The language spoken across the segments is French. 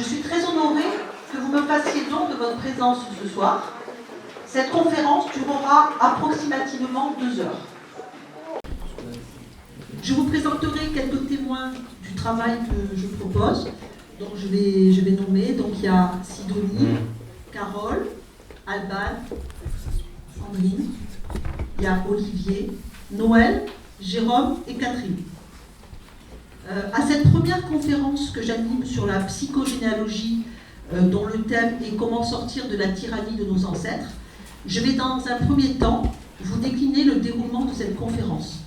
Je suis très honorée que vous me fassiez don de votre présence ce soir. Cette conférence durera approximativement 2 heures. Je vous présenterai quelques témoins du travail que je propose. Donc je vais nommer. Donc il y a Sidonie, Carole, Alban, Sandrine, il y a Olivier, Noël, Jérôme et Catherine. À cette première conférence que j'anime sur la psychogénéalogie, dont le thème est comment sortir de la tyrannie de nos ancêtres, je vais dans un premier temps vous décliner le déroulement de cette conférence.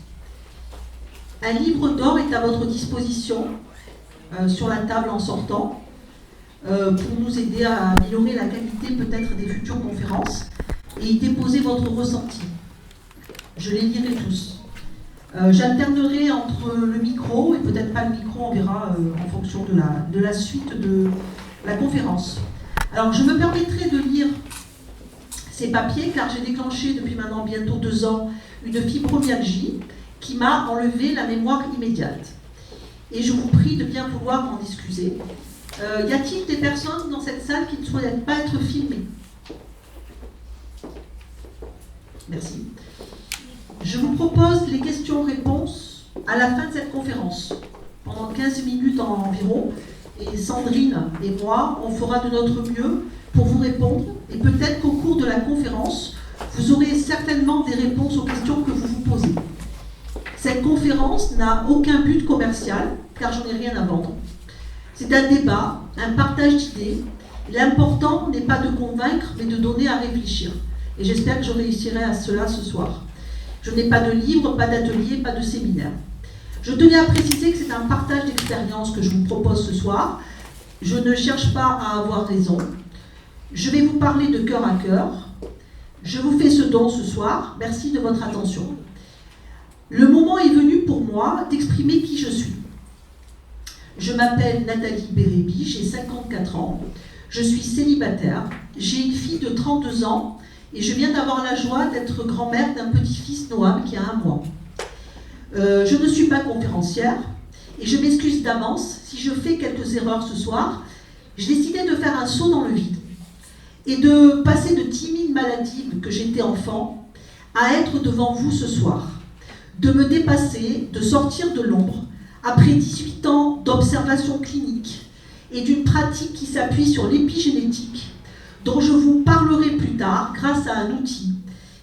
Un livre d'or est à votre disposition sur la table en sortant pour nous aider à améliorer la qualité peut-être des futures conférences et y déposer votre ressenti. Je les lirai tous. J'alternerai entre le micro et peut-être pas le micro, on verra en fonction de la suite de la conférence. Alors je me permettrai de lire ces papiers car j'ai déclenché depuis maintenant bientôt 2 ans une fibromyalgie qui m'a enlevé la mémoire immédiate. Et je vous prie de bien vouloir m'en excuser. Y a-t-il des personnes dans cette salle qui ne souhaitent pas être filmées? Merci. Je vous propose les questions-réponses à la fin de cette conférence, pendant 15 minutes environ, et Sandrine et moi, on fera de notre mieux pour vous répondre, et peut-être qu'au cours de la conférence, vous aurez certainement des réponses aux questions que vous vous posez. Cette conférence n'a aucun but commercial, car j'en ai rien à vendre. C'est un débat, un partage d'idées. L'important n'est pas de convaincre, mais de donner à réfléchir. Et j'espère que je réussirai à cela ce soir. Je n'ai pas de livre, pas d'atelier, pas de séminaire. Je tenais à préciser que c'est un partage d'expérience que je vous propose ce soir. Je ne cherche pas à avoir raison. Je vais vous parler de cœur à cœur. Je vous fais ce don ce soir. Merci de votre attention. Le moment est venu pour moi d'exprimer qui je suis. Je m'appelle Nathalie Bérébi, j'ai 54 ans. Je suis célibataire. J'ai une fille de 32 ans. Et je viens d'avoir la joie d'être grand-mère d'un petit-fils Noam qui a 1 mois. Je ne suis pas conférencière et je m'excuse d'avance si je fais quelques erreurs ce soir. J'ai décidé de faire un saut dans le vide et de passer de timide maladive que j'étais enfant à être devant vous ce soir, de me dépasser, de sortir de l'ombre après 18 ans d'observation clinique et d'une pratique qui s'appuie sur l'épigénétique, dont je vous parlerai plus tard grâce à un outil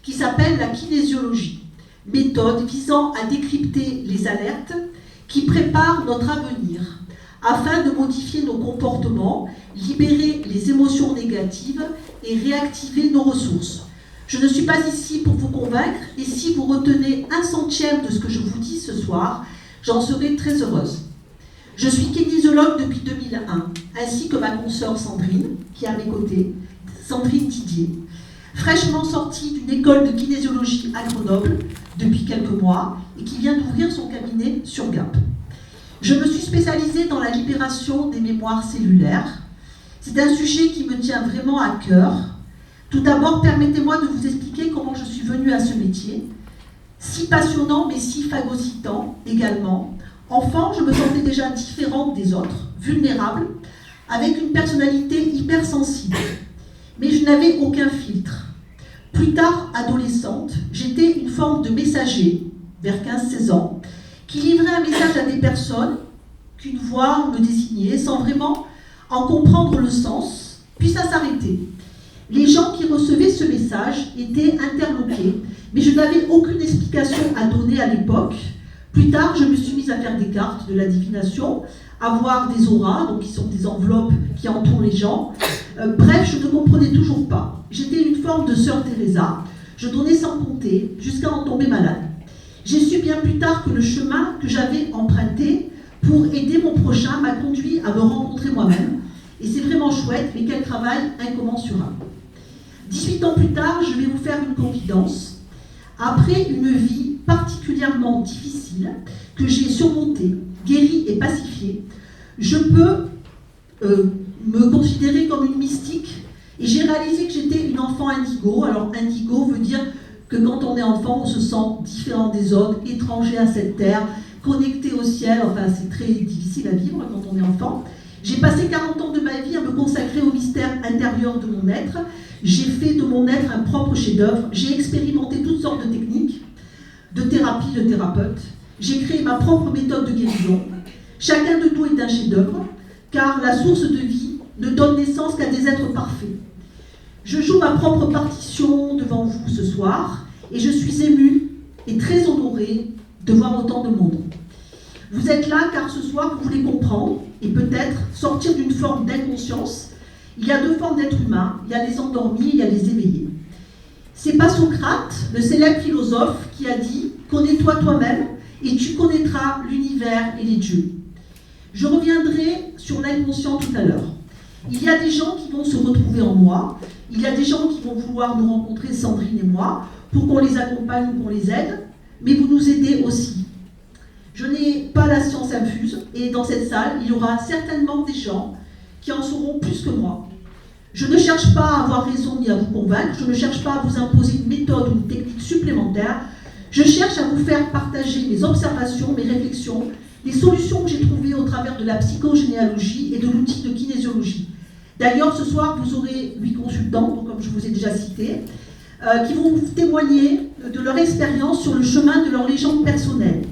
qui s'appelle la kinésiologie, méthode visant à décrypter les alertes qui préparent notre avenir afin de modifier nos comportements, libérer les émotions négatives et réactiver nos ressources. Je ne suis pas ici pour vous convaincre et si vous retenez 1/100 de ce que je vous dis ce soir, j'en serai très heureuse. Je suis kinésiologue depuis 2001, ainsi que ma consoeur Sandrine, qui est à mes côtés, Sandrine Didier, fraîchement sortie d'une école de kinésiologie à Grenoble depuis quelques mois et qui vient d'ouvrir son cabinet sur Gap. Je me suis spécialisée dans la libération des mémoires cellulaires. C'est un sujet qui me tient vraiment à cœur. Tout d'abord, permettez-moi de vous expliquer comment je suis venue à ce métier, si passionnant mais si phagocytant également. Enfant, je me sentais déjà différente des autres, vulnérable, avec une personnalité hypersensible. Mais je n'avais aucun filtre. Plus tard, adolescente, j'étais une forme de messager, vers 15-16 ans, qui livrait un message à des personnes qu'une voix me désignait, sans vraiment en comprendre le sens, puis ça s'arrêtait. Les gens qui recevaient ce message étaient interloqués, mais je n'avais aucune explication à donner à l'époque. Plus tard, je me suis mise à faire des cartes de la divination, à voir des auras, donc qui sont des enveloppes qui entourent les gens. Bref, je ne comprenais toujours pas. J'étais une forme de sœur Teresa. Je donnais sans compter, jusqu'à en tomber malade. J'ai su bien plus tard que le chemin que j'avais emprunté pour aider mon prochain m'a conduit à me rencontrer moi-même. Et c'est vraiment chouette, mais quel travail incommensurable. 18 ans plus tard, je vais vous faire une confidence. Après une vie particulièrement difficile, que j'ai surmontée, guérie et pacifiée, je peux me considérer comme une mystique et j'ai réalisé que j'étais une enfant indigo. Alors indigo veut dire que quand on est enfant, on se sent différent des autres, étranger à cette terre, connecté au ciel, enfin c'est très difficile à vivre quand on est enfant. J'ai passé 40 ans de ma vie caractère intérieur de mon être. J'ai fait de mon être un propre chef-d'œuvre. J'ai expérimenté toutes sortes de techniques, de thérapie, de thérapeute. J'ai créé ma propre méthode de guérison. Chacun de nous est un chef-d'œuvre, car la source de vie ne donne naissance qu'à des êtres parfaits. Je joue ma propre partition devant vous ce soir, et je suis émue et très honorée de voir autant de monde. Vous êtes là car ce soir vous voulez comprendre et peut-être sortir d'une forme d'inconscience. Il y a deux formes d'êtres humains, il y a les endormis, il y a les éveillés. C'est pas Socrate, le célèbre philosophe, qui a dit « Connais-toi toi-même et tu connaîtras l'univers et les dieux ». Je reviendrai sur l'inconscient tout à l'heure. Il y a des gens qui vont se retrouver en moi, il y a des gens qui vont vouloir nous rencontrer, Sandrine et moi, pour qu'on les accompagne ou qu'on les aide, mais vous nous aidez aussi. Je n'ai pas la science infuse, et dans cette salle, il y aura certainement des gens qui en sauront plus que moi. Je ne cherche pas à avoir raison ni à vous convaincre, je ne cherche pas à vous imposer une méthode ou une technique supplémentaire, je cherche à vous faire partager mes observations, mes réflexions, les solutions que j'ai trouvées au travers de la psychogénéalogie et de l'outil de kinésiologie. D'ailleurs, ce soir, vous aurez 8 consultants, donc, comme je vous ai déjà cité, qui vont vous témoigner de leur expérience sur le chemin de leur légende personnelle.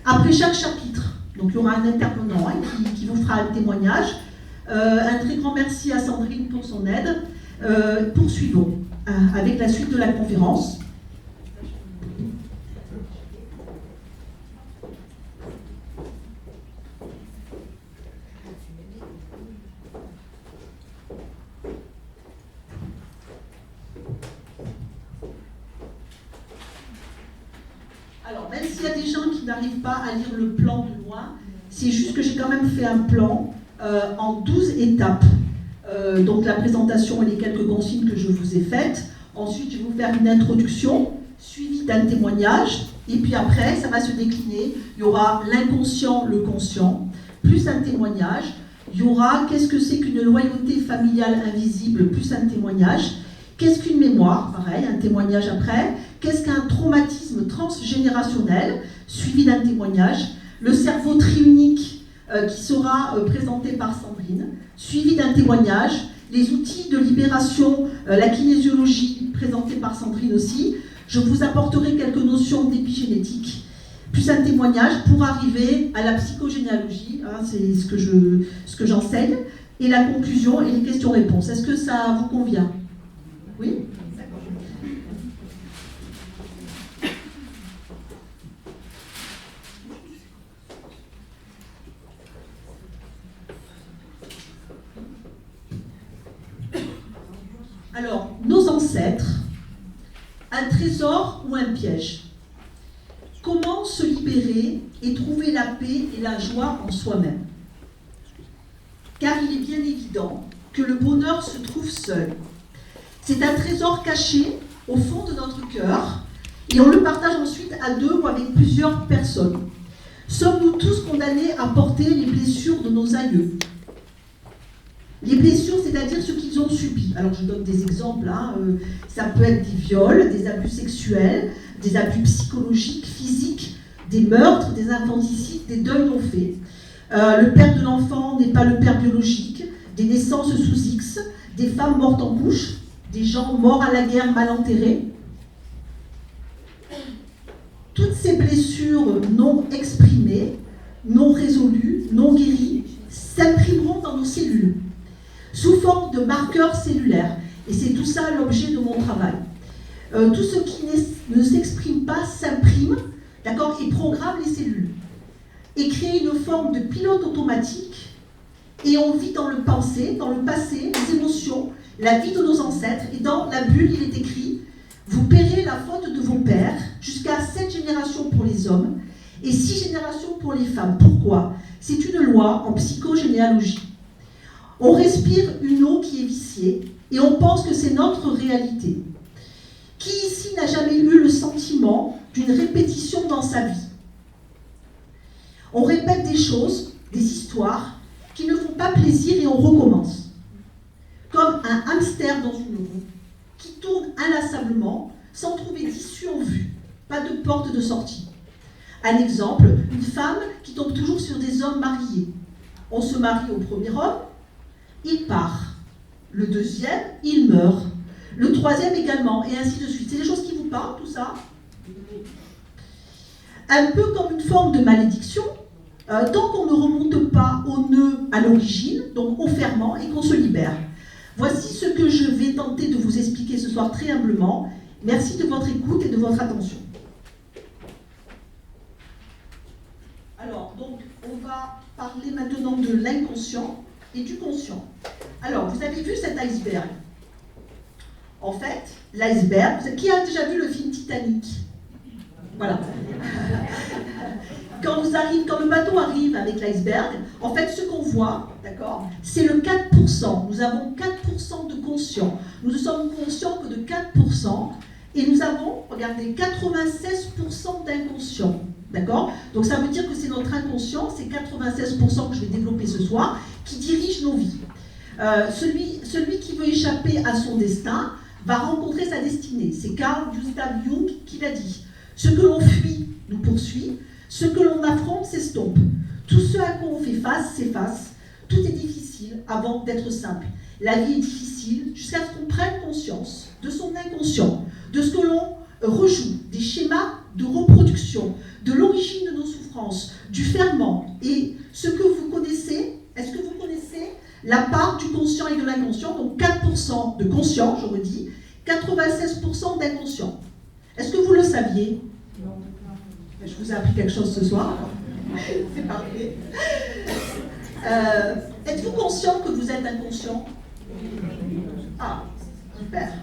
Après chaque chapitre, donc il y aura un intervenant qui vous fera un témoignage. Un très grand merci à Sandrine pour son aide. Poursuivons avec la suite de la conférence. Alors, même s'il y a des gens qui n'arrivent pas à lire le plan de loin, c'est juste que j'ai quand même fait un plan en 12 étapes. Donc la présentation et les quelques consignes que je vous ai faites. Ensuite, je vais vous faire une introduction, suivie d'un témoignage. Et puis après, ça va se décliner. Il y aura l'inconscient, le conscient, plus un témoignage. Il y aura qu'est-ce que c'est qu'une loyauté familiale invisible, plus un témoignage. Qu'est-ce qu'une mémoire, pareil, un témoignage après. Qu'est-ce qu'un traumatisme transgénérationnel, suivi d'un témoignage. Le cerveau triunique qui sera présenté par Sandrine, suivi d'un témoignage. Les outils de libération, la kinésiologie présentée par Sandrine aussi. Je vous apporterai quelques notions d'épigénétique, plus un témoignage pour arriver à la psychogénéalogie, c'est ce que j'enseigne, et la conclusion et les questions-réponses. Est-ce que ça vous convient? Oui? D'accord. Alors, nos ancêtres, un trésor ou un piège? Comment se libérer et trouver la paix et la joie en soi-même? Car il est bien évident que le bonheur se trouve seul. C'est un trésor caché au fond de notre cœur et on le partage ensuite à deux ou avec plusieurs personnes. Sommes-nous tous condamnés à porter les blessures de nos aïeux? Les blessures, c'est-à-dire ce qu'ils ont subi. Alors je donne des exemples, ça peut être des viols, des abus sexuels, des abus psychologiques, physiques, des meurtres, des infanticides, des deuils non faits. Le père de l'enfant n'est pas le père biologique, des naissances sous X, des femmes mortes en couche, des gens morts à la guerre mal enterrés. Toutes ces blessures non exprimées, non résolues, non guéries, s'imprimeront dans nos cellules, sous forme de marqueurs cellulaires. Et c'est tout ça l'objet de mon travail. Tout ce qui ne s'exprime pas s'imprime, d'accord, et programme les cellules. Et crée une forme de pilote automatique. Et on vit dans le passé, les émotions, la vie de nos ancêtres. Et dans la bulle, il est écrit « Vous paierez la faute de vos pères jusqu'à 7 générations pour les hommes et 6 générations pour les femmes. » Pourquoi? C'est une loi en psychogénéalogie. On respire une eau qui est viciée et on pense que c'est notre réalité. Qui ici n'a jamais eu le sentiment d'une répétition dans sa vie? On répète des choses, des histoires qui ne font pas plaisir et on recommence. Comme un hamster dans une roue qui tourne inlassablement sans trouver d'issue en vue, pas de porte de sortie. Un exemple, une femme qui tombe toujours sur des hommes mariés. On se marie au premier homme, il part. Le deuxième, il meurt. Le troisième également, et ainsi de suite. C'est des choses qui vous parlent, tout ça? Un peu comme une forme de malédiction, tant qu'on ne remonte pas au nœud à l'origine, donc au ferment, et qu'on se libère. Voici ce que je vais tenter de vous expliquer ce soir très humblement. Merci de votre écoute et de votre attention. Alors, donc, on va parler maintenant de l'inconscient et du conscient. Alors, vous avez vu cet iceberg? En fait, l'iceberg, qui a déjà vu le film Titanic? Voilà. Quand le bateau arrive avec l'iceberg, en fait, ce qu'on voit, d'accord, c'est le 4%. Nous avons 4% de conscient. Nous ne sommes conscients que de 4%. Et nous avons, regardez, 96% d'inconscient. D'accord? Donc ça veut dire que c'est notre inconscient, c'est 96% que je vais développer ce soir, qui dirige nos vies. Celui qui veut échapper à son destin va rencontrer sa destinée. C'est Carl Gustav Jung qui l'a dit. Ce que l'on fuit nous poursuit, ce que l'on affronte s'estompe. Tout ce à quoi on fait face s'efface. Tout est difficile avant d'être simple. La vie est difficile jusqu'à ce qu'on prenne conscience de son inconscient, de ce que l'on rejoue, des schémas de reproduction, de l'origine de nos souffrances, du ferment. Et ce que vous connaissez, est-ce que vous connaissez la part du conscient et de l'inconscient? Donc 4% de conscient, je redis, 96% d'inconscient. Est-ce que vous le saviez? Je vous ai appris quelque chose ce soir. C'est parfait. Êtes-vous conscient que vous êtes inconscient? Ah, super.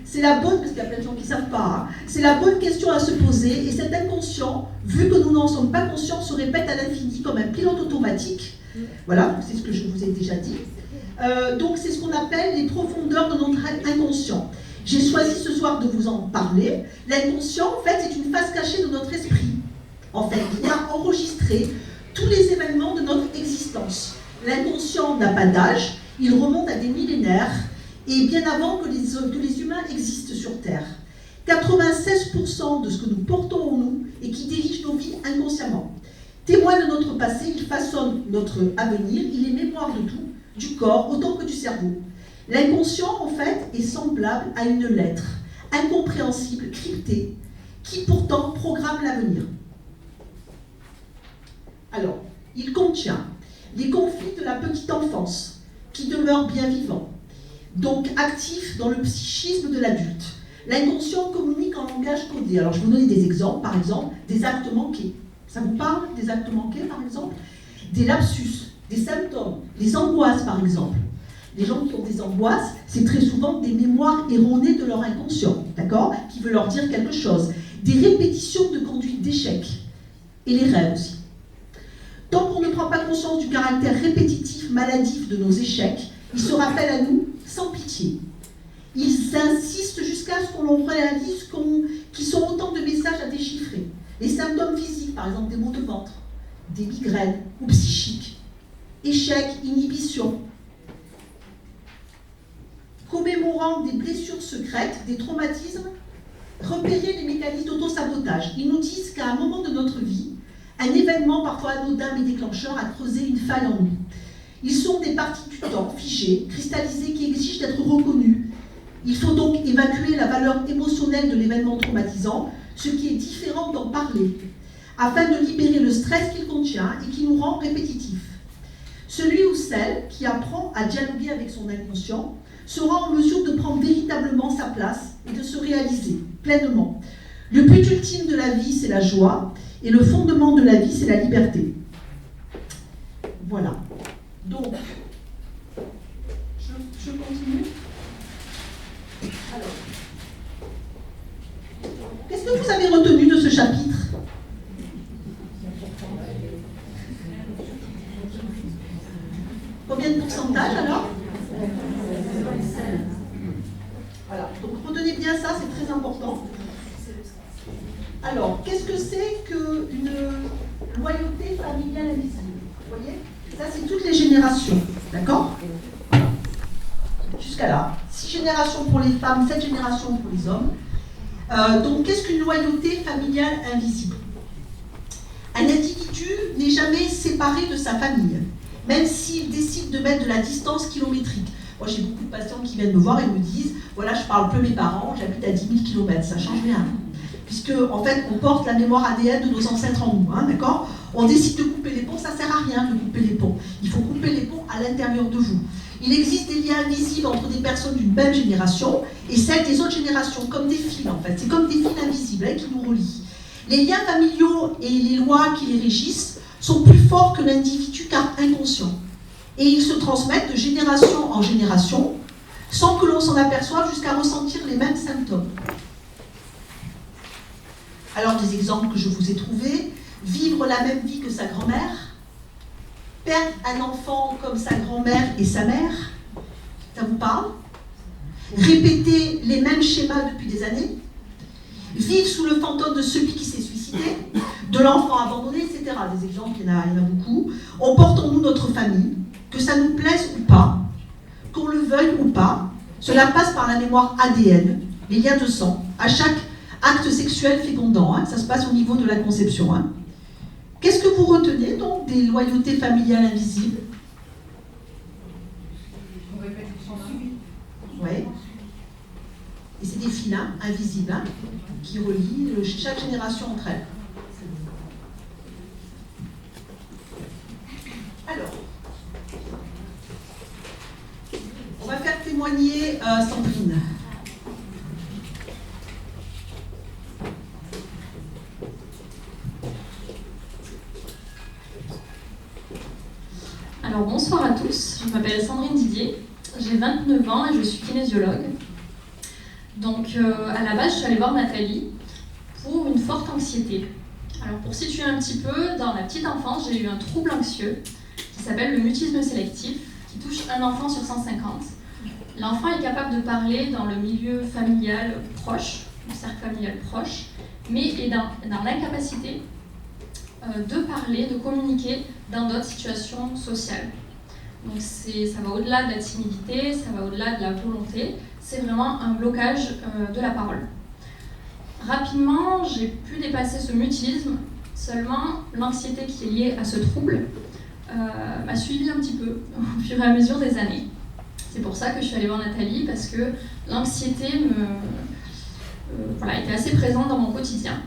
C'est la bonne, parce qu'il y a plein de gens qui ne savent pas, hein, c'est la bonne question à se poser, et cet inconscient, vu que nous n'en sommes pas conscients, se répète à l'infini comme un pilote automatique. Voilà, c'est ce que je vous ai déjà dit. Donc c'est ce qu'on appelle les profondeurs de notre inconscient. J'ai choisi ce soir de vous en parler. L'inconscient, en fait, c'est une face cachée de notre esprit. En fait, il a enregistré tous les événements de notre existence. L'inconscient n'a pas d'âge, il remonte à des millénaires, et bien avant que les humains existent sur Terre. 96% de ce que nous portons en nous et qui dirige nos vies inconsciemment. Témoin de notre passé, il façonne notre avenir, il est mémoire de tout, du corps autant que du cerveau. L'inconscient, en fait, est semblable à une lettre, incompréhensible, cryptée, qui pourtant programme l'avenir. Alors, il contient les conflits de la petite enfance, qui demeurent bien vivants, donc actifs dans le psychisme de l'adulte. L'inconscient communique en langage codé. Alors, je vais vous donner des exemples, par exemple, des actes manqués. Ça vous parle, des actes manqués, par exemple? Des lapsus, des symptômes, des angoisses, par exemple. Les gens qui ont des angoisses, c'est très souvent des mémoires erronées de leur inconscient, d'accord, qui veut leur dire quelque chose. Des répétitions de conduite d'échec. Et les rêves aussi. Tant qu'on ne prend pas conscience du caractère répétitif, maladif de nos échecs, ils se rappellent à nous sans pitié. Ils insistent jusqu'à ce qu'on réalise qu'ils sont autant de messages à déchiffrer. Les symptômes physiques, par exemple des maux de ventre, des migraines ou psychiques. Échec, inhibition. Commémorant des blessures secrètes, des traumatismes, repérer les mécanismes d'auto-sabotage. Ils nous disent qu'à un moment de notre vie, un événement parfois anodin mais déclencheur a creusé une faille en nous. Ils sont des parties du temps figées, cristallisées, qui exigent d'être reconnues. Il faut donc évacuer la valeur émotionnelle de l'événement traumatisant, ce qui est différent d'en parler, afin de libérer le stress qu'il contient et qui nous rend répétitifs. Celui ou celle qui apprend à dialoguer avec son inconscient sera en mesure de prendre véritablement sa place et de se réaliser pleinement. Le but ultime de la vie, c'est la joie, et le fondement de la vie, c'est la liberté. Voilà. Donc, je continue. Alors, qu'est-ce que vous avez retenu de ce chapitre? Combien de pourcentage alors? Voilà, donc retenez bien ça, c'est très important. Alors, qu'est-ce que c'est qu'une loyauté familiale invisible? Vous voyez? Ça, c'est toutes les générations, d'accord? Jusqu'à là. 6 générations pour les femmes, 7 générations pour les hommes. Donc, qu'est-ce qu'une loyauté familiale invisible? Un individu n'est jamais séparé de sa famille, même s'il décide de mettre de la distance kilométrique. Moi, j'ai beaucoup de patients qui viennent me voir et me disent, voilà, je parle peu mes parents, j'habite à 10 000 km, ça change rien. Puisque, en fait, on porte la mémoire ADN de nos ancêtres en nous, hein, d'accord? On décide de couper les ponts, ça ne sert à rien de couper les ponts. Il faut couper les ponts à l'intérieur de vous. Il existe des liens invisibles entre des personnes d'une même génération et celles des autres générations, comme des fils, en fait. C'est comme des fils invisibles hein, qui nous relient. Les liens familiaux et les lois qui les régissent sont plus forts que l'individu car inconscients. Et ils se transmettent de génération en génération, sans que l'on s'en aperçoive jusqu'à ressentir les mêmes symptômes. Alors, des exemples que je vous ai trouvés. Vivre la même vie que sa grand-mère, perdre un enfant comme sa grand-mère et sa mère, ça vous parle? Répéter les mêmes schémas depuis des années, vivre sous le fantôme de celui qui s'est suicidé, de l'enfant abandonné, etc. Des exemples, il y en a beaucoup. On porte en nous notre famille, que ça nous plaise ou pas, qu'on le veuille ou pas. Cela passe par la mémoire ADN, les liens de sang, à chaque acte sexuel fécondant. Hein, ça se passe au niveau de la conception. Hein. Qu'est-ce que vous retenez donc des loyautés familiales invisibles? Oui. Et c'est des fils invisibles hein, qui relient chaque génération entre elles. Alors, on va faire témoigner Sandrine. Alors bonsoir à tous, je m'appelle Sandrine Didier, j'ai 29 ans et je suis kinésiologue. Donc à la base je suis allée voir Nathalie pour une forte anxiété. Alors pour situer un petit peu, dans la petite enfance j'ai eu un trouble anxieux qui s'appelle le mutisme sélectif, qui touche un enfant sur 150. L'enfant est capable de parler dans le milieu familial proche, le cercle familial proche, mais est dans l'incapacité de parler, de communiquer dans d'autres situations sociales. Donc ça va au-delà de la timidité, ça va au-delà de la volonté, c'est vraiment un blocage de la parole. Rapidement, j'ai pu dépasser ce mutisme, seulement l'anxiété qui est liée à ce trouble m'a suivi un petit peu au fur et à mesure des années. C'est pour ça que je suis allée voir Nathalie, parce que l'anxiété était assez présente dans mon quotidien.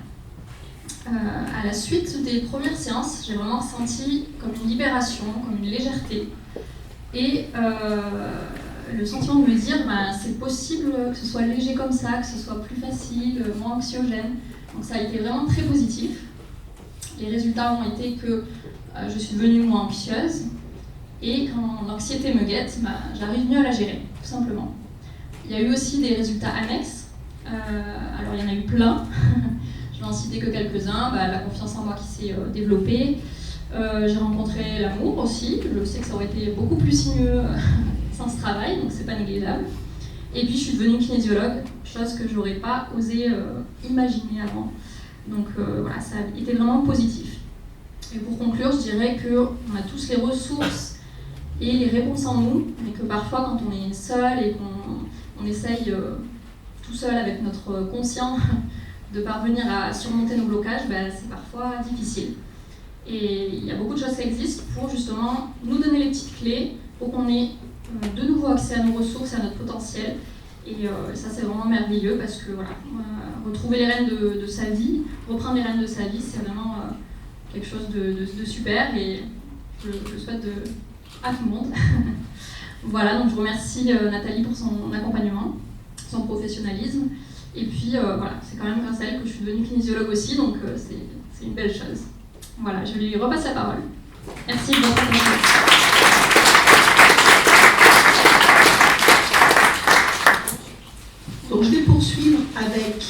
À la suite des premières séances, j'ai vraiment senti comme une libération, comme une légèreté. Et le sentiment de me dire, c'est possible que ce soit léger comme ça, que ce soit plus facile, moins anxiogène. Donc ça a été vraiment très positif. Les résultats ont été que je suis devenue moins anxieuse. Et quand l'anxiété me guette, j'arrive mieux à la gérer, tout simplement. Il y a eu aussi des résultats annexes. Alors il y en a eu plein. Je vais en citer que quelques-uns. La confiance en moi qui s'est développée. J'ai rencontré l'amour aussi. Je sais que ça aurait été beaucoup plus sinueux sans ce travail, donc c'est pas négligeable. Et puis je suis devenue kinésiologue, chose que j'aurais pas osé imaginer avant. Donc ça a été vraiment positif. Et pour conclure, je dirais qu'on a tous les ressources et les réponses en nous, mais que parfois quand on est seul et qu'on essaye tout seul avec notre conscient de parvenir à surmonter nos blocages, c'est parfois difficile. Et il y a beaucoup de choses qui existent pour justement nous donner les petites clés pour qu'on ait de nouveau accès à nos ressources et à notre potentiel. Et ça c'est vraiment merveilleux parce que retrouver les rênes de sa vie, reprendre les rênes de sa vie, c'est vraiment quelque chose de super et je souhaite à tout le monde. Voilà, donc je remercie Nathalie pour son accompagnement, son professionnalisme. Et puis c'est quand même grâce à elle que je suis devenue kinésiologue aussi, donc c'est une belle chose. Voilà, je lui repasse la parole. Merci de votre attention. Donc je vais poursuivre avec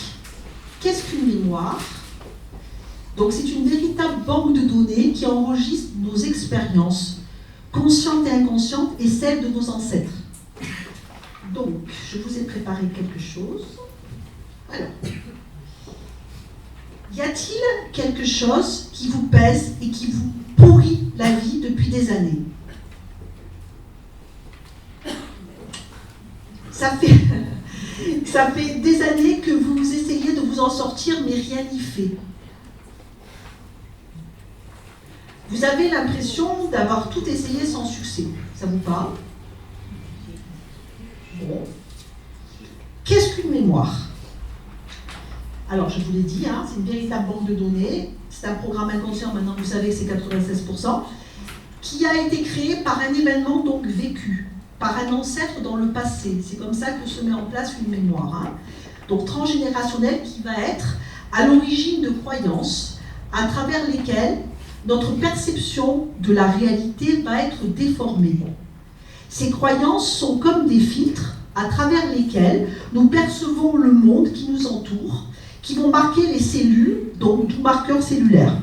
qu'est-ce qu'une mémoire? Donc c'est une véritable banque de données qui enregistre nos expériences, conscientes et inconscientes, et celles de nos ancêtres. Donc, je vous ai préparé quelque chose. Alors, y a-t-il quelque chose qui vous pèse et qui vous pourrit la vie depuis des années? Ça fait des années que vous essayez de vous en sortir, mais rien n'y fait. Vous avez l'impression d'avoir tout essayé sans succès. Ça vous parle? Bon. Qu'est-ce qu'une mémoire? Alors, je vous l'ai dit, hein, c'est une véritable banque de données. C'est un programme inconscient, maintenant vous savez que c'est 96%, qui a été créé par un événement donc vécu, par un ancêtre dans le passé. C'est comme ça que se met en place une mémoire. Hein. Donc transgénérationnelle qui va être à l'origine de croyances à travers lesquelles notre perception de la réalité va être déformée. Ces croyances sont comme des filtres à travers lesquels nous percevons le monde qui nous entoure, qui vont marquer les cellules, donc tout marqueur cellulaire.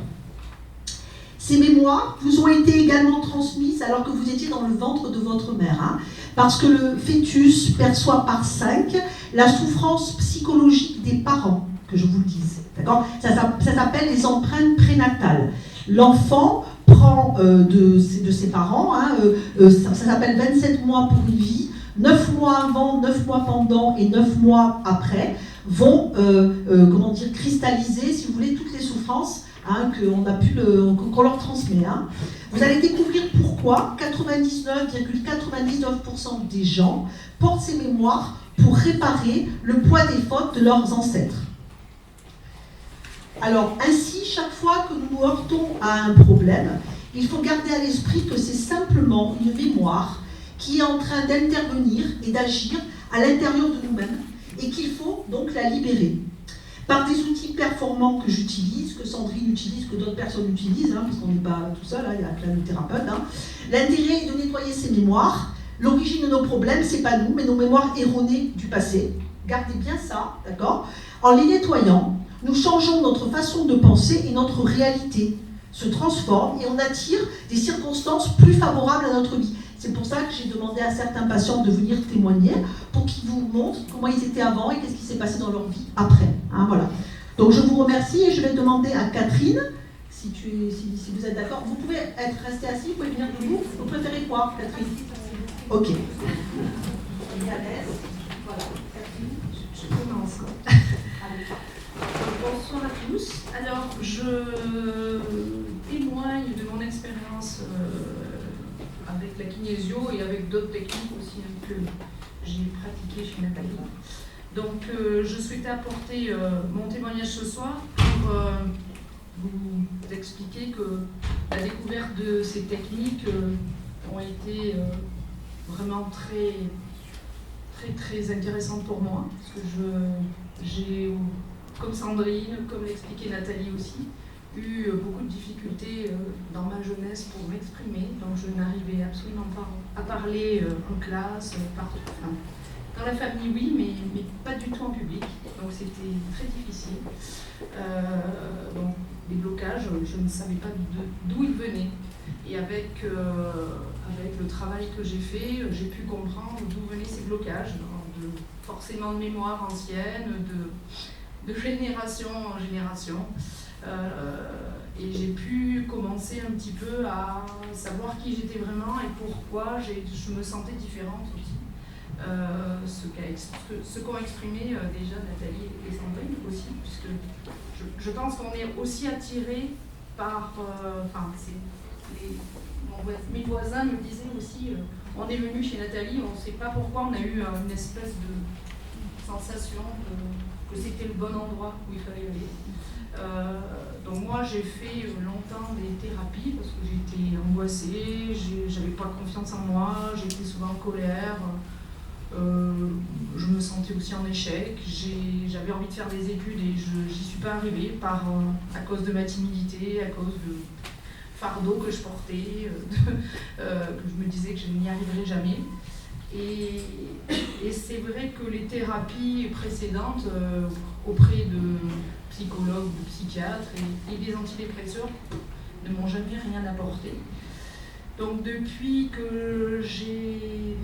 Ces mémoires vous ont été également transmises alors que vous étiez dans le ventre de votre mère, hein, parce que le fœtus perçoit par 5 la souffrance psychologique des parents, que je vous le dise. D'accord ? Ça s'appelle les empreintes prénatales. L'enfant prend de ses parents, hein, ça s'appelle 27 mois pour une vie, 9 mois avant, 9 mois pendant et 9 mois après vont cristalliser, si vous voulez, toutes les souffrances hein, qu'on leur transmet. Hein. Vous allez découvrir pourquoi 99,99% des gens portent ces mémoires pour réparer le poids des fautes de leurs ancêtres. Alors, ainsi, chaque fois que nous nous heurtons à un problème, il faut garder à l'esprit que c'est simplement une mémoire qui est en train d'intervenir et d'agir à l'intérieur de nous-mêmes et qu'il faut donc la libérer. Par des outils performants que j'utilise, que Sandrine utilise, que d'autres personnes utilisent, hein, parce qu'on n'est pas tout seul, hein, il y a plein de thérapeutes. Hein. L'intérêt est de nettoyer ces mémoires. L'origine de nos problèmes, c'est pas nous, mais nos mémoires erronées du passé. Gardez bien ça, d'accord ? En les nettoyant, nous changeons notre façon de penser et notre réalité se transforme et on attire des circonstances plus favorables à notre vie. C'est pour ça que j'ai demandé à certains patients de venir témoigner pour qu'ils vous montrent comment ils étaient avant et qu'est-ce qui s'est passé dans leur vie après. Hein, voilà. Donc je vous remercie et je vais demander à Catherine, si vous êtes d'accord, vous pouvez rester assis, vous pouvez venir debout. Vous préférez quoi, Catherine? Ok. Voilà. Catherine, je commence. Bonsoir à tous. Alors, je témoigne de mon expérience avec la kinésio et avec d'autres techniques aussi que j'ai pratiquées chez Nathalie. Donc, je souhaitais apporter mon témoignage ce soir pour vous expliquer que la découverte de ces techniques ont été vraiment très, très, très intéressantes pour moi. Parce que j'ai, comme Sandrine, comme l'expliquait Nathalie aussi, eu beaucoup de difficultés dans ma jeunesse pour m'exprimer, donc je n'arrivais absolument pas à parler en classe, partout. Enfin, dans la famille oui, mais pas du tout en public, donc c'était très difficile. Donc des blocages, je ne savais pas d'où ils venaient. Et avec le travail que j'ai fait, j'ai pu comprendre d'où venaient ces blocages, forcément de mémoire ancienne, de génération en génération. Et j'ai pu commencer un petit peu à savoir qui j'étais vraiment et pourquoi je me sentais différente aussi. Ce qu'ont exprimé déjà Nathalie et Sandrine aussi, puisque je pense qu'on est aussi attiré par... mes voisins me disaient aussi, on est venu chez Nathalie, on ne sait pas pourquoi, on a eu une espèce de sensation que c'était le bon endroit où il fallait aller. Donc moi j'ai fait longtemps des thérapies parce que j'étais angoissée, j'avais pas confiance en moi, j'étais souvent en colère, je me sentais aussi en échec, j'avais envie de faire des études et j'y suis pas arrivée à cause de ma timidité, à cause de fardeau que je portais, que je me disais que je n'y arriverais jamais. Et c'est vrai que les thérapies précédentes auprès de psychologues, de psychiatres et des antidépresseurs ne m'ont jamais rien apporté. Donc depuis que j'ai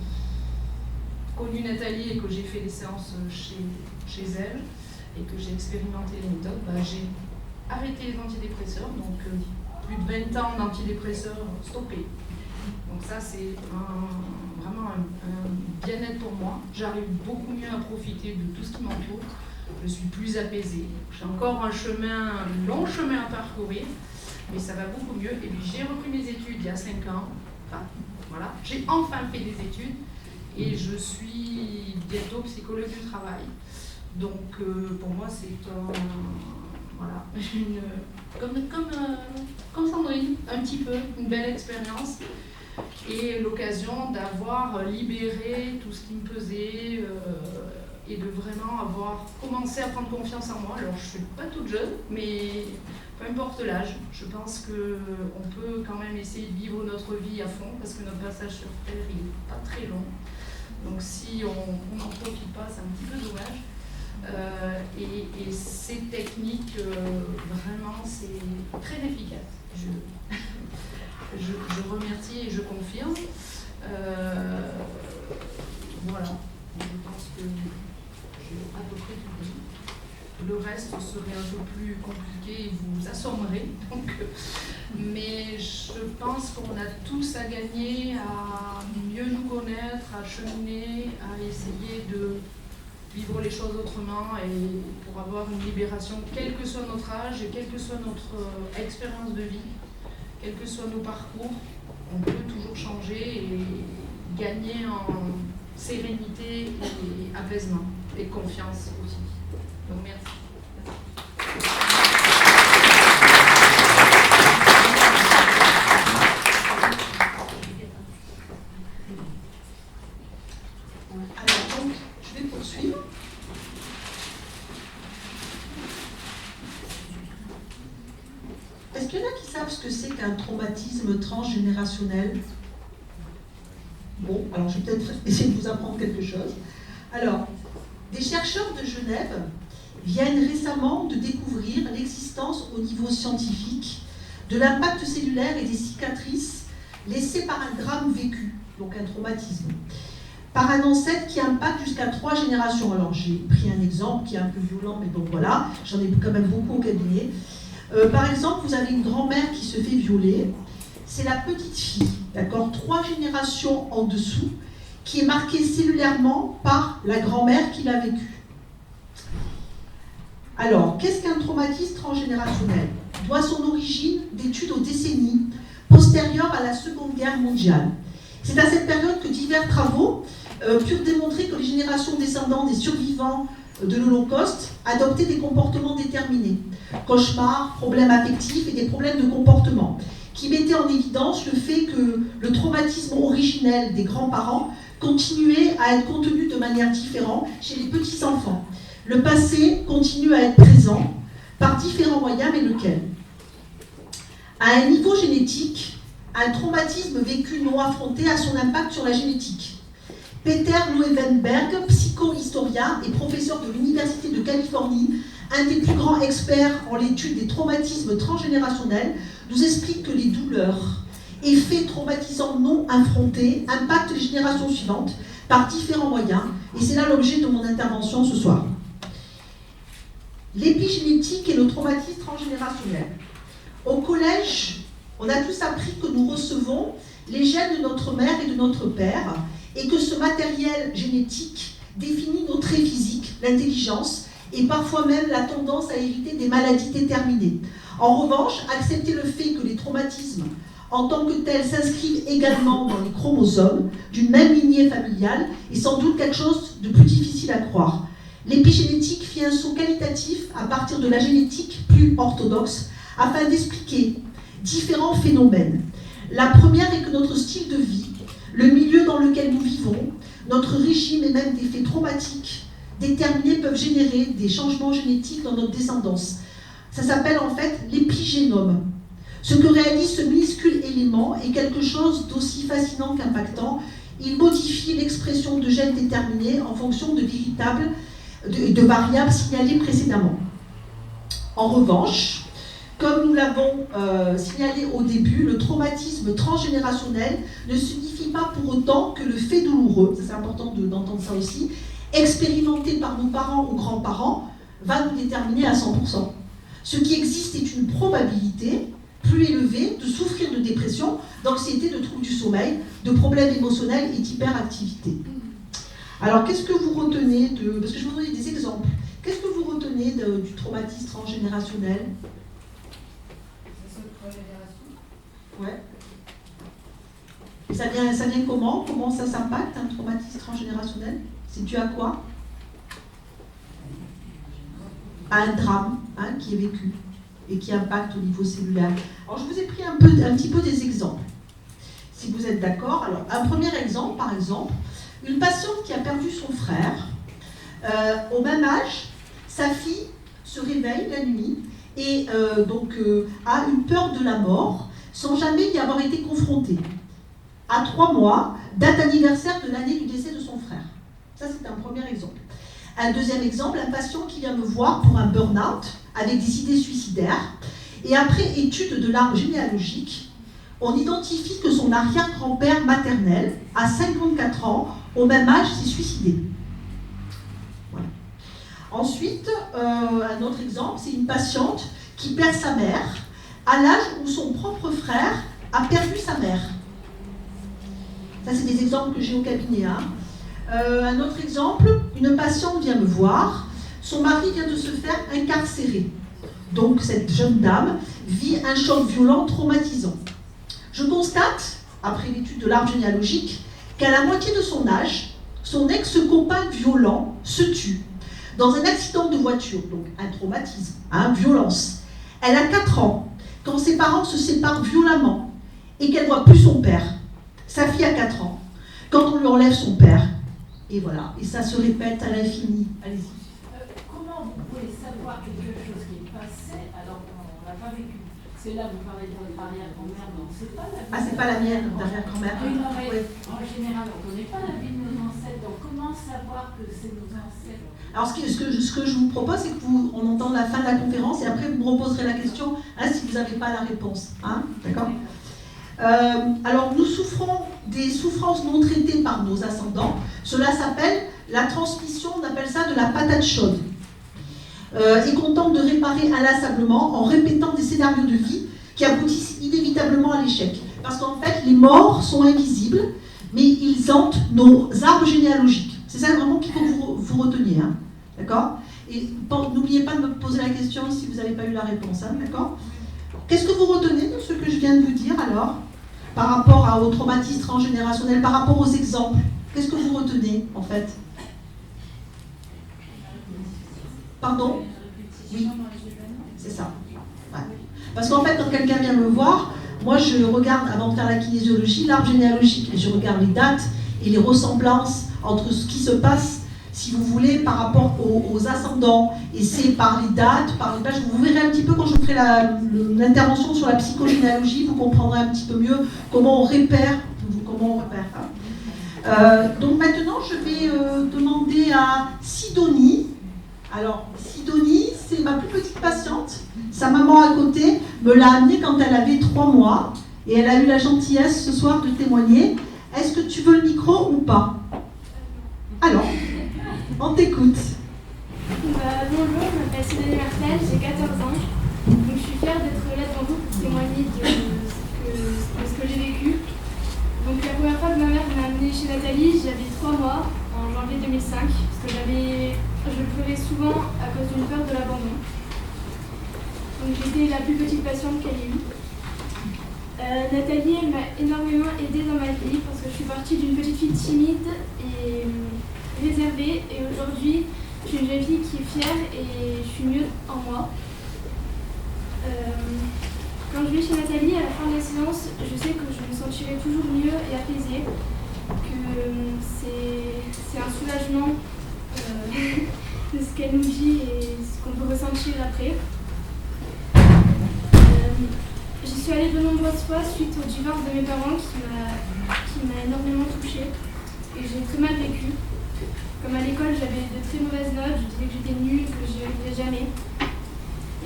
connu Nathalie et que j'ai fait des séances chez elle et que j'ai expérimenté les méthodes, j'ai arrêté les antidépresseurs, donc plus de 20 ans d'antidépresseurs stoppés. Donc ça c'est vraiment un bien-être pour moi. J'arrive beaucoup mieux à profiter de tout ce qui m'entoure. Je suis plus apaisée. J'ai encore un long chemin à parcourir, mais ça va beaucoup mieux. Et puis j'ai repris mes études il y a 5 ans. Enfin, voilà. J'ai enfin fait des études et je suis bientôt psychologue du travail. Donc pour moi c'est voilà, comme Sandrine, un petit peu, une belle expérience et l'occasion d'avoir libéré tout ce qui me pesait et de vraiment avoir commencé à prendre confiance en moi. Alors je ne suis pas toute jeune, mais peu importe l'âge, je pense qu'on peut quand même essayer de vivre notre vie à fond parce que notre passage sur Terre il n'est pas très long. Donc si on n'en profite pas, c'est un petit peu dommage. Et ces techniques, vraiment, c'est très efficace. Je remercie et je confirme. Voilà, je pense que j'ai à peu près tout dit. Le reste serait un peu plus compliqué et vous assommerait. Mais je pense qu'on a tous à gagner à mieux nous connaître, à cheminer, à essayer de vivre les choses autrement et pour avoir une libération, quel que soit notre âge et quelle que soit notre expérience de vie, quels que soient nos parcours, on peut toujours changer et gagner en sérénité et apaisement et confiance aussi. Donc merci. Alors donc, je vais poursuivre. Est-ce qu'il y en a qui savent ce que c'est qu'un traumatisme transgénérationnel? Bon, alors je vais peut-être essayer de vous apprendre quelque chose. Alors, des chercheurs de Genève viennent récemment de découvrir l'existence au niveau scientifique de l'impact cellulaire et des cicatrices laissées par un drame vécu, donc un traumatisme, par un ancêtre qui impacte jusqu'à 3 générations. Alors j'ai pris un exemple qui est un peu violent, mais bon voilà, j'en ai quand même beaucoup au cabinet. Par exemple, vous avez une grand-mère qui se fait violer, c'est la petite fille, d'accord, 3 générations en dessous, qui est marquée cellulairement par la grand-mère qui l'a vécu. Alors, qu'est-ce qu'un traumatisme transgénérationnel? Il doit son origine d'études aux décennies postérieures à la Seconde Guerre mondiale. C'est à cette période que divers travaux purent démontrer que les générations descendantes des survivants de l'Holocauste adoptaient des comportements déterminés. Cauchemars, problèmes affectifs et des problèmes de comportement, qui mettaient en évidence le fait que le traumatisme originel des grands-parents continuait à être contenu de manière différente chez les petits-enfants. Le passé continue à être présent par différents moyens, mais lequel? À un niveau génétique, un traumatisme vécu non affronté a son impact sur la génétique. Peter Loewenberg, psychohistorien et professeur de l'Université de Californie, un des plus grands experts en l'étude des traumatismes transgénérationnels, nous explique que les douleurs et faits traumatisants non affrontés impactent les générations suivantes par différents moyens, et c'est là l'objet de mon intervention ce soir. L'épigénétique et le traumatisme transgénérationnel. Au collège, on a tous appris que nous recevons les gènes de notre mère et de notre père, et que ce matériel génétique définit nos traits physiques, l'intelligence, et parfois même la tendance à hériter des maladies déterminées. En revanche, accepter le fait que les traumatismes en tant que tels s'inscrivent également dans les chromosomes d'une même lignée familiale est sans doute quelque chose de plus difficile à croire. L'épigénétique fit un saut qualitatif à partir de la génétique plus orthodoxe afin d'expliquer différents phénomènes. La première est que notre style de vie, le milieu dans lequel nous vivons, notre régime et même des faits traumatiques déterminés peuvent générer des changements génétiques dans notre descendance. Ça s'appelle en fait l'épigénome. Ce que réalise ce minuscule élément est quelque chose d'aussi fascinant qu'impactant. Il modifie l'expression de gènes déterminés en fonction de variables signalées précédemment. En revanche, comme nous l'avons signalé au début, le traumatisme transgénérationnel ne signifie pas pour autant que le fait douloureux, c'est important d'entendre ça aussi, expérimenté par nos parents ou grands-parents, va nous déterminer à 100%. Ce qui existe est une probabilité plus élevée de souffrir de dépression, d'anxiété, de troubles du sommeil, de problèmes émotionnels et d'hyperactivité. Alors, qu'est-ce que vous retenez de... Parce que je vais vous donner des exemples. Qu'est-ce que vous retenez du traumatisme transgénérationnel? Ouais. Et ça vient comment? Comment ça s'impacte, un traumatisme transgénérationnel? transgénérationnel, c'est dû à quoi? À un drame qui est vécu et qui impacte au niveau cellulaire. Alors, je vous ai pris un petit peu des exemples. Si vous êtes d'accord, alors un premier exemple, par exemple, une patiente qui a perdu son frère, au même âge, sa fille se réveille la nuit et a une peur de la mort sans jamais y avoir été confrontée. À 3 mois, date anniversaire de l'année du décès de son frère. Ça, c'est un premier exemple. Un deuxième exemple, un patient qui vient me voir pour un burn-out avec des idées suicidaires. Et après étude de l'arbre généalogique, on identifie que son arrière-grand-père maternel, à 54 ans, au même âge, s'est suicidé. Voilà. Ensuite, un autre exemple, c'est une patiente qui perd sa mère à l'âge où son propre frère a perdu sa mère. Ça, c'est des exemples que j'ai au cabinet. Un autre exemple, une patiente vient me voir, son mari vient de se faire incarcérer. Donc, cette jeune dame vit un choc violent traumatisant. Je constate, après l'étude de l'arbre généalogique, qu'à la moitié de son âge, son ex-copain violent se tue dans un accident de voiture, donc un traumatisme, violence. Elle a 4 ans, quand ses parents se séparent violemment et qu'elle ne voit plus son père. Sa fille a 4 ans, quand on lui enlève son père. Et voilà, et ça se répète à l'infini. Allez-y. Comment vous pouvez savoir quelque chose qui est passé alors qu'on ne l'a pas vécu? C'est là, vous parlez de votre arrière-grand-mère, non? C'est pas la vie. Ah, c'est pas la mienne, d'arrière-grand-mère. Oui, non, mais Oui. en général, on ne connaît pas la vie de nos ancêtres, donc comment savoir que c'est nos ancêtres? Alors, ce que je vous propose, c'est qu'on entende la fin de la conférence et après, vous me reposerez la question si vous n'avez pas la réponse. D'accord? Alors, nous souffrons des souffrances non traitées par nos ascendants. Cela s'appelle la transmission, on appelle ça de la patate chaude. Et qu'on tente de réparer inlassablement en répétant des scénarios de vie qui aboutissent inévitablement à l'échec. Parce qu'en fait, les morts sont invisibles, mais ils hantent nos arbres généalogiques. C'est ça vraiment qu'il faut vous retenir. D'accord? Et n'oubliez pas de me poser la question si vous n'avez pas eu la réponse. D'accord? Qu'est-ce que vous retenez de ce que je viens de vous dire alors? Par rapport au traumatisme transgénérationnel, par rapport aux exemples, qu'est-ce que vous retenez en fait? Pardon? Oui, c'est ça. Ouais. Parce qu'en fait, quand quelqu'un vient me voir, moi je regarde, avant de faire la kinésiologie, l'arbre généalogique, et je regarde les dates et les ressemblances entre ce qui se passe, si vous voulez, par rapport aux ascendants. Et c'est par les dates, par les pages. Vous verrez un petit peu quand je ferai l'intervention sur la psychogénéalogie, vous comprendrez un petit peu mieux comment on repère. Donc maintenant, je vais demander à Sidonie. Alors, Sidonie, c'est ma plus petite patiente. Sa maman à côté me l'a amenée quand elle avait 3 mois. Et elle a eu la gentillesse ce soir de témoigner. Est-ce que tu veux le micro ou pas? Alors, on t'écoute. Bonjour, je m'appelle Sidonie Martel, j'ai 14 ans. Donc, je suis fière d'être là devant vous pour témoigner de ce que j'ai vécu. Donc, la première fois que ma mère m'a amenée chez Nathalie, j'avais 3 mois, en janvier 2005, parce que je pleurais souvent à cause d'une peur de l'abandon. Donc, j'étais la plus petite patiente qu'elle ait eue. Nathalie, elle m'a énormément aidée dans ma vie parce que je suis partie d'une petite fille timide et réservée. Et aujourd'hui, je suis une jeune fille qui est fière et je suis mieux en moi. Quand je vais chez Nathalie, à la fin de la séance, je sais que je me sentirai toujours mieux et apaisée, que c'est un soulagement de ce qu'elle nous dit et ce qu'on peut ressentir après. J'y suis allée de nombreuses fois suite au divorce de mes parents qui m'a énormément touchée et j'ai très mal vécu. Comme à l'école, j'avais de très mauvaises notes, je disais que j'étais nulle, que j'y arriverais jamais.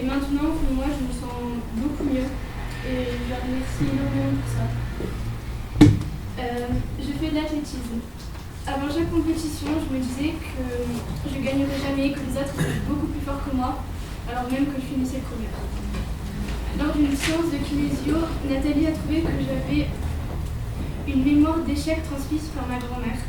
Et maintenant, pour moi, je me sens beaucoup mieux et je leur remercie énormément pour ça. Je fais de l'athlétisme. Avant chaque compétition, je me disais que je ne gagnerais jamais, que les autres étaient beaucoup plus forts que moi, alors même que je finissais première. Lors d'une séance de kinésio, Nathalie a trouvé que j'avais une mémoire d'échec transmise par ma grand-mère.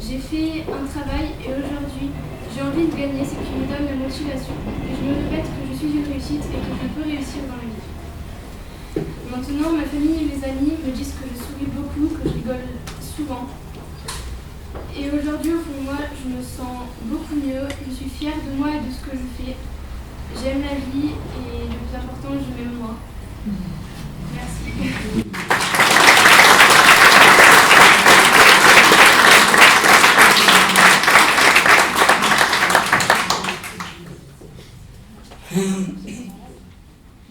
J'ai fait un travail et aujourd'hui, j'ai envie de gagner, c'est qui me donne la motivation. Et je me répète que je suis une réussite et que je peux réussir dans la vie. Maintenant, ma famille et mes amis me disent que je souris beaucoup, que je rigole souvent. Et aujourd'hui, au fond de moi, je me sens beaucoup mieux. Je suis fière de moi et de ce que je fais. J'aime la vie et le plus important, je m'aime moi. Merci.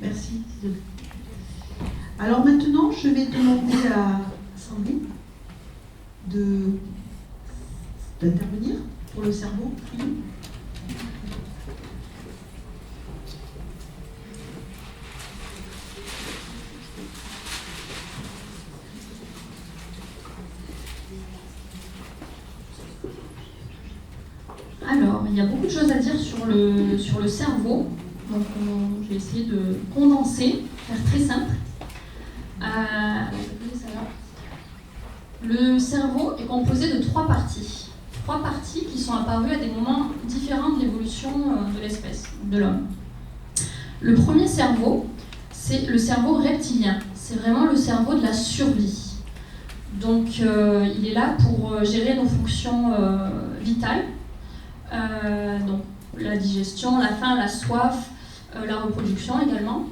Merci. Alors maintenant, je vais demander à Sandrine d'intervenir pour le cerveau. Alors, il y a beaucoup de choses à dire sur le cerveau. Donc, je vais essayer de condenser, faire très simple. Le cerveau est composé de 3 parties. 3 parties qui sont apparues à des moments différents de l'évolution de l'espèce, de l'homme. Le premier cerveau, c'est le cerveau reptilien. C'est vraiment le cerveau de la survie. Donc, il est là pour gérer nos fonctions vitales. Donc, la digestion, la faim, la soif, la reproduction également.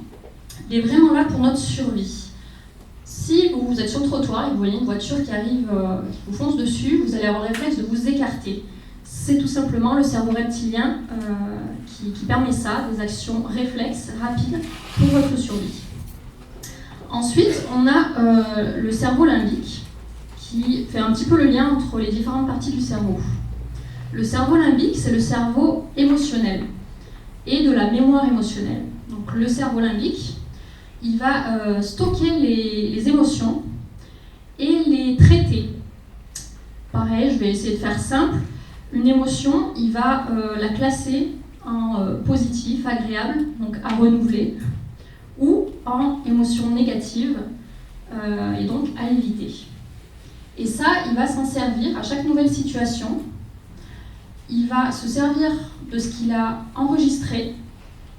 Il est vraiment là pour notre survie. Si vous êtes sur le trottoir et que vous voyez une voiture qui arrive, qui vous fonce dessus, vous allez avoir le réflexe de vous écarter. C'est tout simplement le cerveau reptilien qui permet ça, des actions réflexes rapides pour votre survie. Ensuite, on a le cerveau limbique qui fait un petit peu le lien entre les différentes parties du cerveau. Le cerveau limbique, c'est le cerveau émotionnel et de la mémoire émotionnelle. Donc le cerveau limbique, il va stocker les émotions et les traiter. Pareil, je vais essayer de faire simple. Une émotion, il va la classer en positif, agréable, donc à renouveler, ou en émotion négative, et donc à éviter. Et ça, il va s'en servir à chaque nouvelle situation. Il va se servir de ce qu'il a enregistré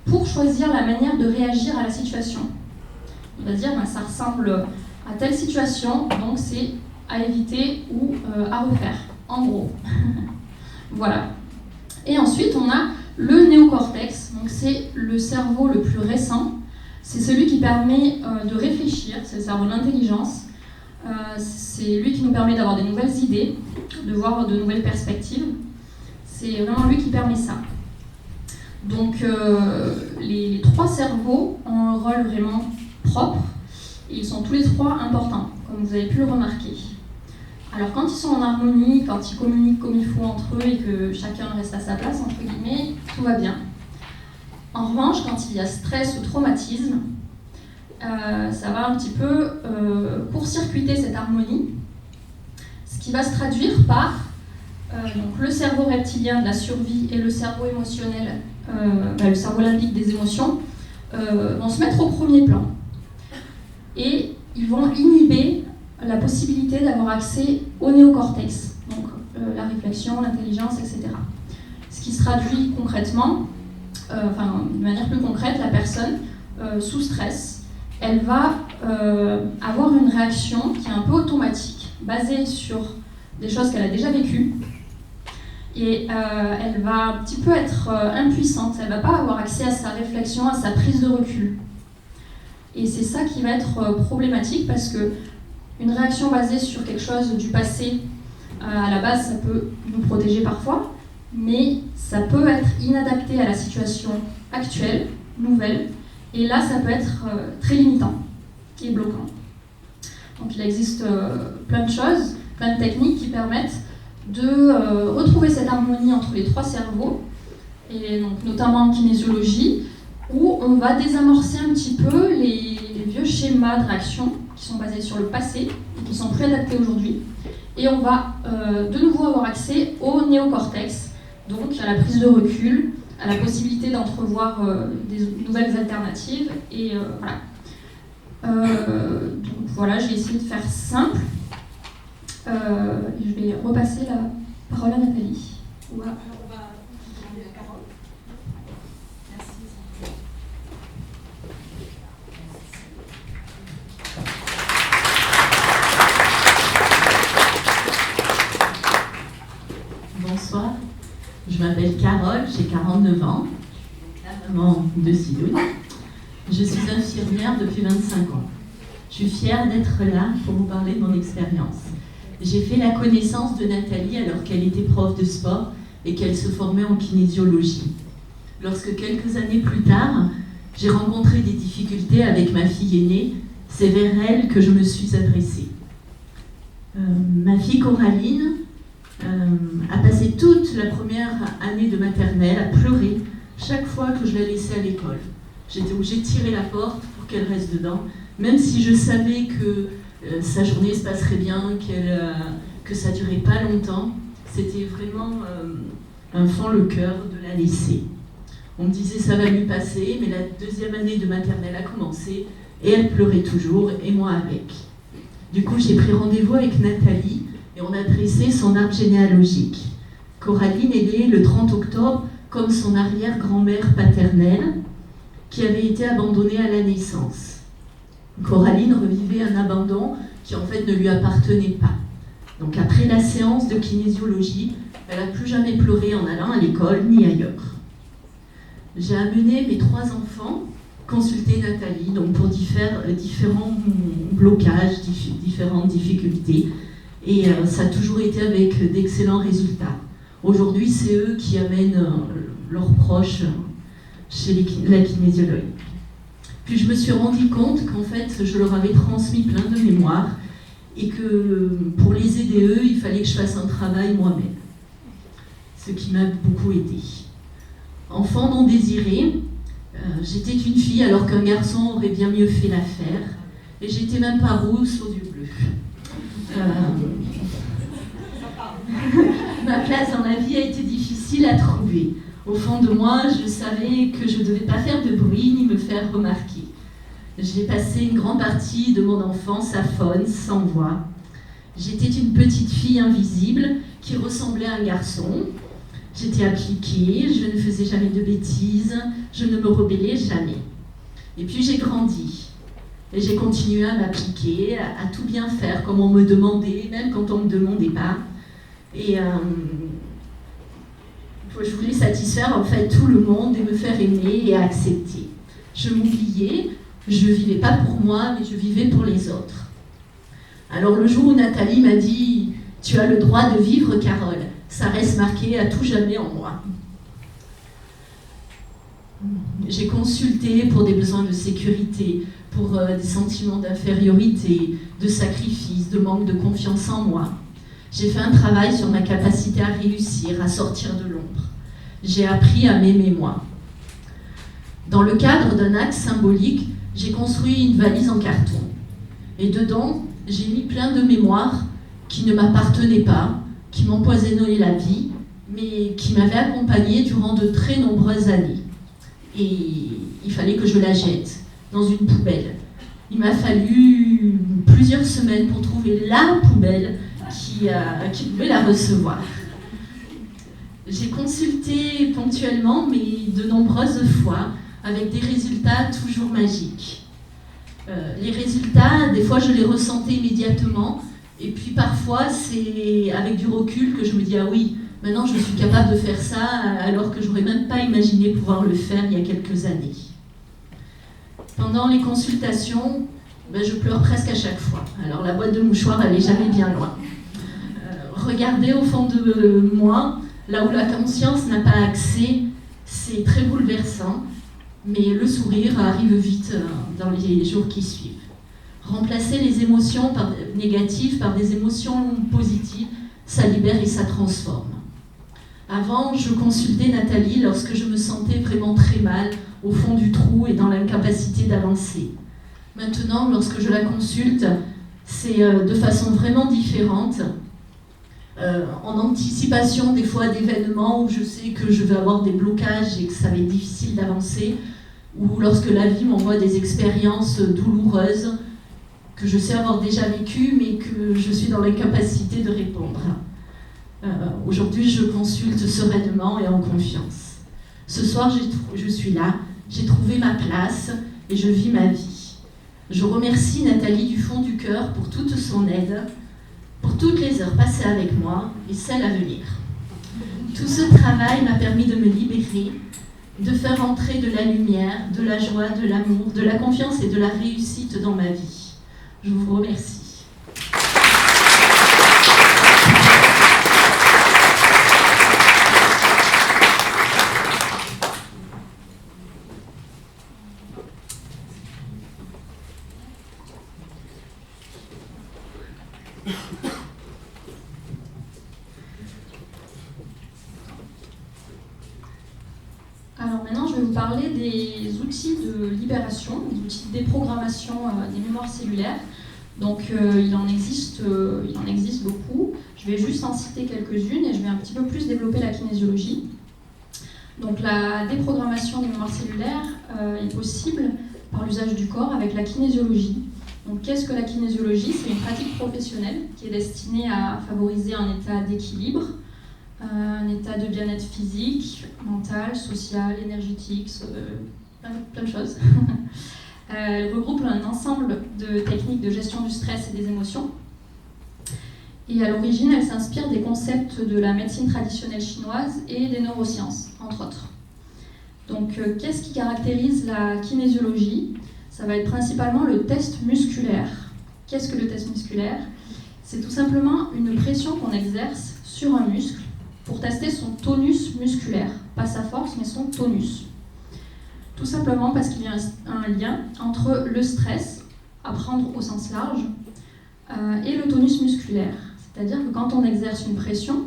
pour choisir la manière de réagir à la situation. Il va dire, ça ressemble à telle situation, donc c'est à éviter ou à refaire, en gros. Voilà. Et ensuite, on a le néocortex, donc c'est le cerveau le plus récent. C'est celui qui permet de réfléchir, c'est le cerveau de l'intelligence. C'est lui qui nous permet d'avoir des nouvelles idées, de voir de nouvelles perspectives. C'est vraiment lui qui permet ça. Donc les 3 cerveaux ont un rôle vraiment propre et ils sont tous les 3 importants, comme vous avez pu le remarquer. Alors quand ils sont en harmonie, quand ils communiquent comme il faut entre eux et que chacun reste à sa place, entre guillemets, tout va bien. En revanche, quand il y a stress ou traumatisme, ça va un petit peu court-circuiter cette harmonie, ce qui va se traduire par donc le cerveau reptilien de la survie et le cerveau émotionnel, le cerveau limbique des émotions, vont se mettre au premier plan. Et ils vont inhiber la possibilité d'avoir accès au néocortex, donc la réflexion, l'intelligence, etc. Ce qui se traduit concrètement, de manière plus concrète, la personne sous stress, elle va avoir une réaction qui est un peu automatique, basée sur des choses qu'elle a déjà vécues, et elle va un petit peu être impuissante, elle ne va pas avoir accès à sa réflexion, à sa prise de recul. Et c'est ça qui va être problématique parce que une réaction basée sur quelque chose du passé, à la base, ça peut nous protéger parfois, mais ça peut être inadapté à la situation actuelle, nouvelle, et là, ça peut être très limitant et bloquant. Donc il existe plein de choses, plein de techniques qui permettent de retrouver cette harmonie entre les 3 cerveaux, et donc notamment en kinésiologie, où on va désamorcer un petit peu les vieux schémas de réaction qui sont basés sur le passé et qui sont plus adaptés aujourd'hui. Et on va de nouveau avoir accès au néocortex, donc à la prise de recul, à la possibilité d'entrevoir des nouvelles alternatives. Et voilà. Donc voilà, j'ai essayé de faire simple. Je vais repasser la parole à Nathalie. On va demander la parole. Merci. bonsoir. Je m'appelle Carole, j'ai 49 ans, la maman de Sidoune. Je suis infirmière depuis 25 ans. Je suis fière d'être là pour vous parler de mon expérience. J'ai fait la connaissance de Nathalie alors qu'elle était prof de sport et qu'elle se formait en kinésiologie. Lorsque quelques années plus tard, j'ai rencontré des difficultés avec ma fille aînée, c'est vers elle que je me suis adressée. Ma fille Coraline a passé toute la première année de maternelle à pleurer chaque fois que je la laissais à l'école. J'étais obligée de tirer la porte pour qu'elle reste dedans, même si je savais que sa journée se passerait bien, que ça ne durait pas longtemps. C'était vraiment un fond le cœur de la laisser. On me disait ça va lui passer, mais la deuxième année de maternelle a commencé et elle pleurait toujours, et moi avec. Du coup, j'ai pris rendez-vous avec Nathalie et on a dressé son arbre généalogique. Coraline est née le 30 octobre comme son arrière-grand-mère paternelle qui avait été abandonnée à la naissance. Coraline revivait un abandon qui en fait ne lui appartenait pas. Donc après la séance de kinésiologie, elle n'a plus jamais pleuré en allant à l'école ni ailleurs. J'ai amené mes 3 enfants consulter Nathalie donc pour différents blocages, différentes difficultés. Et ça a toujours été avec d'excellents résultats. Aujourd'hui, c'est eux qui amènent leurs proches chez la kinésiologue. Puis je me suis rendu compte qu'en fait, je leur avais transmis plein de mémoires et que pour les aider eux, il fallait que je fasse un travail moi-même. Ce qui m'a beaucoup aidée. Enfant non désiré, j'étais une fille alors qu'un garçon aurait bien mieux fait l'affaire. Et j'étais même pas rousse aux yeux bleus. Ma place dans la vie a été difficile à trouver. Au fond de moi, je savais que je ne devais pas faire de bruit ni me faire remarquer. J'ai passé une grande partie de mon enfance aphone, sans voix. J'étais une petite fille invisible qui ressemblait à un garçon. J'étais appliquée, je ne faisais jamais de bêtises, je ne me rebellais jamais. Et puis j'ai grandi. Et j'ai continué à m'appliquer, à tout bien faire comme on me demandait, même quand on ne me demandait pas. Et je voulais satisfaire en fait tout le monde et me faire aimer et accepter. Je m'oubliais, je ne vivais pas pour moi, mais je vivais pour les autres. Alors le jour où Nathalie m'a dit « Tu as le droit de vivre, Carole », ça reste marqué à tout jamais en moi. J'ai consulté pour des besoins de sécurité, pour des sentiments d'infériorité, de sacrifice, de manque de confiance en moi. J'ai fait un travail sur ma capacité à réussir, à sortir de l'ombre. J'ai appris à m'aimer moi. Dans le cadre d'un axe symbolique, j'ai construit une valise en carton. Et dedans, j'ai mis plein de mémoires qui ne m'appartenaient pas, qui m'empoisonnaient la vie, mais qui m'avaient accompagnée durant de très nombreuses années. Et il fallait que je la jette dans une poubelle. Il m'a fallu plusieurs semaines pour trouver la poubelle qui pouvait la recevoir. J'ai consulté ponctuellement, mais de nombreuses fois, avec des résultats toujours magiques. Les résultats, des fois je les ressentais immédiatement, et puis parfois c'est avec du recul que je me dis « Ah oui, maintenant je suis capable de faire ça », alors que je n'aurais même pas imaginé pouvoir le faire il y a quelques années. Pendant les consultations, je pleure presque à chaque fois. Alors la boîte de mouchoirs, elle n'est jamais bien loin. Regarder au fond de moi, là où la conscience n'a pas accès, c'est très bouleversant, mais le sourire arrive vite dans les jours qui suivent. Remplacer les émotions négatives par des émotions positives, ça libère et ça transforme. Avant, je consultais Nathalie lorsque je me sentais vraiment très mal, au fond du trou et dans l'incapacité d'avancer. Maintenant, lorsque je la consulte, c'est de façon vraiment différente, en anticipation des fois d'événements où je sais que je vais avoir des blocages et que ça va être difficile d'avancer, ou lorsque la vie m'envoie des expériences douloureuses que je sais avoir déjà vécues mais que je suis dans l'incapacité de répondre. Aujourd'hui, je consulte sereinement et en confiance. Ce soir, je suis là, j'ai trouvé ma place et je vis ma vie. Je remercie Nathalie du fond du cœur pour toute son aide, pour toutes les heures passées avec moi et celles à venir. Tout ce travail m'a permis de me libérer, de faire entrer de la lumière, de la joie, de l'amour, de la confiance et de la réussite dans ma vie. Je vous remercie. Alors maintenant, je vais vous parler des outils de libération, des outils de déprogrammation des mémoires cellulaires. Donc il en existe beaucoup. Je vais juste en citer quelques-unes et je vais un petit peu plus développer la kinésiologie. Donc la déprogrammation des mémoires cellulaires est possible par l'usage du corps avec la kinésiologie. Donc qu'est-ce que la kinésiologie? C'est une pratique professionnelle qui est destinée à favoriser un état d'équilibre, un état de bien-être physique, mental, social, énergétique, plein de choses. Elle regroupe un ensemble de techniques de gestion du stress et des émotions. Et à l'origine, elle s'inspire des concepts de la médecine traditionnelle chinoise et des neurosciences, entre autres. Donc, qu'est-ce qui caractérise la kinésiologie? Ça va être principalement le test musculaire. Qu'est-ce que le test musculaire? C'est tout simplement une pression qu'on exerce sur un muscle pour tester son tonus musculaire. Pas sa force, mais son tonus. Tout simplement parce qu'il y a un lien entre le stress, à prendre au sens large, et le tonus musculaire. C'est-à-dire que quand on exerce une pression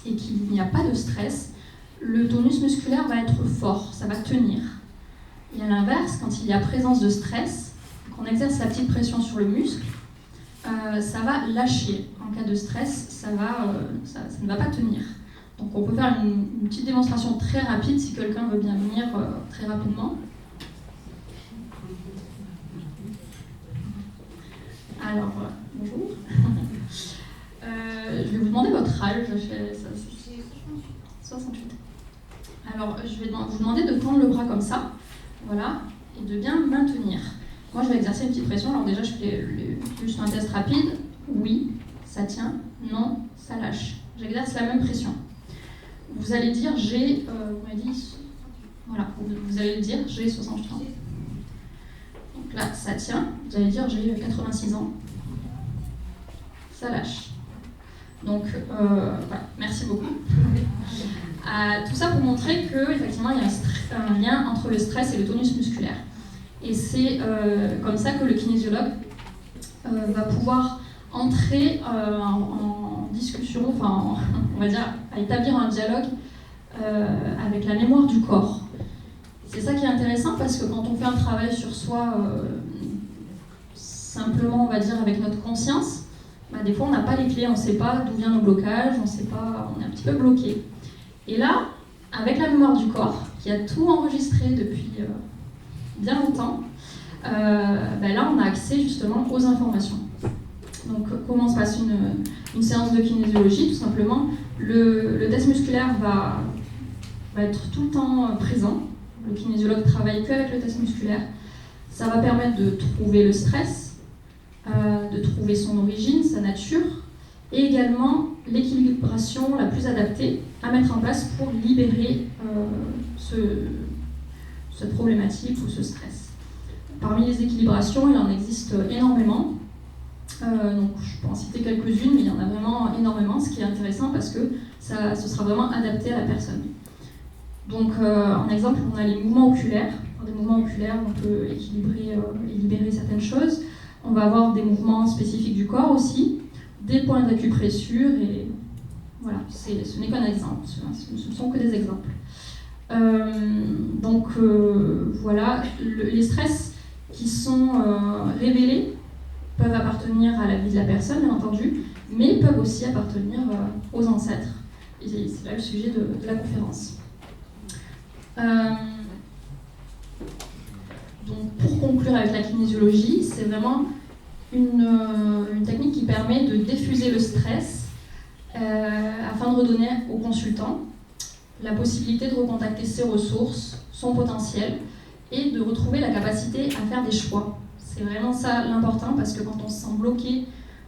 et qu'il n'y a pas de stress, le tonus musculaire va être fort, ça va tenir. Et à l'inverse, quand il y a présence de stress, qu'on exerce la petite pression sur le muscle, ça va lâcher. En cas de stress, ça ne va pas tenir. Donc on peut faire une petite démonstration très rapide si quelqu'un veut bien venir très rapidement. Alors, bonjour. Je vais vous demander votre âge. J'ai 68. Alors, je vais vous demander de prendre le bras comme ça, voilà, et de bien maintenir. Moi, je vais exercer une petite pression. Alors déjà, je fais juste un test rapide. Oui, ça tient. Non, ça lâche. J'exerce la même pression. Vous allez dire j'ai, vous m'avez dit, voilà, vous allez dire j'ai 68 ans. Donc là, ça tient. Vous allez dire j'ai 86 ans. Ça lâche. Donc voilà, merci beaucoup. Tout ça pour montrer qu'effectivement il y a un lien entre le stress et le tonus musculaire. Et c'est comme ça que le kinésiologue va pouvoir entrer en discussion, enfin on va dire à établir un dialogue avec la mémoire du corps. C'est ça qui est intéressant parce que quand on fait un travail sur soi simplement on va dire avec notre conscience, des fois on n'a pas les clés, on ne sait pas d'où viennent nos blocages, on est un petit peu bloqué. Et là, avec la mémoire du corps, qui a tout enregistré depuis bien longtemps, là on a accès justement aux informations. Donc comment se passe une séance de kinésiologie? Tout simplement, le test musculaire va être tout le temps présent. Le kinésiologue travaille qu'avec le test musculaire. Ça va permettre de trouver le stress, de trouver son origine, sa nature, et également l'équilibration la plus adaptée à mettre en place pour libérer cette problématique ou ce stress. Parmi les équilibrations, il en existe énormément. Donc je peux en citer quelques-unes, mais il y en a vraiment énormément, ce qui est intéressant parce que ce sera vraiment adapté à la personne. Donc en exemple, on a les mouvements oculaires. Par des mouvements oculaires, on peut équilibrer et libérer certaines choses. On va avoir des mouvements spécifiques du corps aussi, des points d'acupressure, et voilà, ce n'est qu'un exemple, ce ne sont que des exemples. Voilà, les stress qui sont révélés peuvent appartenir à la vie de la personne, bien entendu, mais peuvent aussi appartenir aux ancêtres. Et c'est là le sujet de la conférence. Donc, pour conclure avec la kinésiologie, c'est vraiment une technique qui permet de diffuser le stress afin de redonner au consultant la possibilité de recontacter ses ressources, son potentiel et de retrouver la capacité à faire des choix. C'est vraiment ça l'important parce que quand on se sent bloqué,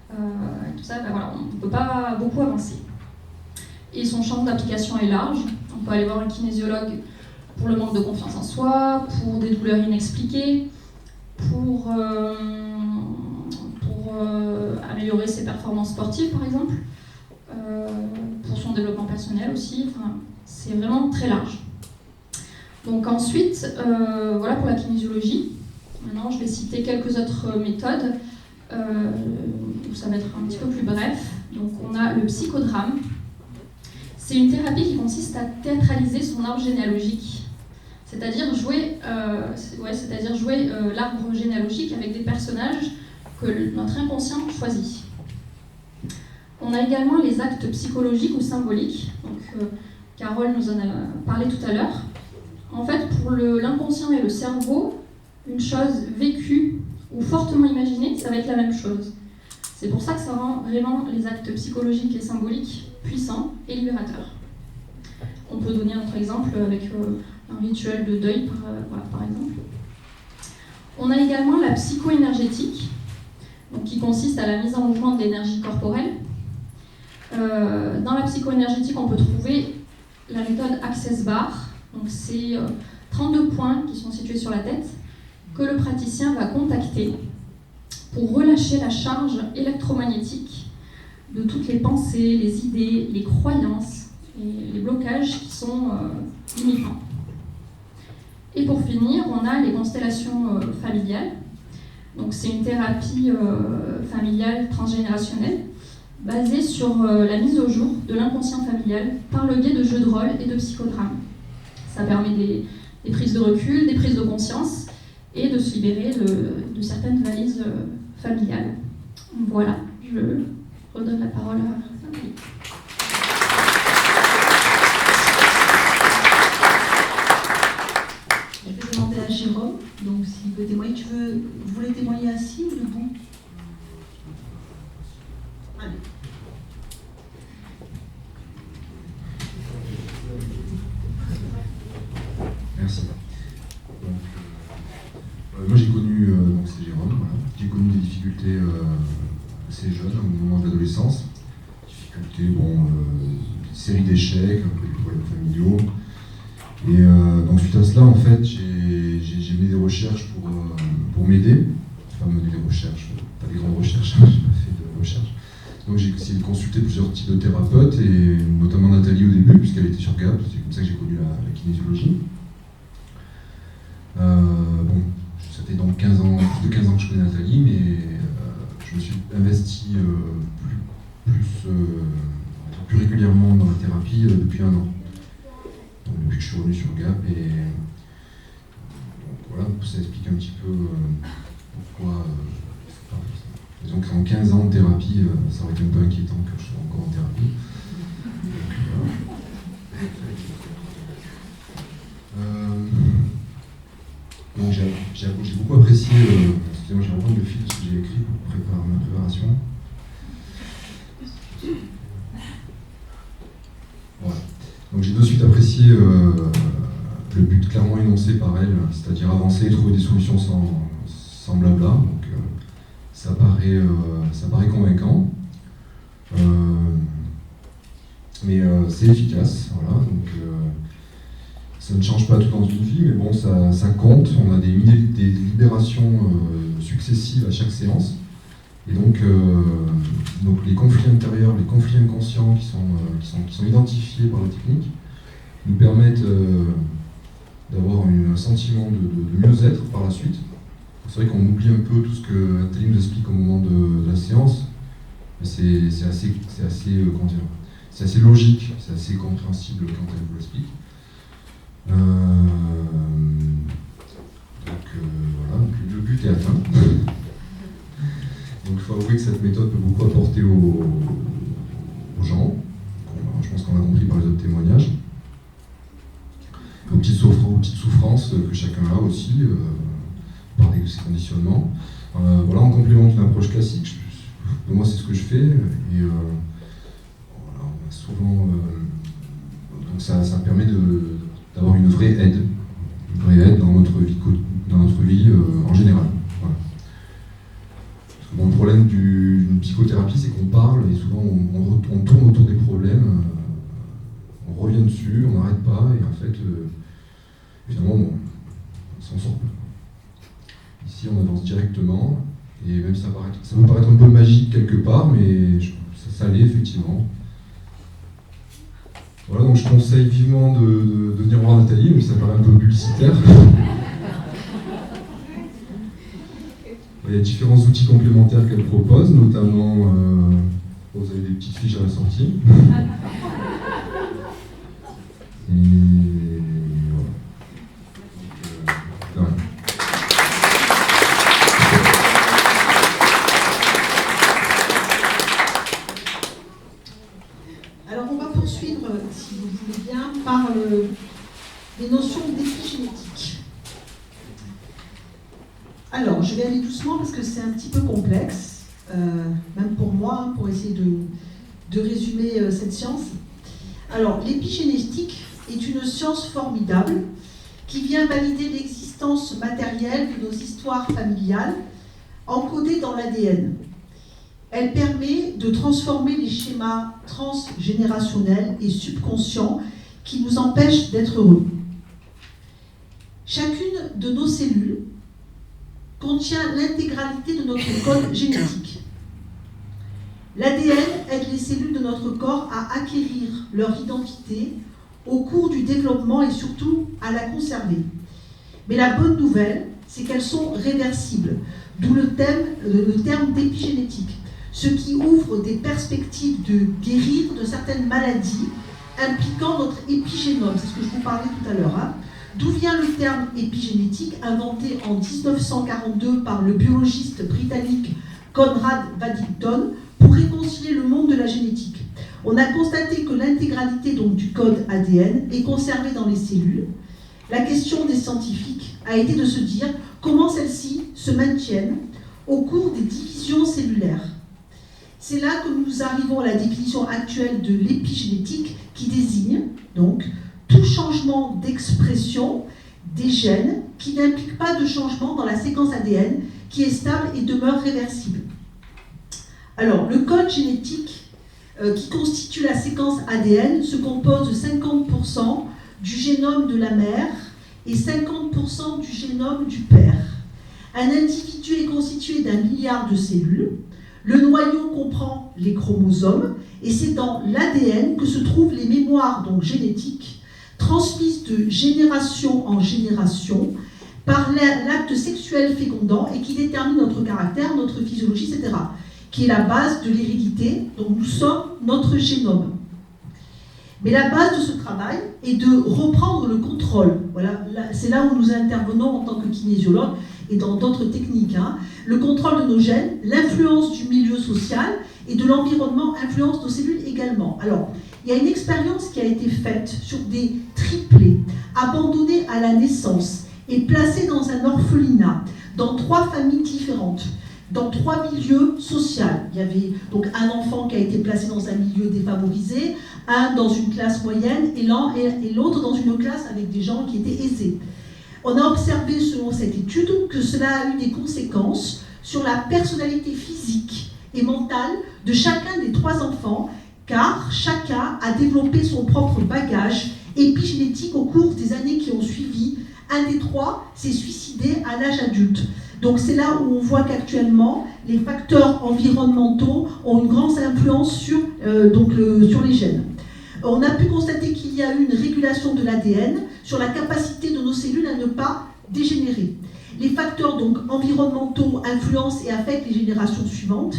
tout ça, on ne peut pas beaucoup avancer. et son champ d'application est large. On peut aller voir un kinésiologue pour le manque de confiance en soi, pour des douleurs inexpliquées, pour améliorer ses performances sportives par exemple, pour son développement personnel aussi. Enfin, c'est vraiment très large. Donc ensuite, voilà pour la kinésiologie. Maintenant, je vais citer quelques autres méthodes où ça va être un petit peu plus bref. Donc on a le psychodrame. C'est une thérapie qui consiste à théâtraliser son arbre généalogique, c'est-à-dire jouer l'arbre généalogique avec des personnages que notre inconscient choisit. On a également les actes psychologiques ou symboliques. Donc, Carole nous en a parlé tout à l'heure. En fait, pour l'inconscient et le cerveau, une chose vécue ou fortement imaginée, ça va être la même chose. C'est pour ça que ça rend vraiment les actes psychologiques et symboliques puissants et libérateurs. On peut donner un autre exemple avec un rituel de deuil, par exemple. On a également la psycho-énergétique, donc qui consiste à la mise en mouvement de l'énergie corporelle. Dans la psycho-énergétique, on peut trouver la méthode Access Bar. Donc c'est 32 points qui sont situés sur la tête que le praticien va contacter pour relâcher la charge électromagnétique de toutes les pensées, les idées, les croyances et les blocages qui sont limitants. Et pour finir, on a les constellations familiales. Donc c'est une thérapie familiale transgénérationnelle basée sur la mise au jour de l'inconscient familial par le biais de jeux de rôle et de psychodrames. Ça permet des prises de recul, des prises de conscience et de se libérer de certaines valises familiales. Voilà, je redonne la parole à Marie. Je vais demander à Jérôme, donc s'il veut témoigner, vous voulez témoigner assis ou debout? Allez. Merci. Moi j'ai connu, donc c'est Jérôme, voilà. J'ai connu des difficultés assez jeunes au moment de l'adolescence. Difficultés, une série d'échecs, un peu des problèmes familiaux. Et donc suite à cela, en fait, j'ai mené des recherches pour m'aider. Enfin, mener des recherches, pas des grandes recherches, j'ai pas fait de recherche. Donc j'ai essayé de consulter plusieurs types de thérapeutes, et notamment Nathalie au début, puisqu'elle était sur Gap, c'est comme ça que j'ai connu la kinésiologie. Ça fait donc plus de 15 ans que je connais Nathalie, mais je me suis investi plus régulièrement dans la thérapie depuis 1 an. Donc, depuis que je suis revenu sur Gap, et donc, voilà, ça explique un petit peu pourquoi. Disons qu'en 15 ans de thérapie, ça aurait été un peu inquiétant que je sois encore en thérapie. Donc, j'ai beaucoup apprécié, excusez-moi, j'ai reprendre le fil de ce que j'ai écrit pour préparer ma préparation. Voilà. Donc j'ai de suite apprécié le but clairement énoncé par elle, c'est-à-dire avancer et trouver des solutions sans blabla. Donc ça paraît convaincant, mais c'est efficace. Voilà. Donc ça ne change pas tout dans une vie, mais bon, ça compte. On a des libérations successives à chaque séance. Et donc les conflits intérieurs, les conflits inconscients qui sont identifiés par la technique nous permettent d'avoir un sentiment de mieux-être par la suite. C'est vrai qu'on oublie un peu tout ce que Nathalie nous explique au moment de la séance, mais c'est assez logique, c'est assez compréhensible quand elle vous l'explique. Voilà, donc le but est atteint. Donc il faut avouer que cette méthode peut beaucoup apporter aux gens. Je pense qu'on a compris par les autres témoignages. Aux petites souffrances que chacun a aussi, par ses conditionnements. Voilà, en complément d'une approche classique, moi c'est ce que je fais. Et voilà, on a souvent. Donc ça permet d'avoir une vraie aide dans notre vie en général. Voilà. Bon, le problème d'une psychothérapie, c'est qu'on parle et souvent on tourne autour des problèmes dessus, on n'arrête pas, et en fait, évidemment, bon, on s'en sort pas. Ici, on avance directement, et même ça peut paraître un peu magique quelque part, mais ça l'est effectivement. Voilà, donc je conseille vivement de venir voir Nathalie, même si ça paraît un peu publicitaire. Il y a différents outils complémentaires qu'elle propose, notamment, vous avez des petites fiches à la sortie. Et voilà. Alors on va poursuivre, si vous voulez bien, par les notions d'épigénétique. Alors, je vais aller doucement parce que c'est un petit peu complexe, même pour moi, pour essayer de résumer cette science. Alors, l'épigénétique est une science formidable qui vient valider l'existence matérielle de nos histoires familiales encodées dans l'ADN. Elle permet de transformer les schémas transgénérationnels et subconscients qui nous empêchent d'être heureux. Chacune de nos cellules contient l'intégralité de notre code génétique. L'ADN aide les cellules de notre corps à acquérir leur identité au cours du développement et surtout à la conserver. Mais la bonne nouvelle, c'est qu'elles sont réversibles, d'où le terme d'épigénétique, ce qui ouvre des perspectives de guérir de certaines maladies impliquant notre épigénome. C'est ce que je vous parlais tout à l'heure. D'où vient le terme épigénétique, inventé en 1942 par le biologiste britannique Conrad Waddington pour réconcilier le monde de la génétique. On a constaté que l'intégralité donc du code ADN est conservée dans les cellules. La question des scientifiques a été de se dire comment celles-ci se maintiennent au cours des divisions cellulaires. C'est là que nous arrivons à la définition actuelle de l'épigénétique qui désigne donc tout changement d'expression des gènes qui n'implique pas de changement dans la séquence ADN qui est stable et demeure réversible. Alors, le code génétique qui constitue la séquence ADN se compose de 50% du génome de la mère et 50% du génome du père. Un individu est constitué d'1 milliard de cellules. Le noyau comprend les chromosomes et c'est dans l'ADN que se trouvent les mémoires donc génétiques transmises de génération en génération par l'acte sexuel fécondant et qui détermine notre caractère, notre physiologie, etc., qui est la base de l'hérédité, donc nous sommes notre génome. Mais la base de ce travail est de reprendre le contrôle. Voilà, c'est là où nous intervenons en tant que kinésiologues et dans d'autres techniques. Le contrôle de nos gènes, l'influence du milieu social et de l'environnement influence nos cellules également. Alors, il y a une expérience qui a été faite sur des triplés abandonnés à la naissance et placés dans un orphelinat, dans 3 familles différentes, dans 3 milieux sociaux. Il y avait donc un enfant qui a été placé dans un milieu défavorisé, un dans une classe moyenne et l'autre dans une classe avec des gens qui étaient aisés. On a observé, selon cette étude, que cela a eu des conséquences sur la personnalité physique et mentale de chacun des 3 enfants, car chacun a développé son propre bagage épigénétique au cours des années qui ont suivi. Un des 3 s'est suicidé à l'âge adulte. Donc c'est là où on voit qu'actuellement, les facteurs environnementaux ont une grande influence sur les gènes. On a pu constater qu'il y a eu une régulation de l'ADN sur la capacité de nos cellules à ne pas dégénérer. Les facteurs donc environnementaux influencent et affectent les générations suivantes.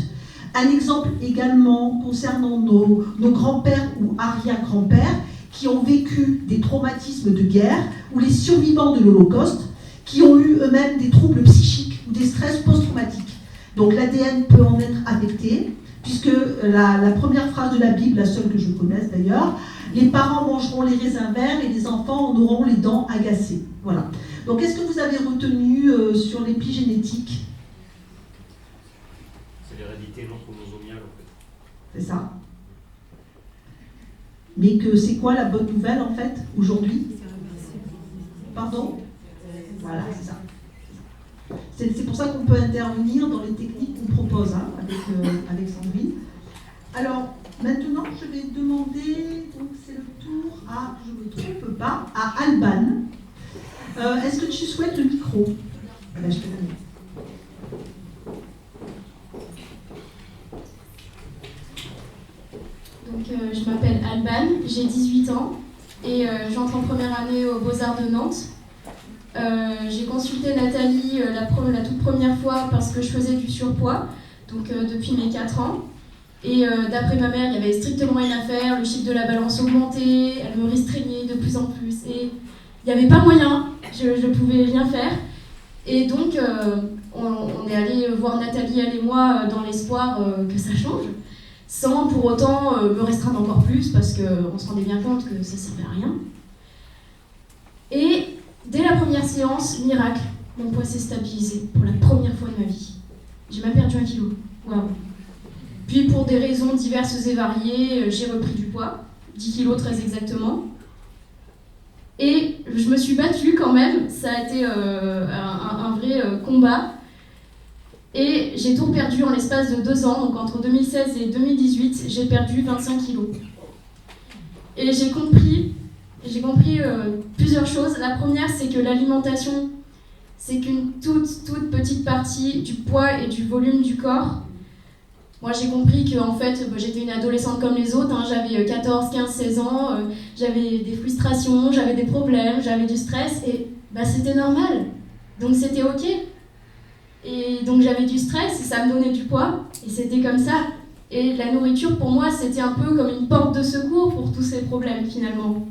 Un exemple également concernant nos grands-pères ou arrière-grands-pères qui ont vécu des traumatismes de guerre ou les survivants de l'Holocauste qui ont eu eux-mêmes des troubles psychiques ou des stress post-traumatiques. Donc l'ADN peut en être affecté, puisque la première phrase de la Bible, la seule que je connaisse d'ailleurs, les parents mangeront les raisins verts et les enfants en auront les dents agacées. Voilà. Donc qu'est-ce que vous avez retenu sur l'épigénétique ? C'est l'hérédité non chromosomiale en fait. C'est ça. Mais que c'est quoi la bonne nouvelle en fait aujourd'hui ? Pardon ? Voilà, c'est ça. C'est pour ça qu'on peut intervenir dans les techniques qu'on propose avec Sandrine. Alors, maintenant, je vais demander, donc c'est le tour à va à Alban. Est-ce que tu souhaites le micro? Voilà, je te donne. Donc, je m'appelle Alban, j'ai 18 ans et j'entre en première année aux Beaux-Arts de Nantes. J'ai consulté Nathalie la toute première fois parce que je faisais du surpoids, donc depuis mes 4 ans. Et d'après ma mère, il n'y avait strictement rien à faire, le chiffre de la balance augmentait, elle me restreignait de plus en plus et il n'y avait pas moyen, je ne pouvais rien faire. Et donc, on est allé voir Nathalie, elle et moi, dans l'espoir que ça change, sans pour autant me restreindre encore plus, parce qu'on se rendait bien compte que ça ne servait à rien. Et dès la première séance, miracle, mon poids s'est stabilisé pour la première fois de ma vie. J'ai même perdu 1 kilo. Waouh! Puis pour des raisons diverses et variées, j'ai repris du poids, 10 kilos très exactement. Et je me suis battue quand même, ça a été un vrai combat. Et j'ai tout perdu en l'espace de 2 ans, donc entre 2016 et 2018, j'ai perdu 25 kilos. Et j'ai compris plusieurs choses. La première, c'est que l'alimentation, c'est qu'une toute petite partie du poids et du volume du corps. Moi, j'ai compris que en fait, j'étais une adolescente comme les autres. J'avais 14, 15, 16 ans. J'avais des frustrations, j'avais des problèmes, j'avais du stress. Et c'était normal. Donc, c'était OK. Et donc, j'avais du stress et ça me donnait du poids. Et c'était comme ça. Et la nourriture, pour moi, c'était un peu comme une porte de secours pour tous ces problèmes, finalement.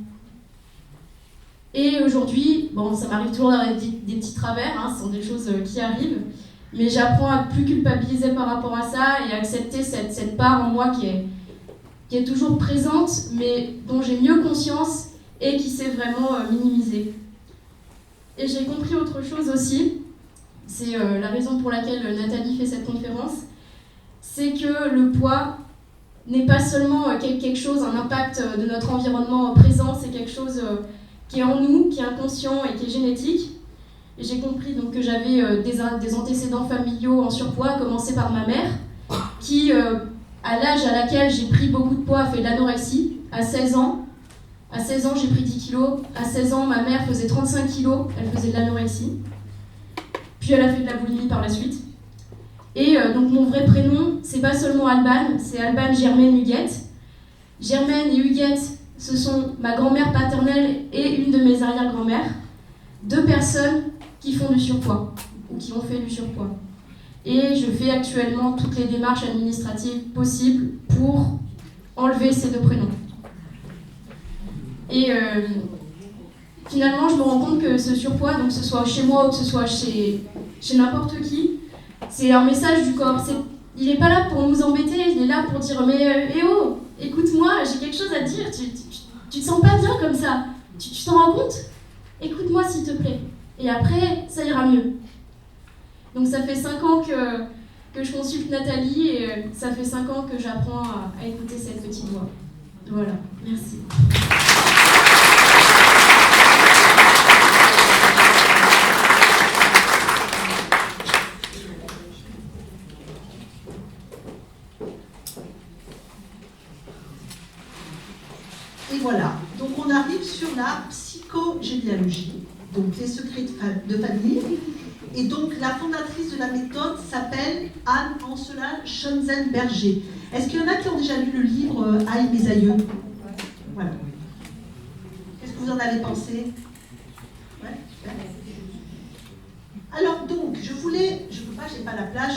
Et aujourd'hui, ça m'arrive toujours d'avoir des petits travers. Ce sont des choses qui arrivent. Mais j'apprends à plus culpabiliser par rapport à ça et à accepter cette part en moi qui est toujours présente, mais dont j'ai mieux conscience et qui s'est vraiment minimisée. Et j'ai compris autre chose aussi, c'est la raison pour laquelle Nathalie fait cette conférence, c'est que le poids n'est pas seulement quelque chose, un impact de notre environnement présent, c'est quelque chose qui est en nous, qui est inconscient et qui est génétique. Et j'ai compris donc que j'avais des antécédents familiaux en surpoids, à commencer par ma mère, qui, à l'âge à laquelle j'ai pris beaucoup de poids, a fait de l'anorexie, à 16 ans. À 16 ans, j'ai pris 10 kilos. À 16 ans, ma mère faisait 35 kilos, elle faisait de l'anorexie. Puis elle a fait de la boulimie par la suite. Et donc mon vrai prénom, c'est pas seulement Alban, c'est Alban Germaine Huguette. Germaine et Huguette, ce sont ma grand-mère paternelle et une de mes arrière-grand-mères. 2 personnes qui font du surpoids, ou qui ont fait du surpoids. Et je fais actuellement toutes les démarches administratives possibles pour enlever ces 2 prénoms. Et finalement, je me rends compte que ce surpoids, donc que ce soit chez moi ou que ce soit chez n'importe qui, c'est un message du corps. Il n'est pas là pour nous embêter, il est là pour dire « Mais oh, écoute-moi, j'ai quelque chose à te dire, tu te sens pas bien comme ça, tu t'en rends compte ? Écoute-moi s'il te plaît. » Et après, ça ira mieux. Donc ça fait 5 ans que je consulte Nathalie et ça fait 5 ans que j'apprends à écouter cette petite voix. Voilà, merci. Et voilà, donc on arrive sur la psychogénéalogie. Donc les secrets de famille. Et donc la fondatrice de la méthode s'appelle Anne Ansela Schönzenberger. Est-ce qu'il y en a qui ont déjà lu le livre Aïe mes aïeux? Voilà. Qu'est-ce que vous en avez pensé? Ouais. Alors donc, je peux pas, j'ai pas la place,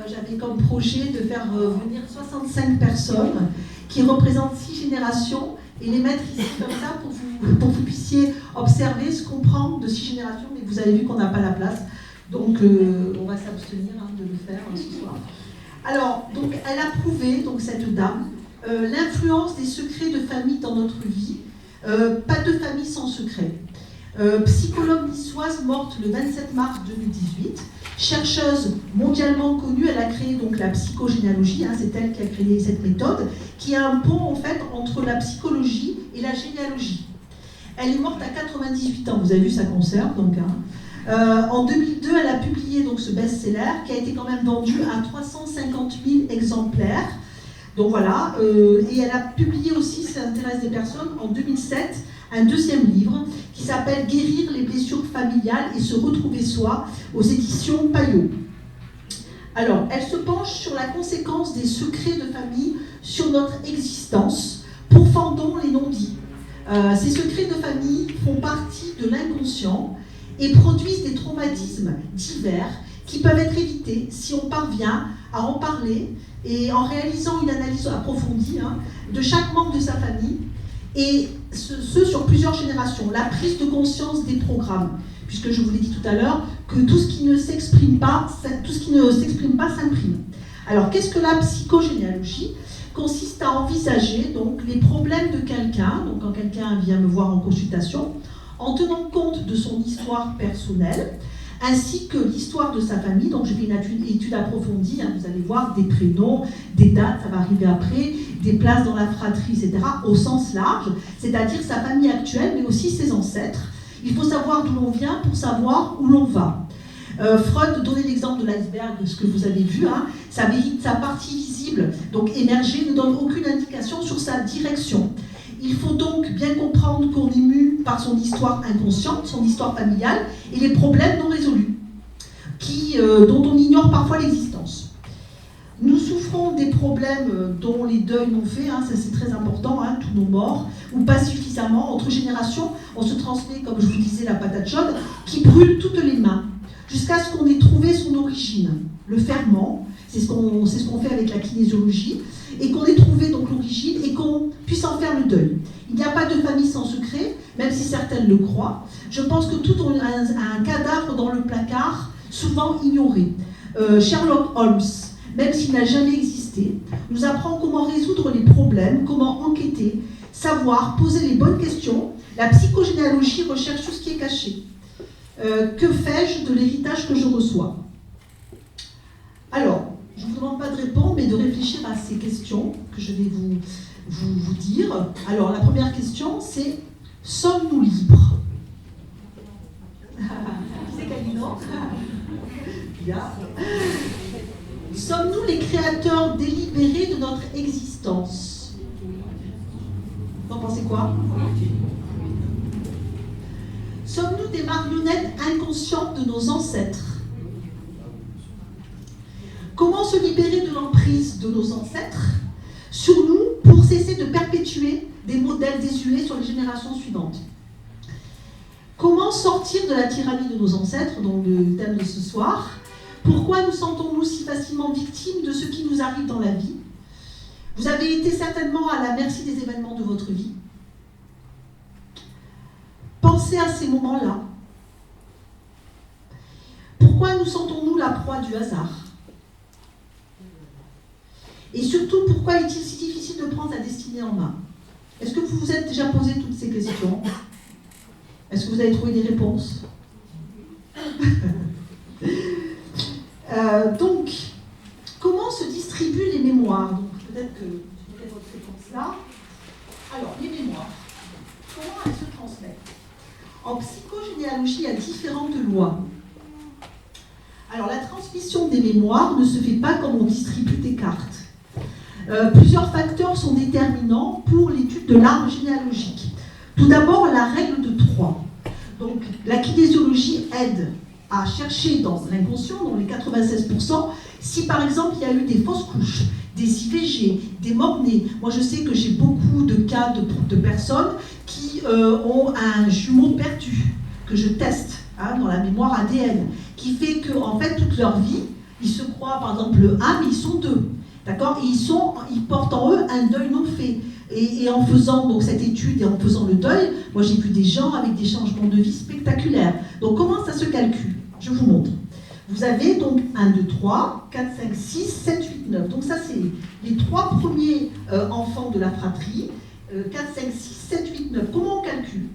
j'avais comme projet de faire venir 65 personnes qui représentent 6 générations et les mettre ici comme ça pour que vous puissiez observer, se comprendre de 6 générations, mais vous avez vu qu'on n'a pas la place, donc on va s'abstenir de le faire ce soir. Alors, donc, elle a prouvé, donc cette dame, l'influence des secrets de famille dans notre vie, pas de famille sans secret. Psychologue niçoise morte le 27 mars 2018, chercheuse mondialement connue, elle a créé donc la psychogénéalogie, c'est elle qui a créé cette méthode, qui est un pont en fait entre la psychologie et la généalogie. Elle est morte à 98 ans, vous avez vu, ça conserve donc. En 2002, elle a publié donc ce best-seller qui a été quand même vendu à 350 000 exemplaires. Donc voilà, et elle a publié aussi, ça intéresse des personnes, en 2007, un deuxième livre qui s'appelle « Guérir les blessures familiales et se retrouver soi » aux éditions Payot. Alors, elle se penche sur la conséquence des secrets de famille sur notre existence, pourfendons les non-dits. Ces secrets de famille font partie de l'inconscient et produisent des traumatismes divers qui peuvent être évités si on parvient à en parler et en réalisant une analyse approfondie de chaque membre de sa famille et ce sur plusieurs générations. La prise de conscience des programmes, puisque je vous l'ai dit tout à l'heure, que tout ce qui ne s'exprime pas s'imprime. Alors, qu'est-ce que la psychogénéalogie ? Consiste à envisager donc les problèmes de quelqu'un, donc quand quelqu'un vient me voir en consultation, en tenant compte de son histoire personnelle, ainsi que l'histoire de sa famille. Donc je fais une étude approfondie, vous allez voir des prénoms, des dates, ça va arriver après, des places dans la fratrie, etc., au sens large, c'est-à-dire sa famille actuelle, mais aussi ses ancêtres. Il faut savoir d'où l'on vient pour savoir où l'on va. Freud donnait l'exemple de l'iceberg, ce que vous avez vu, sa partie visible, donc émergée, ne donne aucune indication sur sa direction. Il faut donc bien comprendre qu'on est mu par son histoire inconsciente, son histoire familiale, et les problèmes non résolus, dont on ignore parfois l'existence. Nous souffrons des problèmes dont les deuils non faits, ça c'est très important, tous nos morts, ou pas suffisamment. Entre générations, on se transmet, comme je vous disais, la patate chaude, qui brûle toutes les mains, jusqu'à ce qu'on ait trouvé son origine, le ferment, c'est ce qu'on fait avec la kinésiologie, et qu'on ait trouvé donc l'origine et qu'on puisse en faire le deuil. Il n'y a pas de famille sans secret, même si certaines le croient. Je pense que tout ont un cadavre dans le placard, souvent ignoré. Sherlock Holmes, même s'il n'a jamais existé, nous apprend comment résoudre les problèmes, comment enquêter, savoir, poser les bonnes questions. La psychogénéalogie recherche tout ce qui est caché. Que fais-je de l'héritage que je reçois ? Alors, je ne vous demande pas de répondre, mais de réfléchir à ces questions que je vais vous dire. Alors, la première question, c'est « Sommes-nous libres ?» C'est Calino. Bien. Sommes-nous les créateurs délibérés de notre existence ? Vous en pensez quoi ? Sommes-nous des marionnettes inconscientes de nos ancêtres ? Comment se libérer de l'emprise de nos ancêtres sur nous pour cesser de perpétuer des modèles désuets sur les générations suivantes ? Comment sortir de la tyrannie de nos ancêtres, donc le thème de ce soir ? Pourquoi nous sentons-nous si facilement victimes de ce qui nous arrive dans la vie ? Vous avez été certainement à la merci des événements de votre vie. Pensez à ces moments-là. Pourquoi nous sentons-nous la proie du hasard ? Et surtout, pourquoi est-il si difficile de prendre sa destinée en main ? Est-ce que vous vous êtes déjà posé toutes ces questions ? Est-ce que vous avez trouvé des réponses ? Donc, comment se distribuent les mémoires ? Donc, peut-être que vous avez votre réponse là. Alors, les mémoires, comment elles se transmettent ? En psychogénéalogie, il y a différentes lois. Alors, la transmission des mémoires ne se fait pas comme on distribue des cartes. Plusieurs facteurs sont déterminants pour l'étude de l'arbre généalogique. Tout d'abord, la règle de 3. Donc, la kinésiologie aide à chercher dans l'inconscient, dans les 96%, si par exemple il y a eu des fausses couches, des IVG, des morts-nés. Moi je sais que j'ai beaucoup de cas de personnes qui ont un jumeau perdu, que je teste dans la mémoire ADN, qui fait qu'en fait toute leur vie, ils se croient par exemple le 1, mais ils sont 2. D'accord ? Et ils portent en eux un deuil non fait. Et en faisant donc cette étude et en faisant le deuil, moi j'ai vu des gens avec des changements de vie spectaculaires. Donc comment ça se calcule ? Je vous montre. Vous avez donc 1, 2, 3, 4, 5, 6, 7, 8, 9. Donc ça c'est les 3 premiers enfants de la fratrie. 4, 5, 6, 7, 8, 9. Comment on calcule ?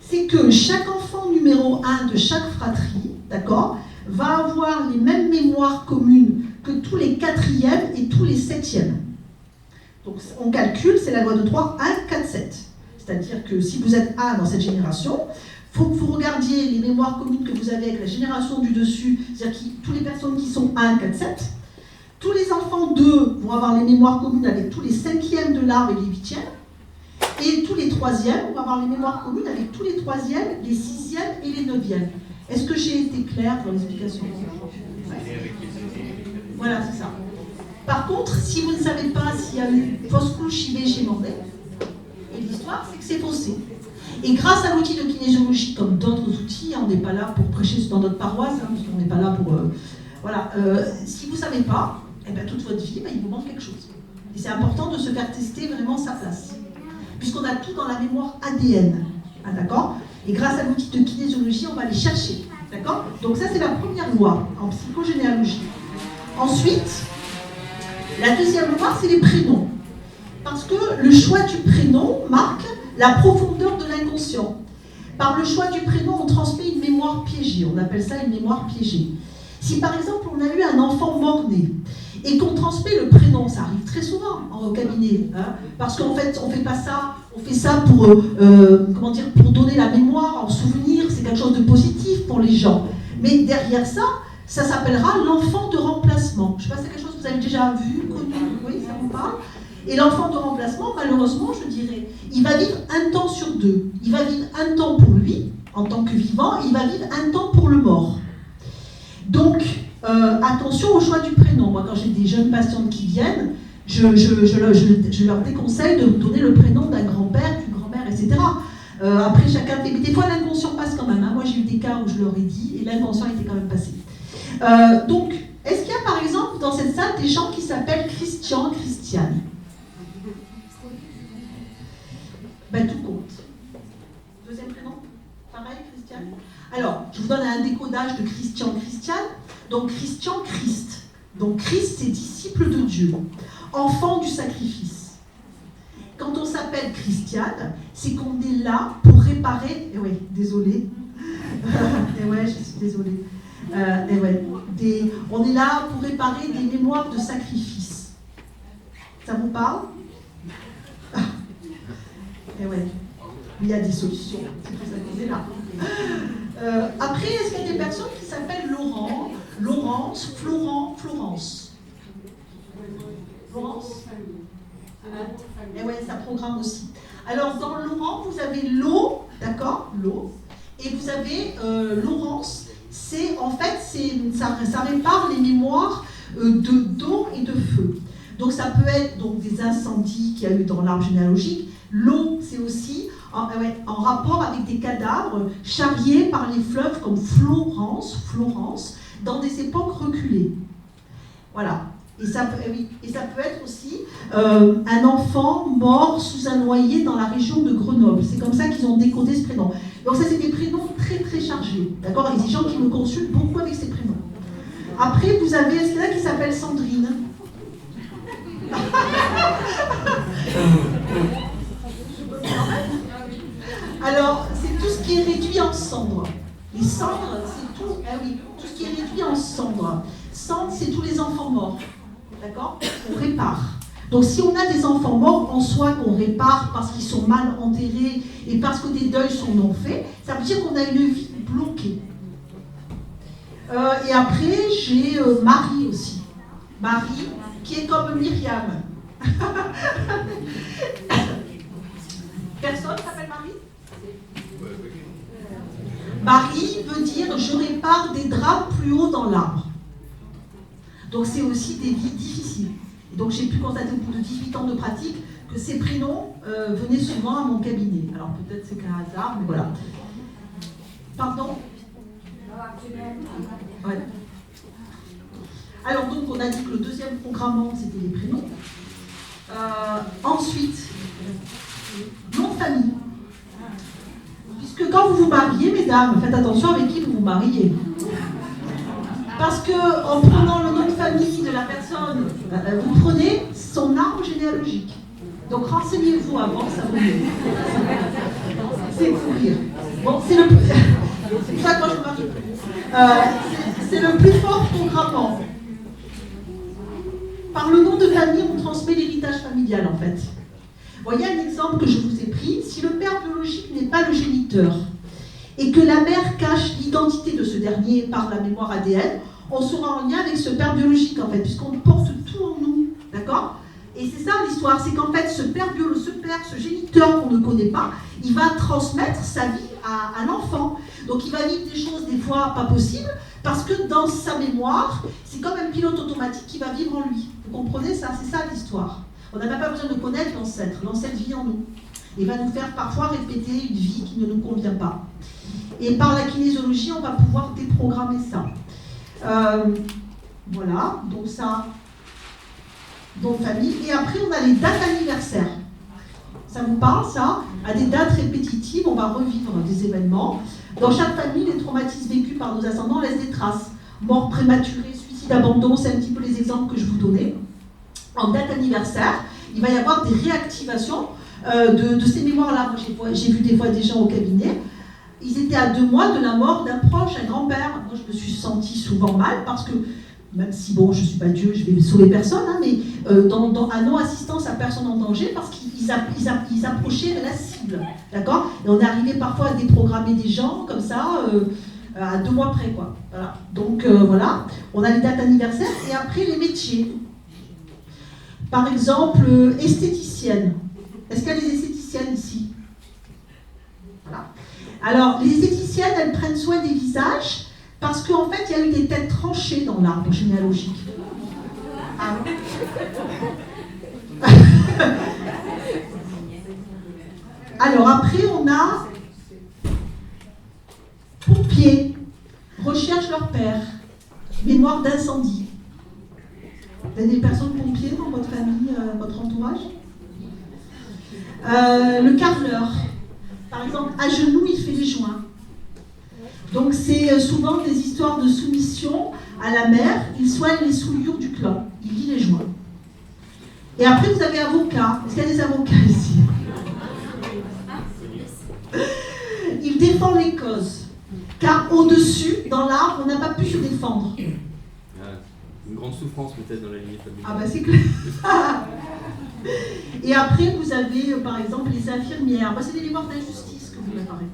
C'est que chaque enfant numéro 1 de chaque fratrie, d'accord, va avoir les mêmes mémoires communes que tous les 4e et tous les 7e. Donc on calcule, c'est la loi de 3, 1, 4, 7. C'est-à-dire que si vous êtes 1 dans cette génération, il faut que vous regardiez les mémoires communes que vous avez avec la génération du dessus, c'est-à-dire toutes les personnes qui sont 1, 4, 7. Tous les enfants 2 vont avoir les mémoires communes avec tous les 5e de l'arbre et les 8e. Et tous les troisièmes, on va avoir les mémoires communes avec tous les troisièmes, les sixièmes et les neuvièmes. Est-ce que j'ai été claire dans l'explication? Voilà, c'est ça. Par contre, si vous ne savez pas s'il y a eu fausse couche, IVG, Mandel, et l'histoire, c'est que c'est faussé. Et grâce à l'outil de kinésiologie, comme d'autres outils, on n'est pas là pour prêcher dans notre paroisse, parce qu'on n'est pas là pour... voilà, si vous ne savez pas, eh bien, toute votre vie, il vous manque quelque chose. Et c'est important de se faire tester vraiment sa place. Puisqu'on a tout dans la mémoire ADN. Ah, d'accord? Et grâce à l'outil de kinésiologie, on va aller chercher. D'accord? Donc ça, c'est la première loi en psychogénéalogie. Ensuite, la deuxième loi, c'est les prénoms. Parce que le choix du prénom marque la profondeur de l'inconscient. Par le choix du prénom, on transmet une mémoire piégée. On appelle ça une mémoire piégée. Si par exemple, on a eu un enfant mort-né, et qu'on transmet le prénom, ça arrive très souvent au cabinet, hein, parce qu'en fait, on fait pas ça, on fait ça pour, comment dire, pour donner la mémoire, en souvenir, c'est quelque chose de positif pour les gens. Mais derrière ça, ça s'appellera l'enfant de remplacement. Je ne sais pas si c'est quelque chose que vous avez déjà vu, connu, oui, ça vous parle. Et l'enfant de remplacement, malheureusement, je dirais, il va vivre un temps sur deux. Il va vivre un temps pour lui, en tant que vivant, et il va vivre un temps pour le mort. Donc, attention au choix du prénom. Moi, quand j'ai des jeunes patientes qui viennent, je leur déconseille de donner le prénom d'un grand-père, d'une grand-mère, etc. Après, chacun fait... Mais des fois, l'inconscient passe quand même. Hein. Moi, j'ai eu des cas où je leur ai dit, et l'inconscient était quand même passé. Donc, est-ce qu'il y a, par exemple, dans cette salle, des gens qui s'appellent Christian, Christiane? Ben, tout compte. Deuxième prénom? Pareil, Christiane? Alors, je vous donne un décodage de Christian, Christiane. Donc, Christian, Christ. Donc, Christ, c'est disciple de Dieu, enfant du sacrifice. Quand on s'appelle Christiane, c'est qu'on est là pour réparer... Eh oui, désolée. Eh ouais, je suis désolée. Eh ouais, on est là pour réparer des mémoires de sacrifice. Ça vous parle? Eh ouais, il y a des solutions. C'est pour ça qu'on est là. Après, est-ce qu'il y a des personnes qui s'appellent Laurent, Laurence, Florent, Florence? Florence? Et ouais, ça programme aussi. Alors, dans Laurent, vous avez l'eau, d'accord? L'eau. Et vous avez Laurence. C'est, en fait, ça répare les mémoires d'eau et de feu. Donc, ça peut être donc, des incendies qu'il y a eu dans l'arbre généalogique. L'eau, c'est aussi en rapport avec des cadavres charriés par les fleuves comme Florence, dans des époques reculées. Voilà. Et ça peut être aussi un enfant mort sous un noyer dans la région de Grenoble. C'est comme ça qu'ils ont décodé ce prénom. Donc ça, c'est des prénoms très très chargés. D'accord? Il y a des gens qui me consultent beaucoup avec ces prénoms. Après, vous avez, est-ce qu'il y en a qui s'appelle Sandrine? Alors, c'est tout ce qui est réduit en cendres. Les cendres, c'est tout, tout ce qui est réduit en cendres. Cendres, c'est tous les enfants morts. D'accord? On répare. Donc, si on a des enfants morts en soi qu'on répare parce qu'ils sont mal enterrés et parce que des deuils sont non faits, ça veut dire qu'on a une vie bloquée. Et après, j'ai Marie aussi. Marie, qui est comme Myriam. Personne s'appelle Marie? Marie veut dire « je répare des draps plus haut dans l'arbre ». Donc c'est aussi des vies difficiles. Et donc j'ai pu constater au bout de 18 ans de pratique que ces prénoms venaient souvent à mon cabinet. Alors peut-être c'est qu'un hasard, mais voilà. Pardon? Ouais. Alors donc on a dit que le deuxième programmant c'était les prénoms. Ensuite, nom de famille. Puisque quand vous vous mariez, mesdames, faites attention avec qui vous vous mariez. Parce qu'en prenant le nom de famille de la personne, vous prenez son arbre généalogique. Donc renseignez-vous avant, ça vaut mieux. C'est pour rire. Bon, c'est pour ça que moi je me marie. C'est le plus fort programmant. Par le nom de famille, on transmet l'héritage familial en fait. Voyez un exemple que je vous ai pris. Si le père biologique n'est pas le géniteur et que la mère cache l'identité de ce dernier par la mémoire ADN, on sera en lien avec ce père biologique en fait, puisqu'on porte tout en nous, d'accord? Et c'est ça l'histoire, c'est qu'en fait, ce père, ce géniteur qu'on ne connaît pas, il va transmettre sa vie à l'enfant. Donc il va vivre des choses des fois pas possibles, parce que dans sa mémoire, c'est comme un pilote automatique qui va vivre en lui. Vous comprenez ça? C'est ça l'histoire. On n'a même pas besoin de connaître l'ancêtre. L'ancêtre vit en nous. Et va nous faire parfois répéter une vie qui ne nous convient pas. Et par la kinésiologie, on va pouvoir déprogrammer ça. Voilà, donc ça, donc famille. Et après, on a les dates anniversaires. Ça vous parle, ça? À des dates répétitives, on va revivre des événements. Dans chaque famille, les traumatismes vécus par nos ascendants laissent des traces. Mort prématurée, suicide, abandon, c'est un petit peu les exemples que je vous donnais. En date anniversaire, il va y avoir des réactivations de ces mémoires-là. J'ai vu des fois des gens au cabinet, ils étaient à 2 mois de la mort d'un proche, un grand-père. Moi, je me suis sentie souvent mal parce que, même si, bon, je ne suis pas Dieu, je vais sauver personne, hein, mais à non-assistance à personne en danger, parce qu'ils approchaient la cible, d'accord? Et on est arrivé parfois à déprogrammer des gens, comme ça, à 2 mois près, quoi. Voilà. Donc, voilà, on a les dates anniversaires, et après, les métiers. Par exemple, esthéticienne. Est-ce qu'il y a des esthéticiennes ici? Voilà. Alors, les esthéticiennes, elles prennent soin des visages, parce qu'en fait, il y a eu des têtes tranchées dans l'arbre généalogique. Ah. Alors après, on a pompiers, recherche leur père, mémoire d'incendie. Vous avez des personnes pompiers dans votre famille, votre entourage? Le carreleur, par exemple, à genoux, il fait les joints. Donc c'est souvent des histoires de soumission à la mère. Il soigne les souillures du clan. Il lit les joints. Et après, vous avez avocat. Est-ce qu'il y a des avocats ici? Il défend les causes. Car au-dessus, dans l'arbre, on n'a pas pu se défendre. Une grande souffrance peut-être dans la lignée familiale. Ah bah c'est clair. Et après, vous avez, par exemple, les infirmières. Bah, c'est des mémoires d'injustice que vous préparez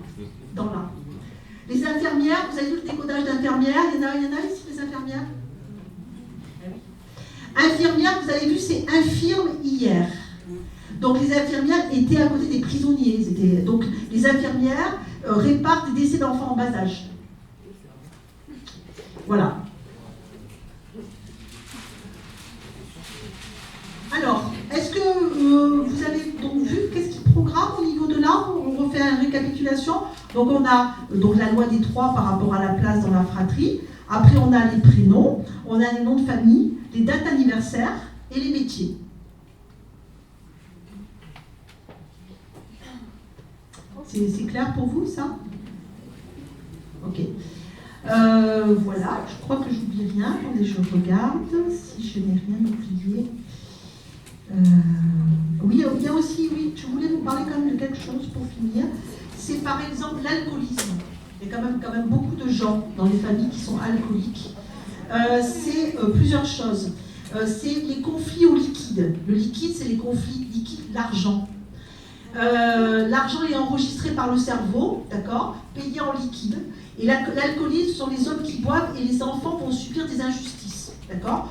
dans l'arbre. Les infirmières, vous avez vu le décodage d'infirmières? Il y en a ici, les infirmières? Infirmières, vous avez vu, c'est infirme hier. Donc les infirmières étaient à côté des prisonniers. Donc les infirmières réparent des décès d'enfants en bas âge. Voilà. Alors, est-ce que vous avez donc vu qu'est-ce qui programme au niveau de l'arbre? On refait une récapitulation. Donc on a donc la loi des 3 par rapport à la place dans la fratrie. Après on a les prénoms, on a les noms de famille, les dates anniversaires et les métiers. C'est clair pour vous ça? Ok. Voilà, je crois que j'oublie rien. Attendez, je regarde si je n'ai rien oublié. Oui, il y a aussi, oui, je voulais vous parler quand même de quelque chose pour finir. C'est par exemple l'alcoolisme. Il y a quand même beaucoup de gens dans les familles qui sont alcooliques. C'est plusieurs choses. C'est les conflits au liquide. Le liquide, c'est les conflits liquides, l'argent. L'argent est enregistré par le cerveau, d'accord, payé en liquide. Et l'alcoolisme, ce sont les hommes qui boivent et les enfants vont subir des injustices, d'accord.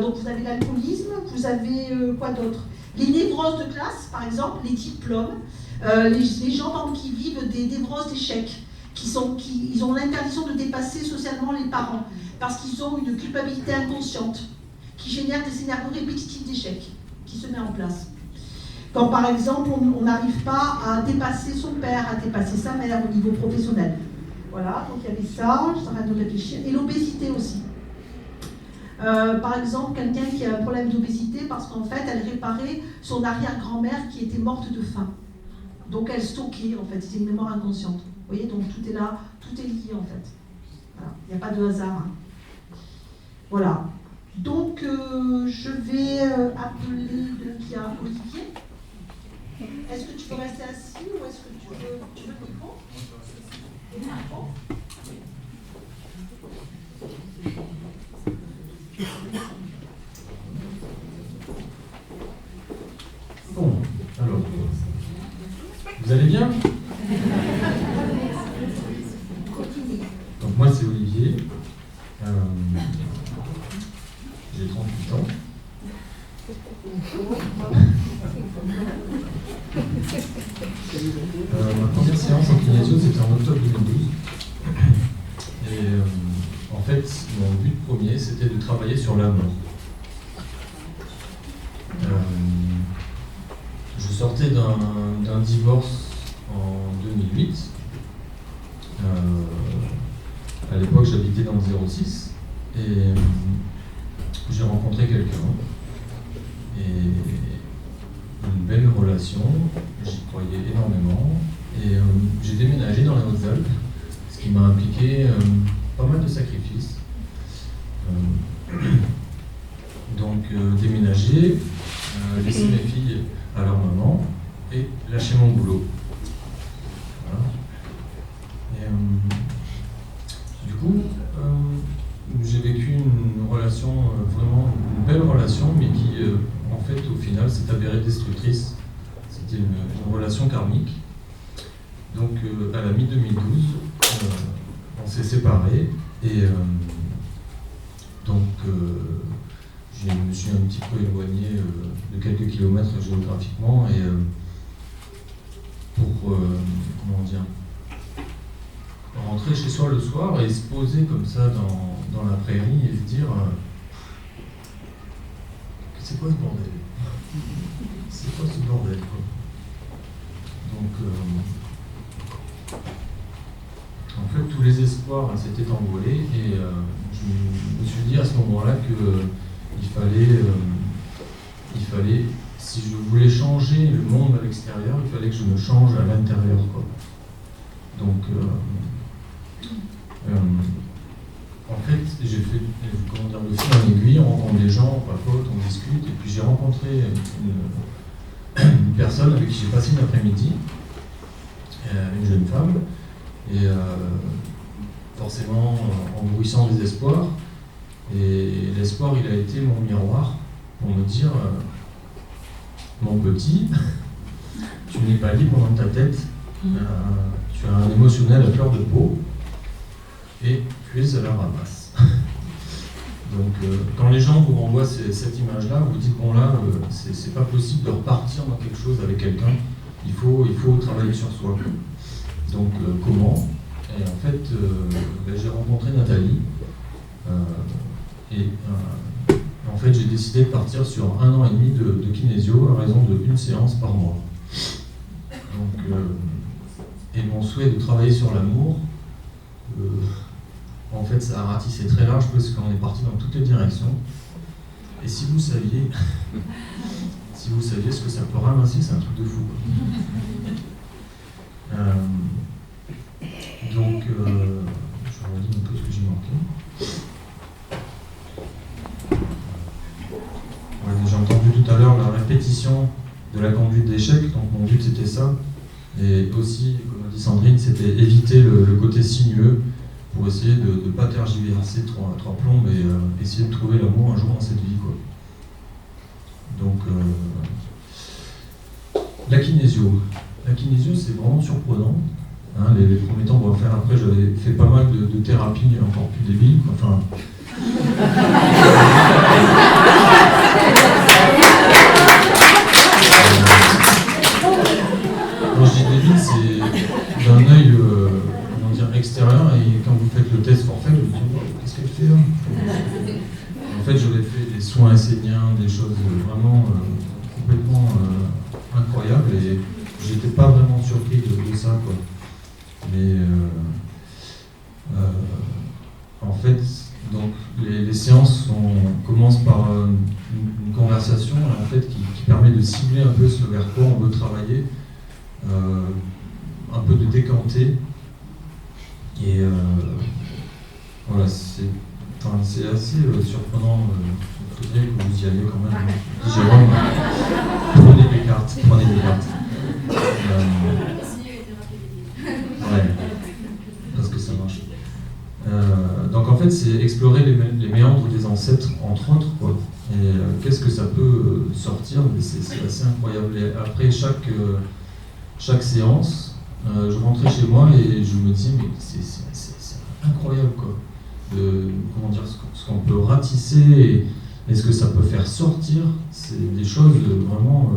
Donc vous avez l'alcoolisme, vous avez quoi d'autre? Les névroses de classe, par exemple, les diplômes, les gens qui vivent des névroses d'échecs, ils ont l'interdiction de dépasser socialement les parents, parce qu'ils ont une culpabilité inconsciente, qui génère des scénarios répétitifs d'échecs, qui se met en place. Quand par exemple on n'arrive pas à dépasser son père, à dépasser sa mère au niveau professionnel. Voilà, donc il y avait ça, je s'arrête de réfléchir. Et l'obésité aussi. Par exemple, quelqu'un qui a un problème d'obésité parce qu'en fait, elle réparait son arrière-grand-mère qui était morte de faim. Donc elle stockait, en fait, c'est une mémoire inconsciente. Vous voyez, donc tout est là, tout est lié en fait. Voilà. Il n'y a pas de hasard. Hein. Voilà. Donc je vais appeler donc il y a Olivier. Est-ce que tu peux rester assis ou est-ce que tu veux le micro? Le micro? Bon, alors, vous allez bien? Donc moi c'est Olivier, j'ai 38 ans. Ma première séance en kinésio, c'était en octobre 2012. Et en fait, mon but premier, c'était de travailler sur l'amour. Je sortais d'un divorce en 2008. À l'époque, j'habitais dans le 06 et j'ai rencontré quelqu'un. Et une belle relation, j'y croyais énormément. Et j'ai déménagé dans les Hautes-Alpes, ce qui m'a impliqué pas mal de sacrifices. Donc déménager, laisser mes filles à leur maman et lâcher mon boulot. Voilà. Et du coup, j'ai vécu une relation, vraiment une belle relation, mais qui, en fait, au final, s'est avérée destructrice. C'était une relation karmique. Donc, à la mi-2012, on s'est séparés et donc je me suis un petit peu éloigné de quelques kilomètres géographiquement et pour comment dire, rentrer chez soi le soir et se poser comme ça dans la prairie et se dire c'est quoi ce bordel? C'est quoi ce bordel quoi? Donc en fait tous les espoirs s'étaient envolés et je me suis dit à ce moment-là que il fallait, si je voulais changer le monde à l'extérieur, il fallait que je me change à l'intérieur quoi. Donc en fait, j'ai fait de fil en aiguille, on rencontre des gens, on papote, on discute, et puis j'ai rencontré une personne avec qui j'ai passé une après-midi, une jeune femme, et forcément en nourrissant des espoirs, et l'espoir il a été mon miroir pour me dire mon petit, tu n'es pas libre dans ta tête, tu as un émotionnel à fleur de peau, et tu es à la ramasse. Donc quand les gens vous renvoient cette image-là, vous dites bon là, c'est pas possible de repartir dans quelque chose avec quelqu'un, il faut travailler sur soi. Donc comment? Et en fait, j'ai rencontré Nathalie, et en fait j'ai décidé de partir sur 1 an et demi de kinésio à raison de 1 séance par mois. Donc, et mon souhait de travailler sur l'amour, en fait, ça a ratissé très large parce qu'on est parti dans toutes les directions. Et si vous saviez ce que ça peut ramasser, c'est un truc de fou. Donc, je redis un peu ce que j'ai manqué. Ouais, j'ai entendu tout à l'heure la répétition de la conduite d'échec, donc mon but c'était ça. Et aussi, comme a dit Sandrine, c'était éviter le côté sinueux, pour essayer de ne pas tergiverser trois plombs et essayer de trouver l'amour un jour dans cette vie quoi. Donc la kinésio c'est vraiment surprenant. Hein, les premiers temps on va faire après, j'avais fait pas mal de thérapies encore plus débiles quoi. Enfin quand je dis débile, c'est d'un œil extérieur, et quand vous faites le test forfait, vous vous dites qu'est-ce qu'elle fait là? En fait, j'avais fait des soins esséniens, des choses vraiment complètement incroyables, et j'étais pas vraiment surpris de ça quoi. Mais en fait, donc les séances commencent par une conversation en fait qui permet de cibler un peu ce vers quoi on veut travailler, un peu de décanter. Et voilà, c'est assez surprenant. Il faudrait que vous y allez quand même. Jérôme, prenez des cartes. Ouais, parce que ça marche. Donc en fait, c'est explorer les méandres des ancêtres, entre autres, quoi. Et qu'est-ce que ça peut sortir? C'est assez incroyable. Et après chaque séance, je rentrais chez moi et je me disais mais c'est incroyable quoi, comment dire, ce qu'on peut ratisser et ce que ça peut faire sortir, c'est des choses vraiment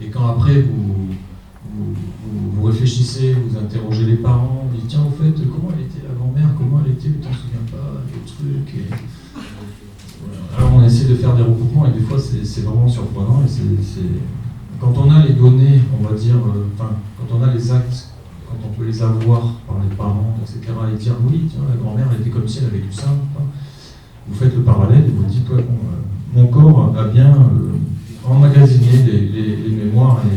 et quand après vous vous réfléchissez, vous interrogez les parents, vous dites tiens, au fait, comment elle était la grand-mère, comment elle était, tu t'en souviens pas, les trucs. Et... Voilà. Alors on essaie de faire des recoupements et des fois c'est vraiment surprenant. Et quand on a les données, on va dire, quand on a les actes, quand on peut les avoir par les parents, etc., et dire oui, tiens, la grand-mère elle était comme si elle avait du sein, vous faites le parallèle et vous dites ouais, bon, mon corps a bien emmagasiné les mémoires et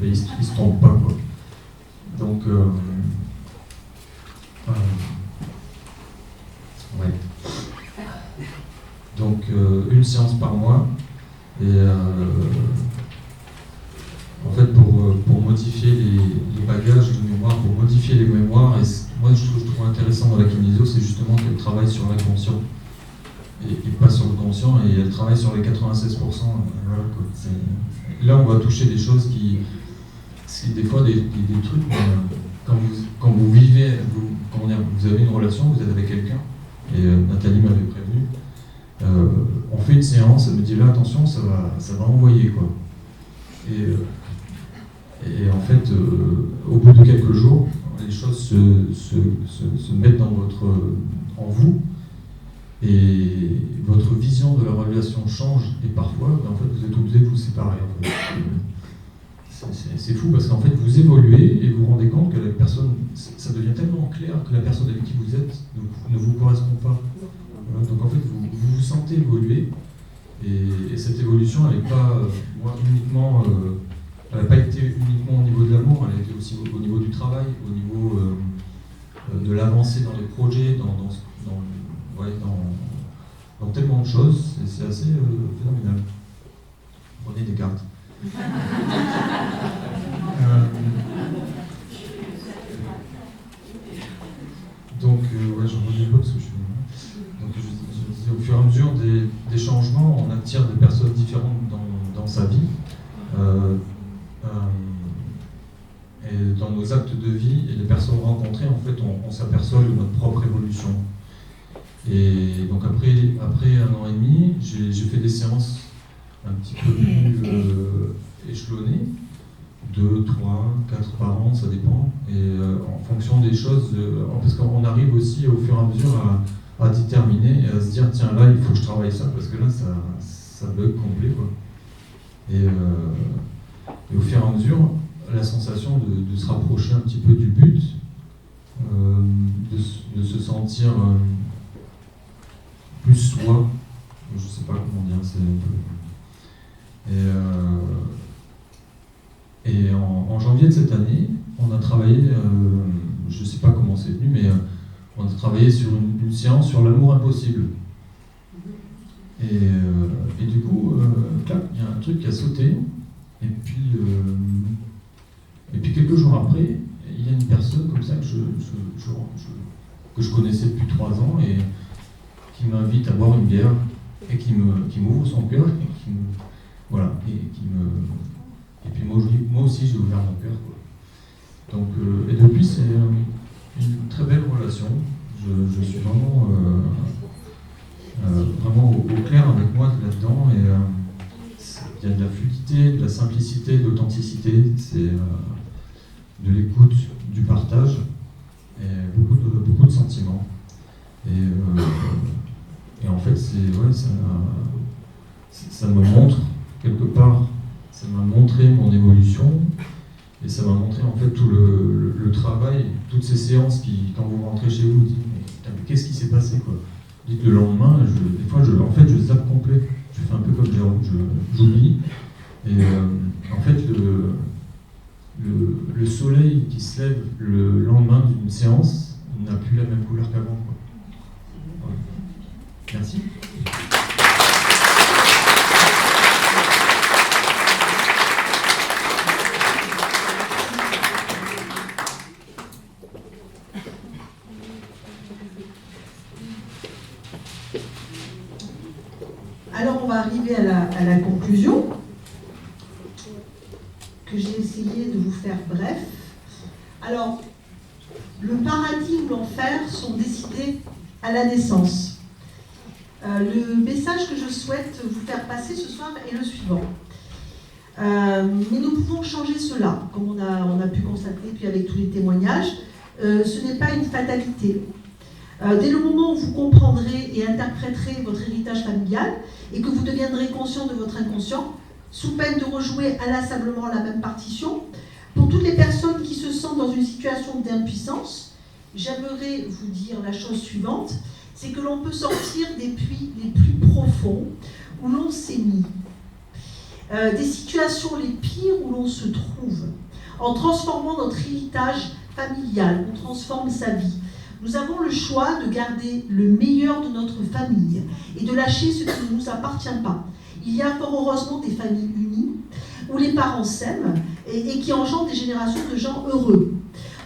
ben, il ne se trompe pas, quoi. Donc, ouais. Donc, une séance par mois. Et en fait, pour modifier les bagages de mémoire, pour modifier les mémoires, et moi, je trouve intéressant dans la kinésio, c'est justement qu'elle travaille sur l'inconscient. Et pas sur le conscient, et elle travaille sur les 96%. Voilà, quoi. Là, on va toucher des choses c'est des fois des trucs, quand vous vivez, vous avez une relation, vous êtes avec quelqu'un, et Nathalie m'avait prévenu, on fait une séance, elle me dit là, attention, ça va envoyer, quoi. Et en fait, au bout de quelques jours, les choses se mettent en vous, et votre vision de la relation change, et parfois, en fait, vous êtes obligé de vous séparer. En fait. C'est fou parce qu'en fait, vous évoluez et vous vous rendez compte que la personne, ça devient tellement clair que la personne avec qui vous êtes ne vous correspond pas. Voilà, donc en fait, vous vous sentez évoluer, et cette évolution, elle n'est pas uniquement, elle n'a pas été uniquement au niveau de l'amour, elle a été aussi au niveau du travail, au niveau de l'avancée dans les projets, dans tellement de choses, c'est assez phénoménal. Prenez des cartes. Donc, ouais, j'en reviens pas parce que je suis... Donc, je disais, au fur et à mesure des changements, on attire des personnes différentes dans sa vie. Et dans nos actes de vie et les personnes rencontrées, en fait, on s'aperçoit de notre propre évolution. Et donc après 1 an et demi, j'ai fait des séances un petit peu plus échelonnées, 2, 3, 4 par an, ça dépend. Et en fonction des choses, parce qu'on arrive aussi au fur et à mesure à déterminer et à se dire tiens là il faut que je travaille ça parce que là ça bug complet, quoi. Et au fur et à mesure, la sensation de se rapprocher un petit peu du but, de se sentir plus soi, je sais pas comment dire, c'est et en janvier de cette année, on a travaillé, je sais pas comment c'est venu, mais on a travaillé sur une séance sur l'amour impossible. Et du coup, il y a un truc qui a sauté, et puis quelques jours après, il y a une personne comme ça que je connaissais depuis 3 ans et qui m'invite à boire une bière et qui m'ouvre son cœur et qui me, voilà, et puis moi aussi j'ai ouvert mon cœur, quoi. Donc et depuis c'est une très belle relation. Je suis vraiment vraiment au clair avec moi là-dedans, et il y a de la fluidité, de la simplicité, de l'authenticité, c'est de l'écoute, du partage et beaucoup de sentiments. Et en fait, ça me montre quelque part, ça m'a montré mon évolution, et ça m'a montré en fait tout le travail, toutes ces séances qui, quand vous rentrez chez vous, vous dites mais qu'est-ce qui s'est passé, quoi. Dites le lendemain, des fois je zappe complet, je fais un peu comme Jérôme, j'oublie, et en fait le soleil qui se lève le lendemain d'une séance n'a plus la même couleur qu'avant, quoi. Voilà. Merci. Alors on va arriver à la conclusion, que j'ai essayé de vous faire bref. Alors, le paradis ou l'enfer sont décidés à la naissance. Le message que je souhaite vous faire passer ce soir est le suivant. Mais nous pouvons changer cela, comme on a pu constater, puis avec tous les témoignages. Ce n'est pas une fatalité. Dès le moment où vous comprendrez et interpréterez votre héritage familial et que vous deviendrez conscient de votre inconscient, sous peine de rejouer inlassablement la même partition, pour toutes les personnes qui se sentent dans une situation d'impuissance, j'aimerais vous dire la chose suivante, c'est que l'on peut sortir des puits les plus profonds où l'on s'est mis, des situations les pires où l'on se trouve. En transformant notre héritage familial, on transforme sa vie. Nous avons le choix de garder le meilleur de notre famille et de lâcher ce qui ne nous appartient pas. Il y a fort heureusement des familles unies où les parents s'aiment et qui engendrent des générations de gens heureux.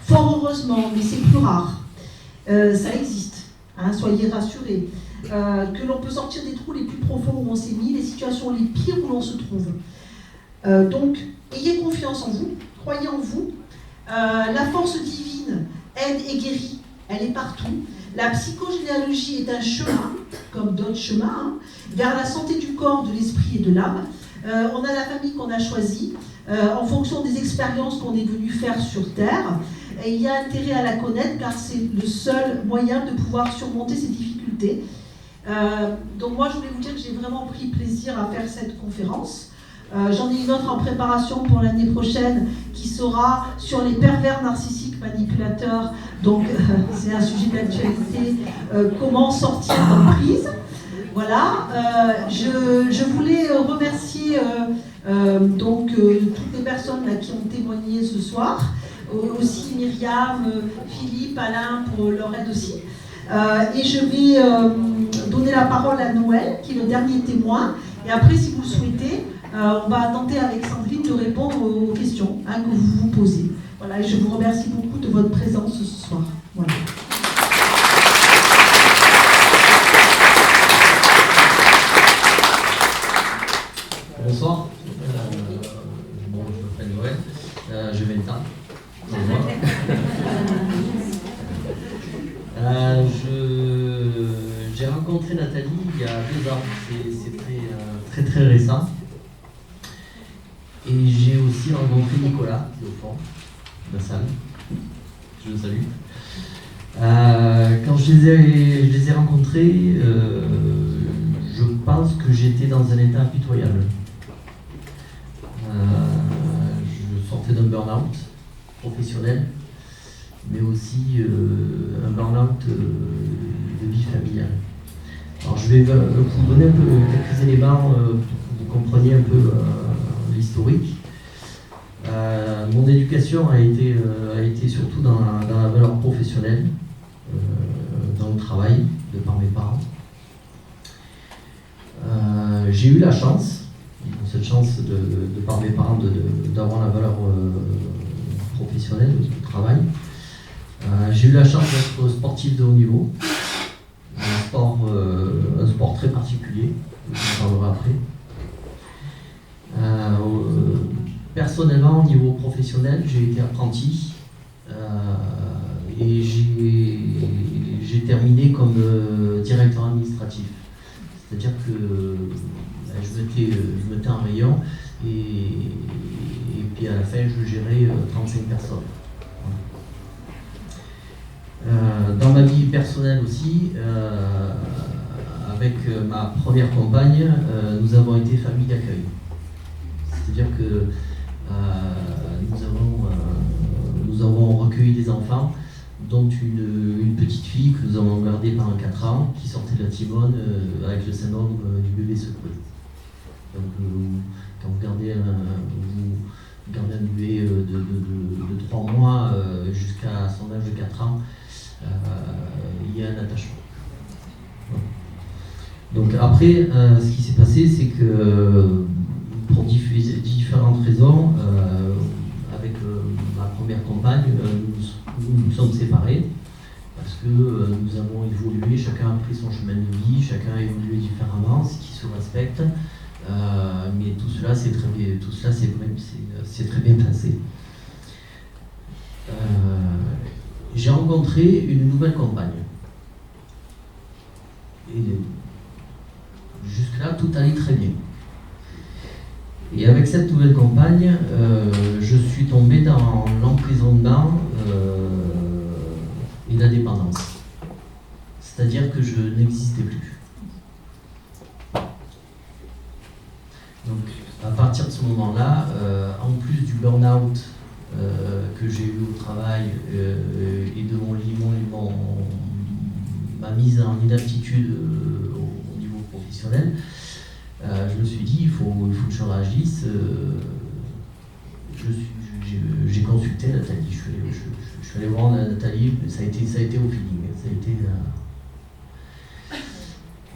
Fort heureusement, mais c'est plus rare. Ça existe, hein, soyez rassurés. Que l'on peut sortir des trous les plus profonds où on s'est mis, les situations les pires où l'on se trouve. Donc, ayez confiance en vous, croyez en vous. La force divine aide et guérit, elle est partout. La psychogénéalogie est un chemin, comme d'autres chemins, hein, vers la santé du corps, de l'esprit et de l'âme. On a la famille qu'on a choisie, en fonction des expériences qu'on est venu faire sur Terre. Et il y a intérêt à la connaître, car c'est le seul moyen de pouvoir surmonter ces difficultés. Donc moi, je voulais vous dire que j'ai vraiment pris plaisir à faire cette conférence. J'en ai une autre en préparation pour l'année prochaine qui sera sur les pervers narcissiques manipulateurs. Donc c'est un sujet d'actualité. Comment sortir d'emprise. Voilà. Je voulais remercier toutes les personnes là, qui ont témoigné ce soir. Aussi Myriam, Philippe, Alain pour leur aide aussi. Et je vais donner la parole à Noël, qui est le dernier témoin. Et après, si vous le souhaitez, on va tenter avec Sandrine de répondre aux questions que vous vous posez. Voilà, et je vous remercie beaucoup de votre présence ce soir. Voilà. Bonsoir. Je m'appelle Noël. J'ai 20 ans. J'ai rencontré Nathalie il y a 2 ans, c'est très récent. Et j'ai aussi rencontré Nicolas, qui est au fond de la salle. Je le salue. Quand je les ai rencontrés, je pense que j'étais dans un état impitoyable. Je sortais d'un burn-out professionnel, mais aussi un burn-out de vie familiale. Alors je vais vous donner un peu quelques éléments pour que vous compreniez un peu l'historique. Mon éducation a été surtout dans la valeur professionnelle, dans le travail, de par mes parents. J'ai eu la chance, cette chance de par mes parents, d'avoir la valeur professionnelle, de travail. J'ai eu la chance d'être sportif de haut niveau, un sport très particulier, je en parlerai après. Personnellement, au niveau professionnel, j'ai été apprenti et j'ai terminé comme directeur administratif. C'est-à-dire que je mettais en rayon et puis à la fin, je gérais 35 personnes. Dans ma vie personnelle aussi, avec ma première compagne, nous avons été famille d'accueil. C'est-à-dire que nous avons recueilli des enfants, dont une petite fille que nous avons gardée pendant 4 ans, qui sortait de la Timone avec le syndrome du bébé secoué. Donc quand vous gardez un bébé de 3 mois jusqu'à son âge de 4 ans, il y a un attachement. Donc après, ce qui s'est passé, c'est que pour différentes raisons, avec ma première compagne, nous nous sommes séparés parce que nous avons évolué, chacun a pris son chemin de vie, chacun a évolué différemment, ce qui se respecte, mais tout cela c'est très bien passé. J'ai rencontré une nouvelle compagne. Et jusque-là, tout allait très bien. Et Et avec cette nouvelle compagne, je suis tombé dans l'emprisonnement et la dépendance. C'est-à-dire que je n'existais plus. Donc, à partir de ce moment-là, en plus du burn-out que j'ai eu au travail et de ma mise en inaptitude au niveau professionnel, je me suis dit, il faut que je réagisse. J'ai consulté Nathalie, je suis allé voir Nathalie, ça a été au feeling.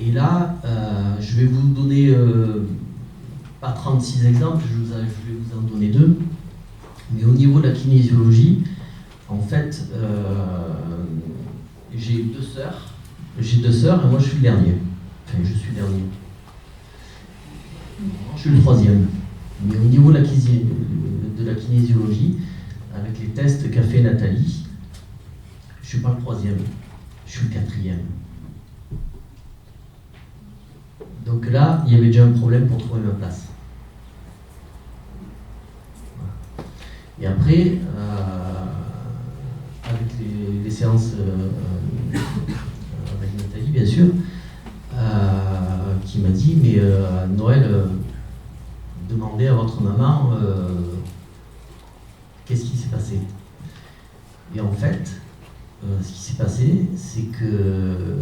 Et là, je vais vous donner, pas 36 exemples, je vais vous en donner 2. Mais au niveau de la kinésiologie, en fait, j'ai 2 sœurs. J'ai 2 sœurs et moi je suis le dernier. Enfin, je suis le dernier. Je suis le 3e. Mais au niveau de la kinésiologie, avec les tests qu'a fait Nathalie, je ne suis pas le 3e, je suis le 4e. Donc là, il y avait déjà un problème pour trouver ma place. Et après, avec les séances avec Nathalie, bien sûr, qui m'a dit, mais Noël, demandez à votre maman qu'est-ce qui s'est passé. Et en fait, ce qui s'est passé, c'est que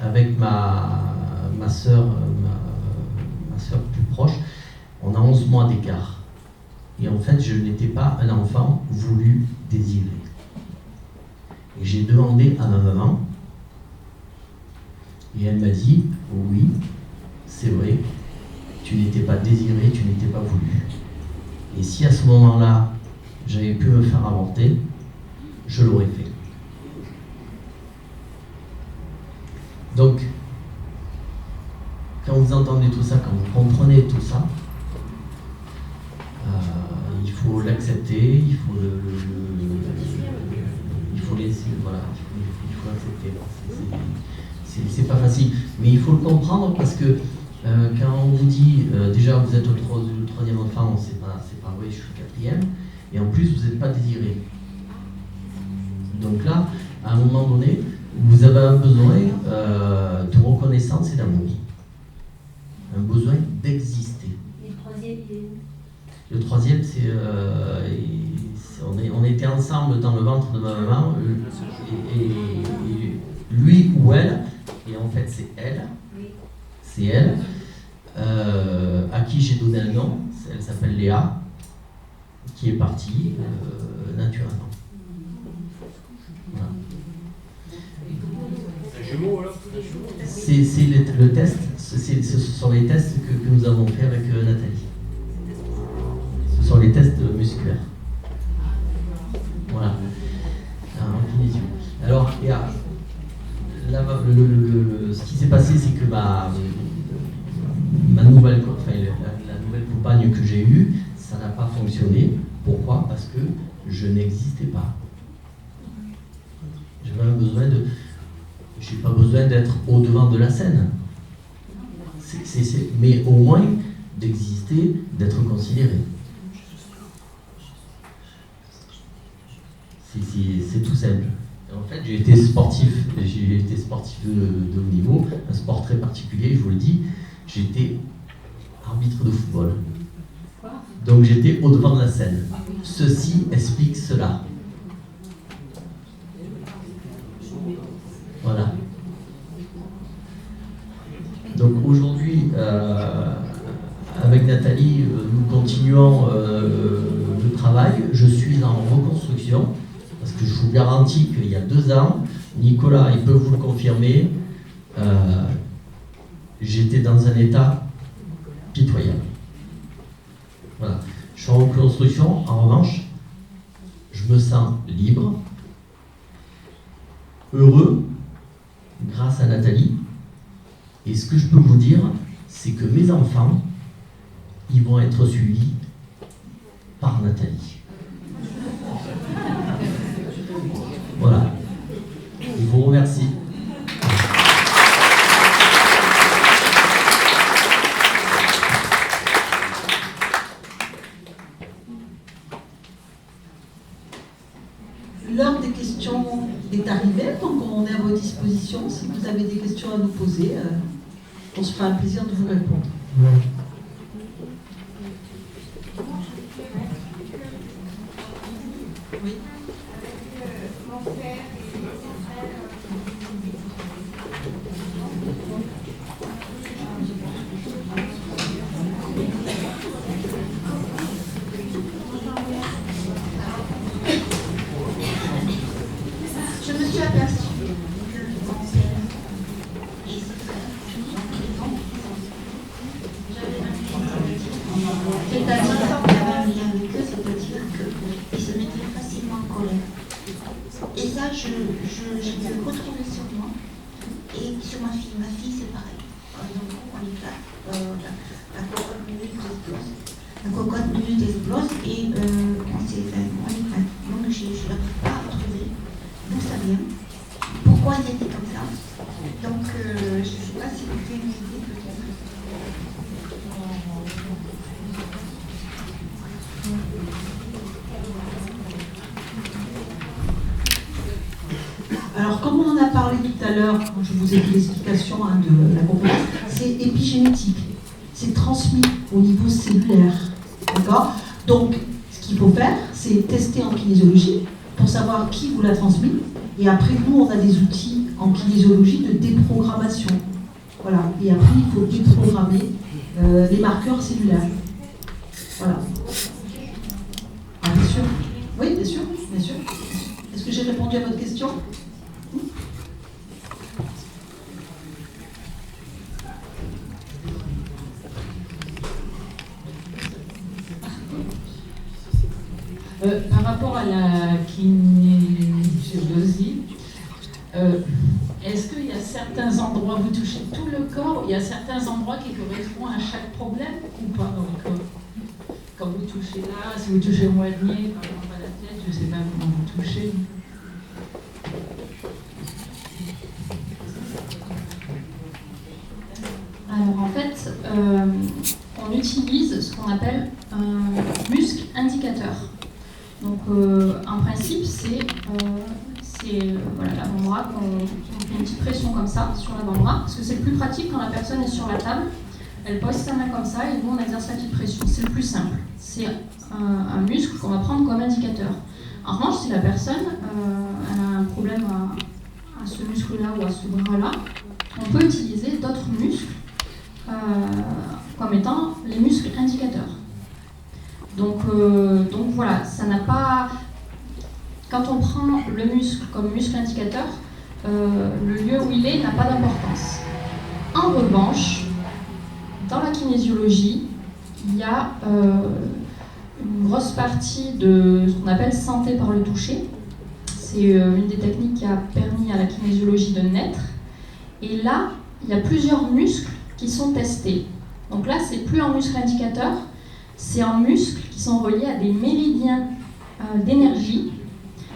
avec ma soeur plus proche, on a 11 mois d'écart. Et en fait, je n'étais pas un enfant voulu, désiré. Et j'ai demandé à ma maman, et elle m'a dit, oui, c'est vrai, tu n'étais pas désiré, tu n'étais pas voulu. Et si à ce moment-là, j'avais pu me faire avorter, je l'aurais fait. Donc, quand vous entendez tout ça, quand vous comprenez tout ça, il faut l'accepter, il faut laisser, voilà, il faut accepter. C'est pas facile, mais il faut le comprendre parce que quand on vous dit déjà vous êtes le 3e enfant, c'est pas vrai, je suis le 4e, et en plus vous n'êtes pas désiré. Donc là, à un moment donné, vous avez un besoin de reconnaissance et d'amour, un besoin d'exister. Le 3e, c'est on était ensemble dans le ventre de ma maman, et lui ou elle, et en fait c'est elle, à qui j'ai donné un nom, elle s'appelle Léa, qui est partie naturellement. Voilà. Un jumeau alors? C'est le test, ce sont les tests que nous avons fait avec Nathalie. Ce sont les tests musculaires. Voilà. En kinésio. Alors, ce qui s'est passé, c'est que ma nouvelle, la nouvelle compagne que j'ai eue, ça n'a pas fonctionné. Pourquoi? Parce que je n'existais pas. J'avais un besoin de... J'ai pas besoin d'être au-devant de la scène. Mais au moins d'exister, d'être considéré. C'est tout simple. Et en fait, j'ai été sportif de haut niveau, un sport très particulier, je vous le dis. J'étais arbitre de football. Donc j'étais au-devant de la scène. Ceci explique cela. Voilà. Donc aujourd'hui, avec Nathalie, nous continuons le travail. Je suis en reconstruction, parce que je vous garantis qu'il y a 2 ans, Nicolas, il peut vous le confirmer, j'étais dans un état pitoyable. Voilà. Je suis en reconstruction, en revanche, je me sens libre, heureux, grâce à Nathalie. Et ce que je peux vous dire, c'est que mes enfants, ils vont être suivis par Nathalie. Voilà. Je vous remercie. l'heure des questions est arrivée, donc on est à votre disposition. Si vous avez des questions à nous poser, on se fera un plaisir de vous répondre. Oui. Mon frère et mon frère. Je me suis aperçue c'est-à-dire qu'il y avait un lien avec eux, c'est-à-dire qu'ils se mettaient facilement en colère. Et ça, je l'ai retrouvé sur moi et sur ma fille. Ma fille, c'est pareil. Donc, on éclate, la cocotte minute explose. La cocotte minute explose et on éclate. Donc, je n'arrive pas à retrouver d'où ça vient, pourquoi ils étaient comme ça. Donc, je ne sais pas si vous pouvez m'aider peut-être. Alors, comme on en a parlé tout à l'heure, quand je vous ai fait l'explication de la conférence, c'est épigénétique. C'est transmis au niveau cellulaire. D'accord? Donc, ce qu'il faut faire, c'est tester en kinésiologie pour savoir qui vous l'a transmis. Et après, nous, on a des outils en kinésiologie de déprogrammation. Voilà. Et après, il faut déprogrammer les marqueurs cellulaires. Voilà. Ah, bien sûr. Oui, bien sûr, bien sûr. Est-ce que j'ai répondu à votre question? Par rapport à la kinésiologie, est-ce qu'il y a certains endroits, vous touchez tout le corps, il y a certains endroits qui correspondent à chaque problème ou pas? Donc, quand vous touchez là, si vous touchez au moignet, par exemple à la tête, je ne sais pas comment vous touchez. Alors en fait, on utilise ce qu'on appelle un muscle indicateur. Donc en principe, c'est voilà, l'avant-bras, on fait une petite pression comme ça sur l'avant-bras, parce que c'est le plus pratique quand la personne est sur la table. Elle pose sa main comme ça et nous on exerce la petite pression. C'est le plus simple. C'est un muscle qu'on va prendre comme indicateur. En revanche, si la personne elle a un problème à ce muscle-là ou à ce bras-là, on peut utiliser d'autres muscles comme étant les muscles indicateurs. Donc voilà, ça n'a pas. Quand on prend le muscle comme muscle indicateur, le lieu où il est n'a pas d'importance. En revanche, dans la kinésiologie, il y a une grosse partie de ce qu'on appelle santé par le toucher. C'est une des techniques qui a permis à la kinésiologie de naître. Et là, il y a plusieurs muscles qui sont testés. Donc là, c'est plus un muscle indicateur, c'est un muscle qui sont reliés à des méridiens d'énergie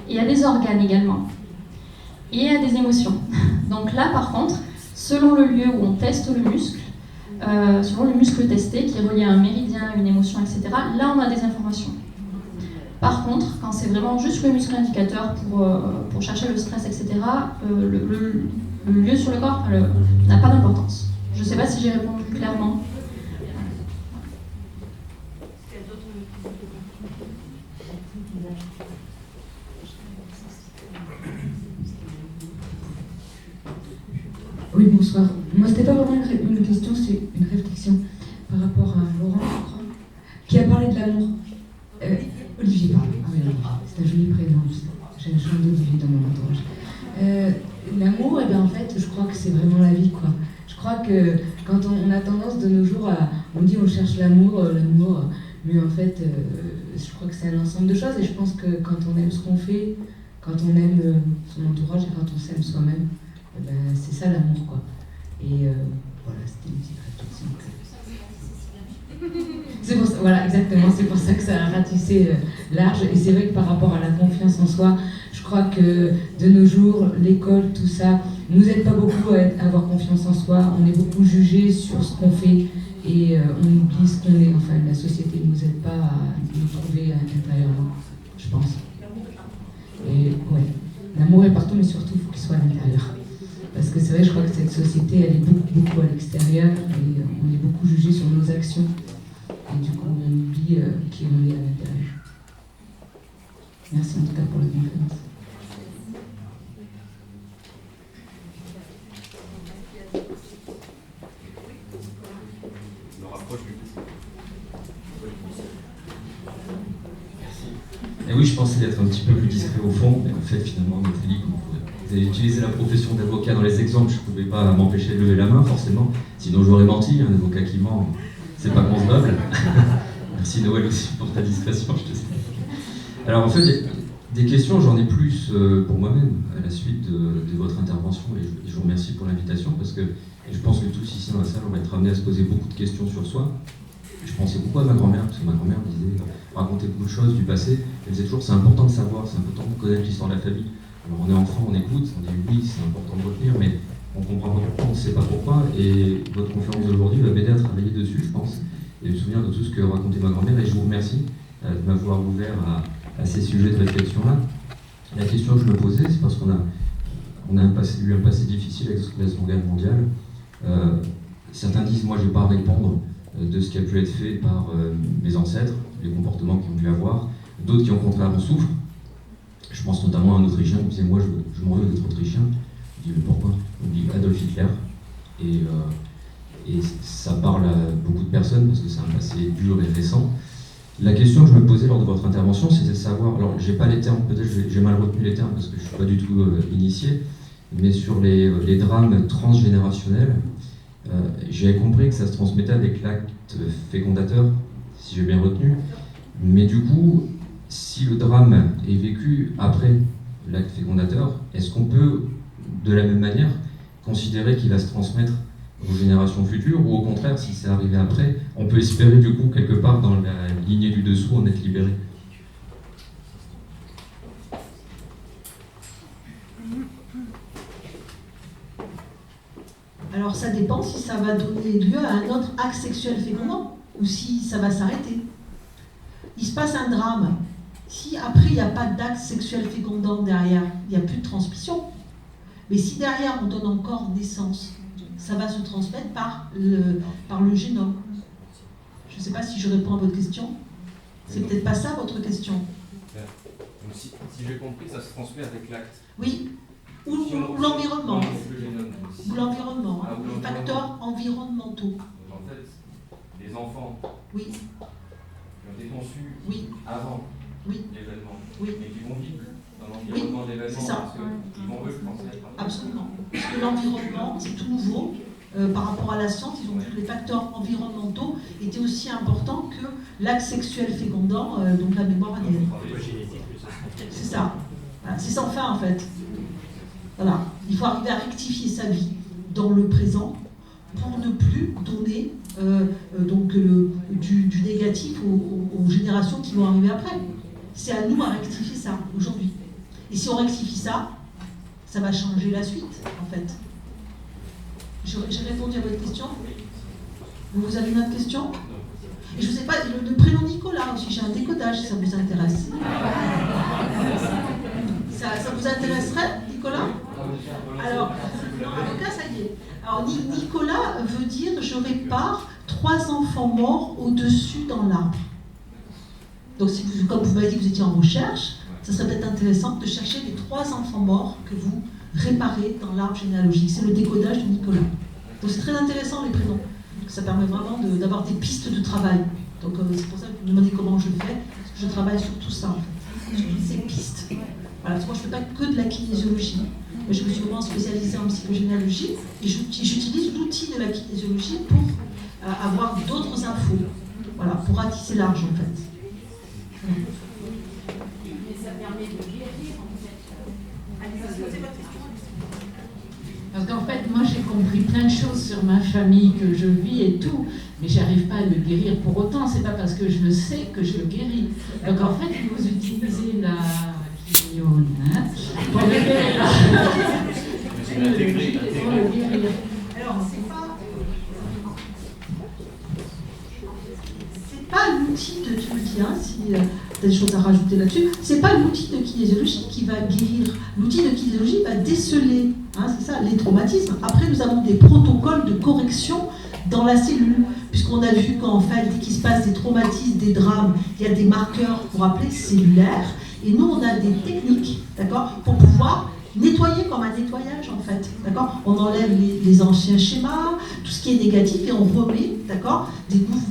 et à des organes également. Et à des émotions. Donc là, par contre, selon le lieu où on teste le muscle, selon le muscle testé, qui est relié à un méridien, une émotion, etc., là, on a des informations. Par contre, quand c'est vraiment juste le muscle indicateur pour chercher le stress, etc., le lieu sur le corps n'a pas d'importance. Je ne sais pas si j'ai répondu clairement. Oui, bonsoir. Moi, c'était pas vraiment une question, c'est une réflexion par rapport à Laurent, je crois, qui a parlé de l'amour. Olivier, pardon. Ah oui, c'est un joli prénom. J'ai un champ d'Olivier dans mon entourage. L'amour, eh bien, en fait, je crois que c'est vraiment la vie, quoi. Je crois que quand on a tendance de nos jours à... On dit on cherche l'amour, mais en fait, je crois que c'est un ensemble de choses, et je pense que quand on aime ce qu'on fait, quand on aime son entourage et quand on s'aime soi-même, eh ben, c'est ça l'amour, quoi. Et voilà, c'était une petite réflexion. C'est pour ça, voilà, exactement, c'est pour ça que ça a ratissé large. Et c'est vrai que par rapport à la confiance en soi, je crois que de nos jours, l'école, tout ça, nous aide pas beaucoup à avoir confiance en soi. On est beaucoup jugé sur ce qu'on fait et on oublie ce qu'on est. Enfin, la société ne nous aide pas à nous trouver intérieurement, je pense. Et Et ouais, l'amour est partout, mais surtout, il faut qu'il soit à l'intérieur. Parce que c'est vrai, je crois que cette société, elle est beaucoup à l'extérieur et on est beaucoup jugé sur nos actions. Et du coup, on oublie qui on est à l'intérieur. Merci en tout cas pour la conférence. Et oui, je pensais être un petit peu plus discret au fond, mais en fait, finalement, Nathalie, vous avez utilisé la profession d'avocat dans les exemples, je ne pouvais pas m'empêcher de lever la main, forcément, sinon j'aurais menti, un avocat qui ment, c'est pas concevable. Merci Noël aussi pour ta discrétion, je te sais. Alors en fait, des questions, j'en ai plus pour moi-même à la suite de votre intervention, et je vous remercie pour l'invitation, parce que je pense que tous ici dans la salle, on va être amenés à se poser beaucoup de questions sur soi. Je pensais beaucoup à ma grand-mère, parce que ma grand-mère disait, racontait beaucoup de choses du passé. Elle disait toujours, c'est important de savoir, c'est important de connaître l'histoire de la famille. Alors on est enfant, on écoute, on dit oui, c'est important de retenir, mais on comprend pas pourquoi, on ne sait pas pourquoi. Et votre conférence d'aujourd'hui va m'aider à travailler dessus, je pense, et me souvenir de tout ce que racontait ma grand-mère. Et je vous remercie de m'avoir ouvert à ces sujets de réflexion-là. La question que je me posais, c'est parce qu'on a eu un passé difficile avec la Seconde Guerre mondiale. Certains disent, moi je ne vais pas répondre de ce qui a pu être fait par mes ancêtres, les comportements qu'ils ont dû avoir, d'autres qui au contraire en souffrent. Je pense notamment à un Autrichien qui disait, moi je m'en veux d'être Autrichien. Je dis, mais pourquoi? On dit Adolf Hitler. Et ça parle à beaucoup de personnes parce que c'est un passé dur et récent. La question que je me posais lors de votre intervention, c'était de savoir, alors j'ai pas les termes, peut-être j'ai mal retenu les termes parce que je suis pas du tout initié, mais sur les drames transgénérationnels, j'ai compris que ça se transmettait avec l'acte fécondateur, si j'ai bien retenu, mais du coup, si le drame est vécu après l'acte fécondateur, est-ce qu'on peut, de la même manière, considérer qu'il va se transmettre aux générations futures, ou au contraire, si c'est arrivé après, on peut espérer du coup, quelque part dans la lignée du dessous, en être libéré? Alors ça dépend si ça va donner lieu à un autre acte sexuel fécondant ou si ça va s'arrêter. Il se passe un drame. Si après il n'y a pas d'acte sexuel fécondant derrière, il n'y a plus de transmission. Mais si derrière on donne encore naissance, ça va se transmettre par le génome. Je ne sais pas si je réponds à votre question. C'est peut-être pas ça votre question. Donc si j'ai compris, ça se transmet avec l'acte. Oui. Ou l'environnement. Ou l'environnement. Les facteurs environnementaux. Donc en fait, les enfants oui. qui ont été conçus oui. avant oui. l'événement, oui. mais qui vont vivre dans l'environnement de l'événement parce qu'ils vont eux penser. Absolument. Parce que l'environnement, c'est tout nouveau. Par rapport à la science, ils ont vu que les facteurs environnementaux étaient aussi importants que l'acte sexuel fécondant, donc la mémoire annuelle. C'est ça. Voilà. C'est sans fin en fait. Voilà. Il faut arriver à rectifier sa vie dans le présent pour ne plus donner du négatif aux générations qui vont arriver après. C'est à nous à rectifier ça aujourd'hui. Et si on rectifie ça, ça va changer la suite en fait. J'ai répondu à votre question. Vous avez une autre question? Et je ne sais pas, le prénom Nicolas aussi, j'ai un décodage si ça vous intéresse. Ça vous intéresserait, Nicolas? Alors, avocat, ça y est. Alors, Nicolas veut dire je répare 3 enfants morts au-dessus dans l'arbre. Donc, si vous, comme vous m'avez dit que vous étiez en recherche, ça serait peut-être intéressant de chercher les 3 enfants morts que vous réparez dans l'arbre généalogique. C'est le décodage de Nicolas. Donc, c'est très intéressant les prénoms. Ça permet vraiment d'avoir des pistes de travail. Donc, c'est pour ça que vous me demandez comment je le fais. Parce que je travaille sur tout ça, en fait. Sur toutes ces pistes. Voilà, parce que moi, je ne fais pas que de la kinésiologie. Mais je me suis vraiment spécialisée en psychogénéalogie et j'utilise l'outil de la kinésiologie pour avoir d'autres infos. Voilà, pour ratisser large, en fait. Mais ça permet de guérir, en fait. Allez, posez votre question. Parce qu'en fait, moi, j'ai compris plein de choses sur ma famille que je vis et tout, mais j'arrive pas à le guérir pour autant. C'est pas parce que je le sais que je le guéris. Donc en fait, vous utilisez la pour le guérir. Alors, c'est pas l'outil de Tulti, hein, des choses à rajouter là-dessus. C'est pas l'outil de kinésiologie qui va guérir. L'outil de kinésiologie va déceler, hein, c'est ça, les traumatismes. Après, nous avons des protocoles de correction dans la cellule, puisqu'on a vu qu'en fait, dès qu'il se passe des traumatismes, des drames, il y a des marqueurs qu'on appelle cellulaires. Et nous, on a des techniques, d'accord, pour pouvoir nettoyer comme un nettoyage en fait, d'accord. On enlève les anciens schémas, tout ce qui est négatif et on remet, d'accord,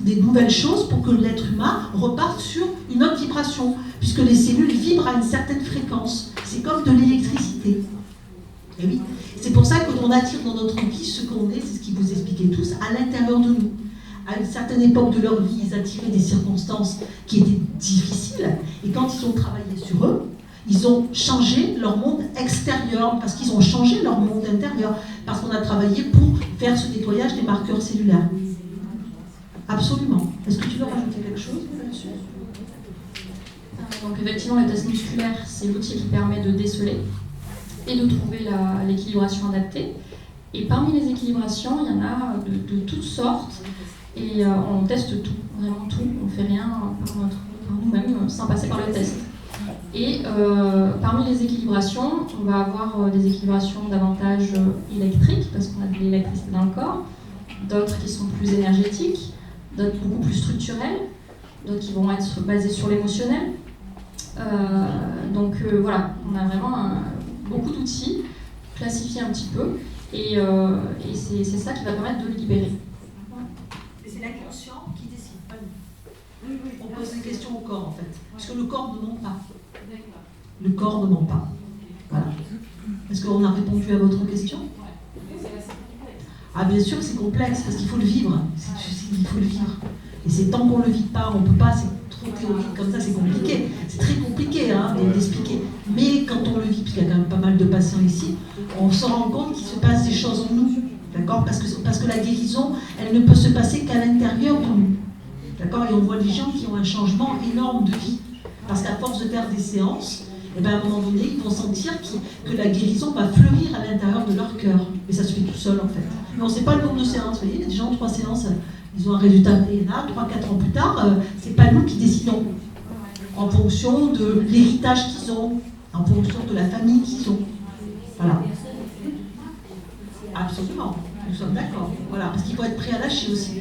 des nouvelles choses pour que l'être humain reparte sur une autre vibration, puisque les cellules vibrent à une certaine fréquence. C'est comme de l'électricité. Et oui, c'est pour ça que l'on attire dans notre vie ce qu'on est, c'est ce qu'ils vous expliquaient tous, à l'intérieur de nous. À une certaine époque de leur vie, ils attiraient des circonstances qui étaient difficiles, et quand ils ont travaillé sur eux, ils ont changé leur monde extérieur, parce qu'ils ont changé leur monde intérieur, parce qu'on a travaillé pour faire ce nettoyage des marqueurs cellulaires. Absolument. Est-ce que tu veux rajouter quelque chose là-dessus ? Donc effectivement, le test musculaire, c'est l'outil qui permet de déceler et de trouver l'équilibration adaptée. Et parmi les équilibrations, il y en a de toutes sortes, et on teste tout, vraiment tout. On ne fait rien par nous-mêmes sans passer par le test. Et parmi les équilibrations, on va avoir des équilibrations davantage électriques, parce qu'on a de l'électricité dans le corps, d'autres qui sont plus énergétiques, d'autres beaucoup plus structurelles, d'autres qui vont être basées sur l'émotionnel. Donc voilà, on a vraiment beaucoup d'outils classifiés un petit peu, et c'est ça qui va permettre de le libérer. Et c'est l'inconscient qui décide, pas nous. On pose des questions au corps en fait, parce que le corps ne ment pas. Le corps ne ment pas. Voilà. Est-ce qu'on a répondu à votre question ? Ah bien sûr que c'est complexe, parce qu'il faut le vivre. Il faut le vivre. Et c'est tant qu'on ne le vit pas, on ne peut pas, c'est trop théorique comme ça, c'est compliqué. C'est très compliqué hein, d'expliquer. Mais quand on le vit, puisqu'il y a quand même pas mal de patients ici, on se rend compte qu'il se passe des choses en nous. D'accord ? Parce que la guérison, elle ne peut se passer qu'à l'intérieur de nous. D'accord ? Et on voit des gens qui ont un changement énorme de vie. Parce qu'à force de faire des séances, et bien à un moment donné, ils vont sentir que la guérison va fleurir à l'intérieur de leur cœur. Et ça se fait tout seul en fait. Mais on ne sait pas le nombre de séances. Vous voyez, il y a des gens, 3 séances, ils ont un résultat. Et il y en a 3-4 ans plus tard, c'est pas nous qui décidons. En fonction de l'héritage qu'ils ont, en fonction de la famille qu'ils ont. Voilà. Absolument. Nous sommes d'accord. Voilà. Parce qu'il faut être prêt à lâcher aussi.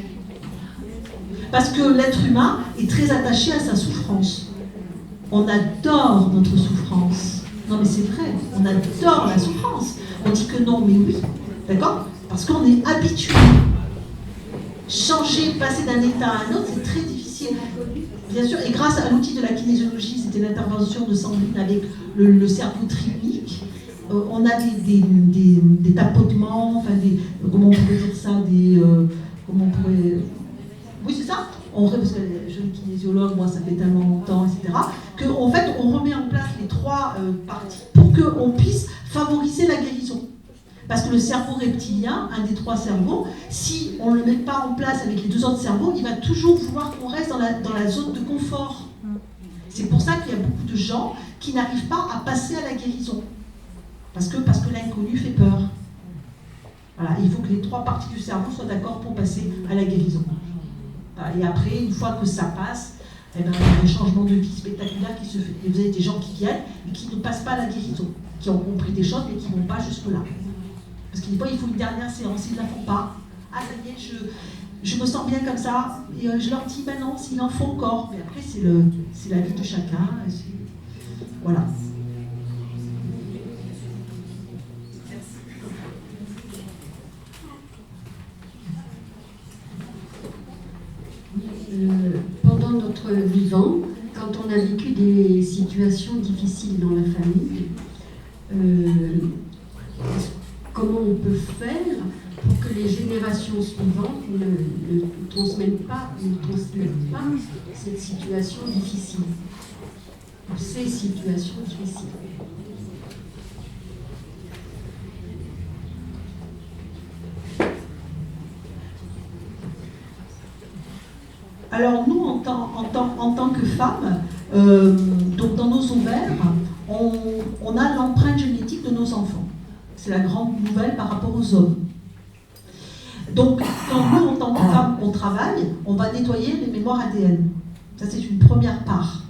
Parce que l'être humain est très attaché à sa souffrance. On adore notre souffrance. Non mais c'est vrai, on adore la souffrance. On dit que non, mais oui. D'accord ? Parce qu'on est habitué. Changer, passer d'un état à un autre, c'est très difficile. Bien sûr, et grâce à l'outil de la kinésiologie, c'était l'intervention de Sandrine avec le cerveau trilmique, on a des tapotements, enfin comment on pourrait dire ça, comment on pourrait... Oui, c'est ça. Parce que les jeunes kinésiologues, moi ça fait tellement longtemps, etc., qu'en fait on remet en place les 3 parties pour qu'on puisse favoriser la guérison. Parce que le cerveau reptilien, un des 3 cerveaux, si on ne le met pas en place avec les 2 autres cerveaux, il va toujours vouloir qu'on reste dans la zone de confort. C'est pour ça qu'il y a beaucoup de gens qui n'arrivent pas à passer à la guérison. Parce que l'inconnu fait peur. Voilà, il faut que les 3 parties du cerveau soient d'accord pour passer à la guérison. Et après, une fois que ça passe, il y a un changement de vie spectaculaire qui se fait. Et vous avez des gens qui viennent et qui ne passent pas à la guérison, qui ont compris des choses mais qui ne vont pas jusque-là. Parce qu'il faut une dernière séance, ils ne la font pas. Ah, ça y est, je me sens bien comme ça. Et je leur dis, ben non, s'il en faut encore. Mais après, c'est la vie de chacun. Voilà. Pendant notre vivant, quand on a vécu des situations difficiles dans la famille, comment on peut faire pour que les générations suivantes ne transmettent pas cette situation difficile, ces situations difficiles. Alors nous, en tant que femmes, donc dans nos ovaires, on a l'empreinte génétique de nos enfants. C'est la grande nouvelle par rapport aux hommes. Donc quand nous, en tant que femmes, on travaille, on va nettoyer les mémoires ADN. Ça, c'est une première part.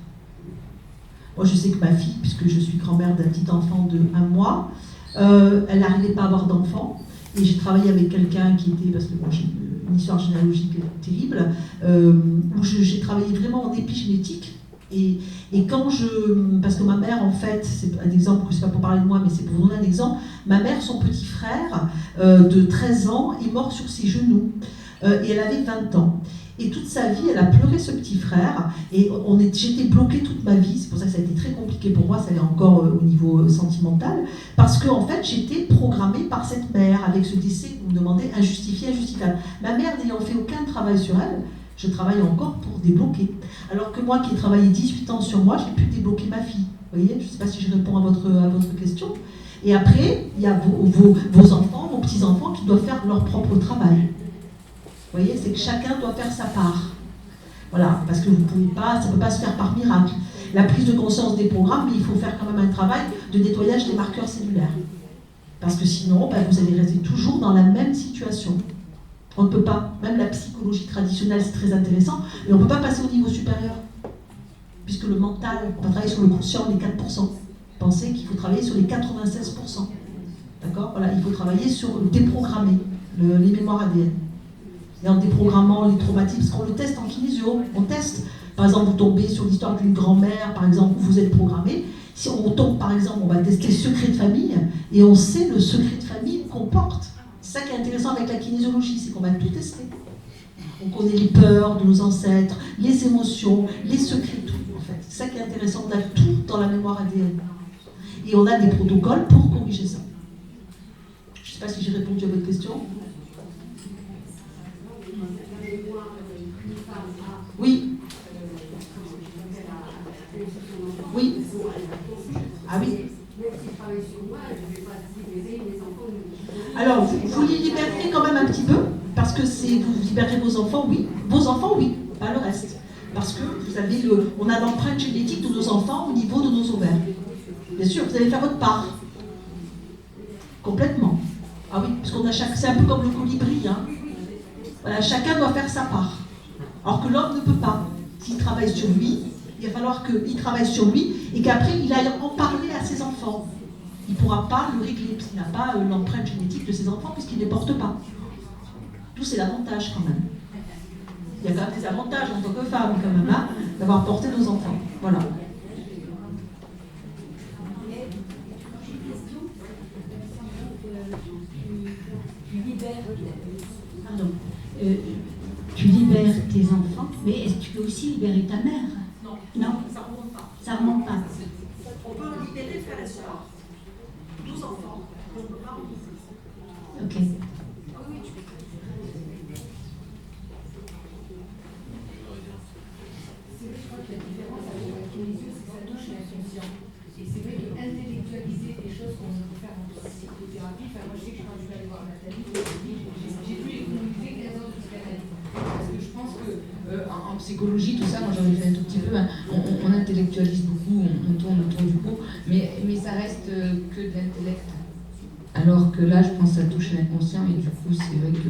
Moi, je sais que ma fille, puisque je suis grand-mère d'un petit enfant de 1 mois, elle n'arrivait pas à avoir d'enfant. Et j'ai travaillé avec quelqu'un qui était, parce que moi j'ai une histoire généalogique terrible, où j'ai travaillé vraiment en épigénétique. Et quand parce que ma mère, en fait, c'est un exemple, c'est pas pour parler de moi, mais c'est pour vous donner un exemple, ma mère, son petit frère de 13 ans, est mort sur ses genoux. Et elle avait 20 ans. Et toute sa vie, elle a pleuré ce petit frère. Et j'étais bloquée toute ma vie. C'est pour ça que ça a été très compliqué pour moi, ça allait encore au niveau sentimental. Parce que, en fait, j'étais programmée par cette mère avec ce décès que vous me demandez, injustifié, injustifiable. Ma mère n'ayant fait aucun travail sur elle, je travaille encore pour débloquer. Alors que moi, qui ai travaillé 18 ans sur moi, j'ai pu débloquer ma fille. Vous voyez, je ne sais pas si je réponds à votre question. Et après, il y a vos enfants, vos petits-enfants qui doivent faire leur propre travail. Vous voyez, c'est que chacun doit faire sa part. Voilà, parce que vous pouvez pas, ça ne peut pas se faire par miracle. La prise de conscience des programmes, mais il faut faire quand même un travail de nettoyage des marqueurs cellulaires. Parce que sinon, vous allez rester toujours dans la même situation. On ne peut pas, même la psychologie traditionnelle, c'est très intéressant, mais on ne peut pas passer au niveau supérieur. Puisque le mental, on va travailler sur le conscient, les 4%. Pensez qu'il faut travailler sur les 96%. D'accord ? Voilà, il faut travailler sur déprogrammer les mémoires ADN. Et en déprogrammant les traumatismes, parce qu'on le teste en kinésio, on teste. Par exemple, vous tombez sur l'histoire d'une grand-mère, par exemple, où vous êtes programmé. Si on tombe, par exemple, on va tester secret de famille, et on sait le secret de famille qu'on porte. C'est ça qui est intéressant avec la kinésiologie, c'est qu'on va tout tester. On connaît les peurs de nos ancêtres, les émotions, les secrets, tout en fait. C'est ça qui est intéressant, on a tout dans la mémoire ADN. Et on a des protocoles pour corriger ça. Je ne sais pas si j'ai répondu à votre question. Oui. Oui. Ah oui. Alors, vous les libérez quand même un petit peu, parce que vous libérez vos enfants, oui. Vos enfants, oui, pas le reste. Parce que vous avez on a l'empreinte génétique de nos enfants au niveau de nos ovaires. Bien sûr, vous allez faire votre part. Complètement. Ah oui, parce qu'on a c'est un peu comme le colibri, hein. Voilà, chacun doit faire sa part. Alors que l'homme ne peut pas. S'il travaille sur lui, il va falloir qu'il travaille sur lui et qu'après il aille en parler à ses enfants. Il ne pourra pas le régler, parce qu'il n'a pas l'empreinte génétique de ses enfants, puisqu'il ne les porte pas. Tout c'est l'avantage quand même. Il y a quand même des avantages en tant que femme, quand même, hein, d'avoir porté nos enfants. Voilà. Pardon. Tu libères tes enfants, mais est-ce que tu peux aussi libérer ta mère? Non. Non, ça ne remonte pas. Ça remonte pas. On peut libérer frères et sœurs. 12 enfants. On ne peut pas remonter. Ok. Et c'est vrai qu'intellectualiser des choses qu'on peut faire en psychothérapie, moi je sais que je suis allée voir Nathalie, j'ai dû économiser 15 ans de psychanalyse. Parce que je pense que en psychologie, tout ça, moi j'en ai fait un tout petit peu, hein, on intellectualise beaucoup, on tourne autour du pot, mais ça reste que de l'intellect. Alors que là, je pense que ça touche l'inconscient et du coup, c'est vrai que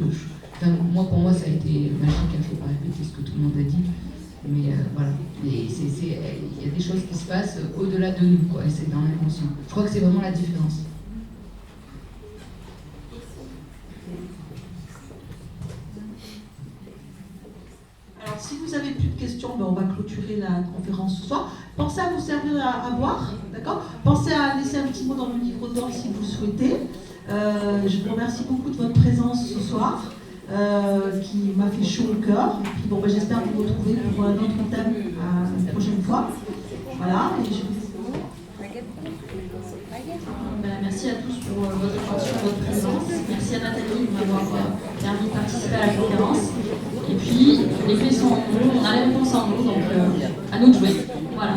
pour moi, ça a été magique, il ne faut pas répéter ce que tout le monde a dit. Mais voilà, il y a des choses qui se passent au-delà de nous, quoi, et c'est dans l'inconscient. Je crois que c'est vraiment la différence. Alors, si vous n'avez plus de questions, on va clôturer la conférence ce soir. Pensez à vous servir à boire, d'accord? Pensez à laisser un petit mot dans le livre d'or si vous le souhaitez. Je vous remercie beaucoup de votre présence ce soir. Qui m'a fait chaud au cœur. Et puis j'espère vous retrouver pour un autre thème la prochaine fois. Voilà. Merci à tous pour votre attention, votre présence. Merci à Nathalie de m'avoir permis de participer à la conférence. Et puis, les clés sont en nous, on a les réponses en nous, donc à nous de jouer. Voilà.